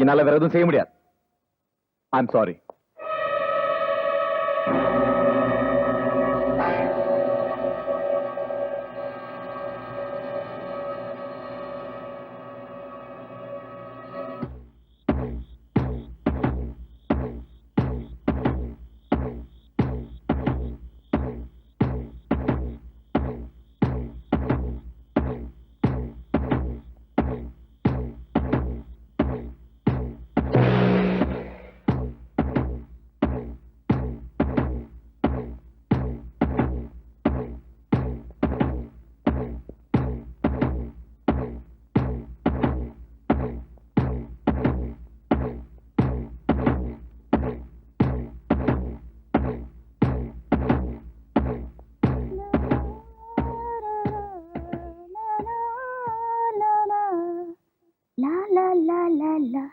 என்னால வேற எதுவும் செய்ய முடியாது. I'm sorry. லா லா லா லா லா.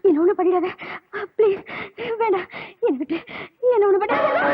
என்ன ஒண்ணு பண்ணிடாத ப்ளீஸ். வேண்டாம், என்ன விட்டு என்ன ஒண்ணு பண்ணிடாத.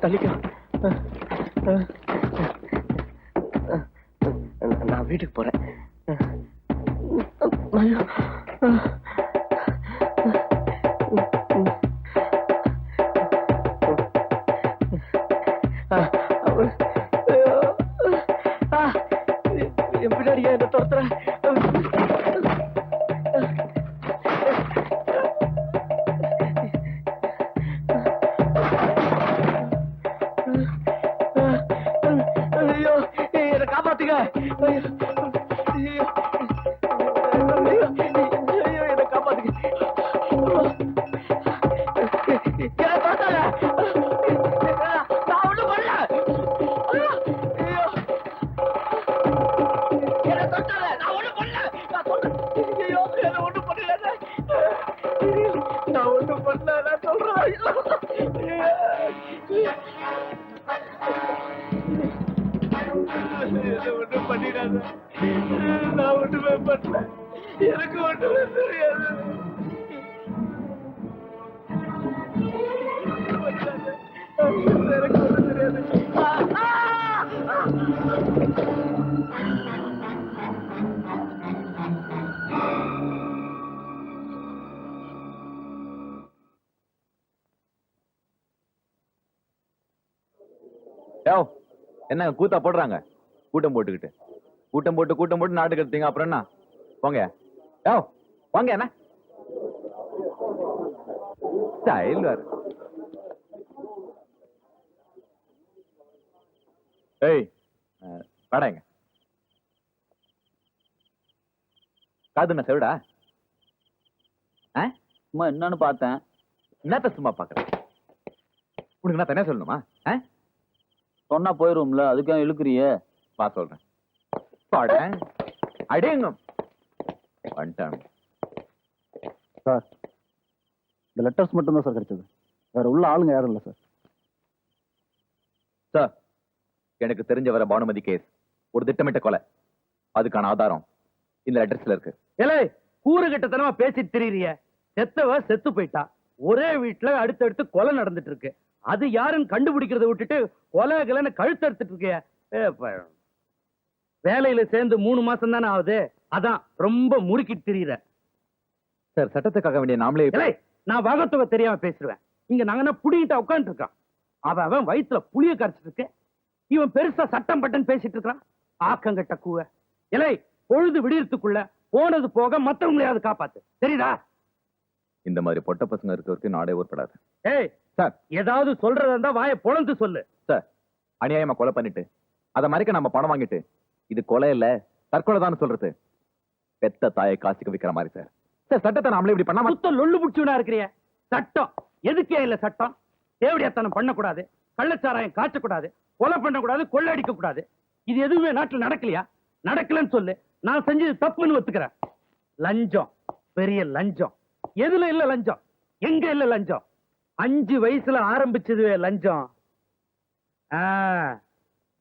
தள்ளிக்க. நான் வீட்டுக்கு போறேன். என் பின்னாடியே என்ன துரத்துற? ஐயோ, என்னை காப்பாத்துங்க. ஐயோ, ஐயோ, என்னை காப்பாத்துங்க. என்னை தொட்டாங்க. நான் ஒண்ணும் பண்ணல. ஐயோ, என்னை தொட்டாங்க. நான் ஒண்ணும் பண்ணல. நான் சொல்றேன். ஐயோ, என்னை ஒண்ணும் பண்ணல. நான் ஒண்ணும் பண்ணல. நான் சொல்றேன். ஐயோ. என்ன ஒண்ணும் பண்ணிடாத. நான் ஒண்ணுமே பண்ணல. எனக்கு ஒண்ணுமே தெரியாது. எனக்கு ஒண்ணும் தெரியாது. என்ன கூத்தா போடுறாங்க? கூட்டம் போட்டு நாட்டுக்கு எடுத்தீங்க. அப்புறம் என்ன? போங்க. வாங்க. என்ன ஸ்டைல் வேற. ஏய், வாடாங்க. காது என்ன செவிடா? சும்மா என்னன்னு பார்த்தேன். என்னத்த சும்மா பாக்குறேன்? உனக்கு நான் தனியா சொல்லணுமா? சொன்னா போயிரும்ல, அதுக்காக இழுக்கிறியே. வா சொல்றேன். அடேங்க வந்துட்டாங்க சார். இந்த லெட்டர்ஸ் மட்டும் தான் சார் கிடைச்சது. வேற உள்ள ஆளுங்க யாரும் இல்ல சார். சார், எனக்கு தெரிஞ்ச வர பானுமதி கேஸ் ஒரு திட்டமிட்ட கொலை. அதுக்கான ஆதாரம் இந்த லெட்டர்ஸ்ல இருக்கு. ஏலே, கூறுகட்டத்தனமா பேசிட்டு திரியறிய. செத்தவ செத்து போயிட்டா. ஒரே வீட்டுல அடுத்தடுத்து கொலை நடந்துட்டு இருக்கு. அது யாருன்னு கண்டுபிடிக்கிறத விட்டுட்டு கொலைகளை கழுத்து எடுத்துட்டு இருக்கிய. வேலையில சேர்ந்து 3 மாசம் தானே ஆகுது. அதான் ரொம்ப முறுக்கிட்டு திரியிற. சார், சட்டத்துக்காக வேண்டிய நாமளே நான் வகத்தொகை தெரியாம பேசுவேன். இங்க நாங்க புடிக்கிட்ட உட்காந்து இருக்கான். அவன் வயிற்றுல புளிய கரைச்சிட்டு இருக்கு. இவன் பெருசா சட்டம் பட்டன் பேசிட்டு இருக்கான். ஆக்கங்கட்ட கூவ. இலை, பொழுது விடியறதுக்குள்ள போனது போக மத்தவங்களையாவது காப்பாத்து. தெரியுதா? இந்த மாதிரி பொட்ட பசங்க இருக்க வரைக்கும் நாடே உட்படாது. ஏய் சார், ஏதாவது சொல்றதா இருந்தா வாயை பொழந்து சொல்லு. சார், அநியாயமா கொலை பண்ணிட்டு அதை மறைக்க நம்ம பணம் வாங்கிட்டு இது கொலை இல்ல தற்கொலை தான் சொல்றது பெத்த தாயை காசுக்கு விக்கிற மாதிரி. சார் சார், சட்டத்தை நாமளே இப்படி பண்ணாம சுத்த லொள்ளு புடிச்சுனா இருக்கிறிய. சட்டம் எதுக்கே இல்ல. சட்டம் தேவடியாத்தனம் பண்ணக்கூடாது, கள்ளச்சாராயம் காய்ச்சக்கூடாது, கொலை பண்ணக்கூடாது, கொள்ளடிக்க கூடாது. இது எதுவுமே நாட்டில் நடக்கலையா? நடக்கலன்னு சொல்லு. நான் செஞ்சது தப்புன்னு ஒத்துக்கிறேன். லஞ்சம், பெரிய லஞ்சம். எதுல இல்ல லஞ்சம்? எங்க இல்ல லஞ்சம்? 5 வயசுல ஆரம்பிச்சதுவே லஞ்சம்.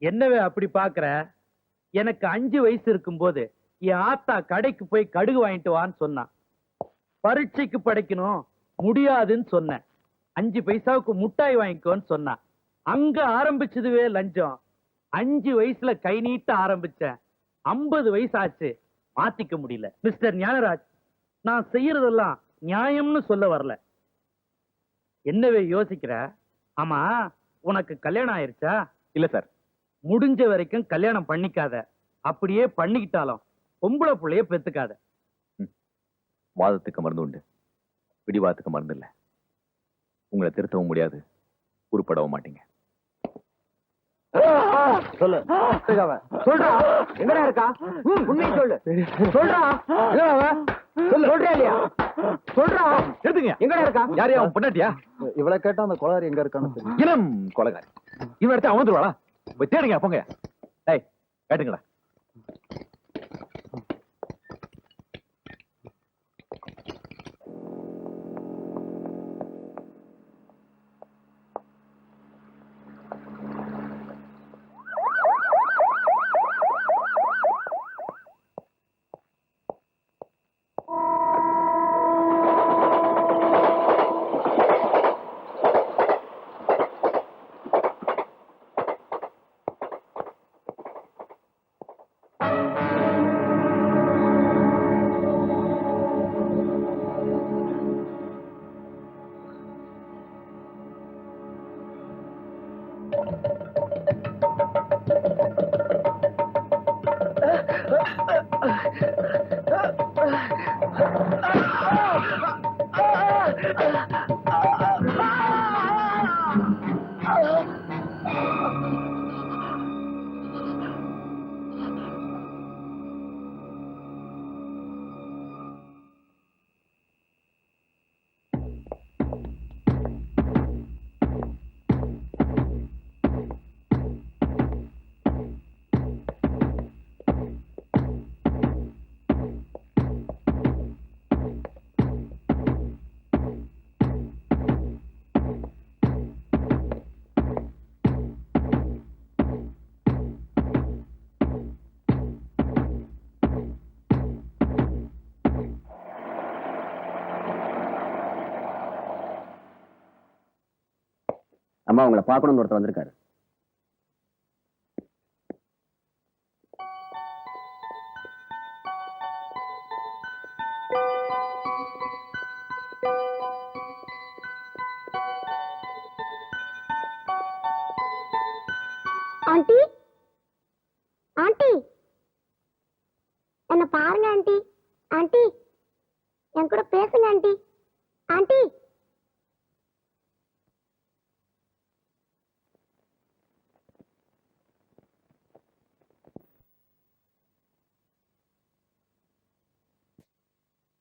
என்னவே அப்படி பாக்குற? எனக்கு 5 வயசு இருக்கும் போது என் ஆத்தா கடைக்கு போய் கடுகு வாங்கிட்டு வான்னு சொன்னான். பரீட்சைக்கு படிக்கணும், முடியாதுன்னு சொன்னேன். 5 பைசாவுக்கு முட்டாய் வாங்கிக்கோன்னு சொன்னான். அங்க ஆரம்பிச்சதுவே லஞ்சம். 5 வயசுல கை நீட்ட ஆரம்பிச்சேன். 50 வயசு ஆச்சு, மாத்திக்க முடியல. மிஸ்டர் ஞானராஜ், நான் செய்யறதெல்லாம் நியாயம்னு சொல்ல வரல. என்னவே யோசிக்கிற? ஆமா, உனக்கு கல்யாணம் ஆயிருச்சா? இல்ல சார். முடிஞ்ச வரைக்கும் கல்யாணம் பண்ணிக்காத. அப்படியே பண்ணிக்கிட்டாலும் பொம்பளை புள்ளைய பெத்துக்காத. வாதத்துக்கு மருந்து உண்டு, பிடிவாதத்துக்கு மருந்து இல்ல. உங்களை திருத்தவும் முடியாது, உருப்படவும் மாட்டீங்க. சொல்லு. சொல்றா, எங்கடா இருக்கா? உண்மையை சொல்லு. சொல்றா, சொல்றியா இல்லையா? சொல்றா, எடுத்துங்க. எங்கடா இருக்கா? யாரையா அவன் பொண்டாட்டியா? இவ்வளவு கேட்டா அந்த கொலாரி எங்க இருக்கான்னு தெரியும். இளம் கொலைகாரி. இவன் எடுத்து அவன் வந்துருவாளா? போய் தேடுங்க, போங்க. கேட்டுங்களா? அம்மா உங்களை பார்க்கணும்னு ஒருத்தர் வந்திருக்காரு. ஆண்டி, ஆண்டி, என்ன பாருங்க ஆண்டி. ஆண்டி, என் கூட பேசுங்க ஆண்டி. ஆண்டி.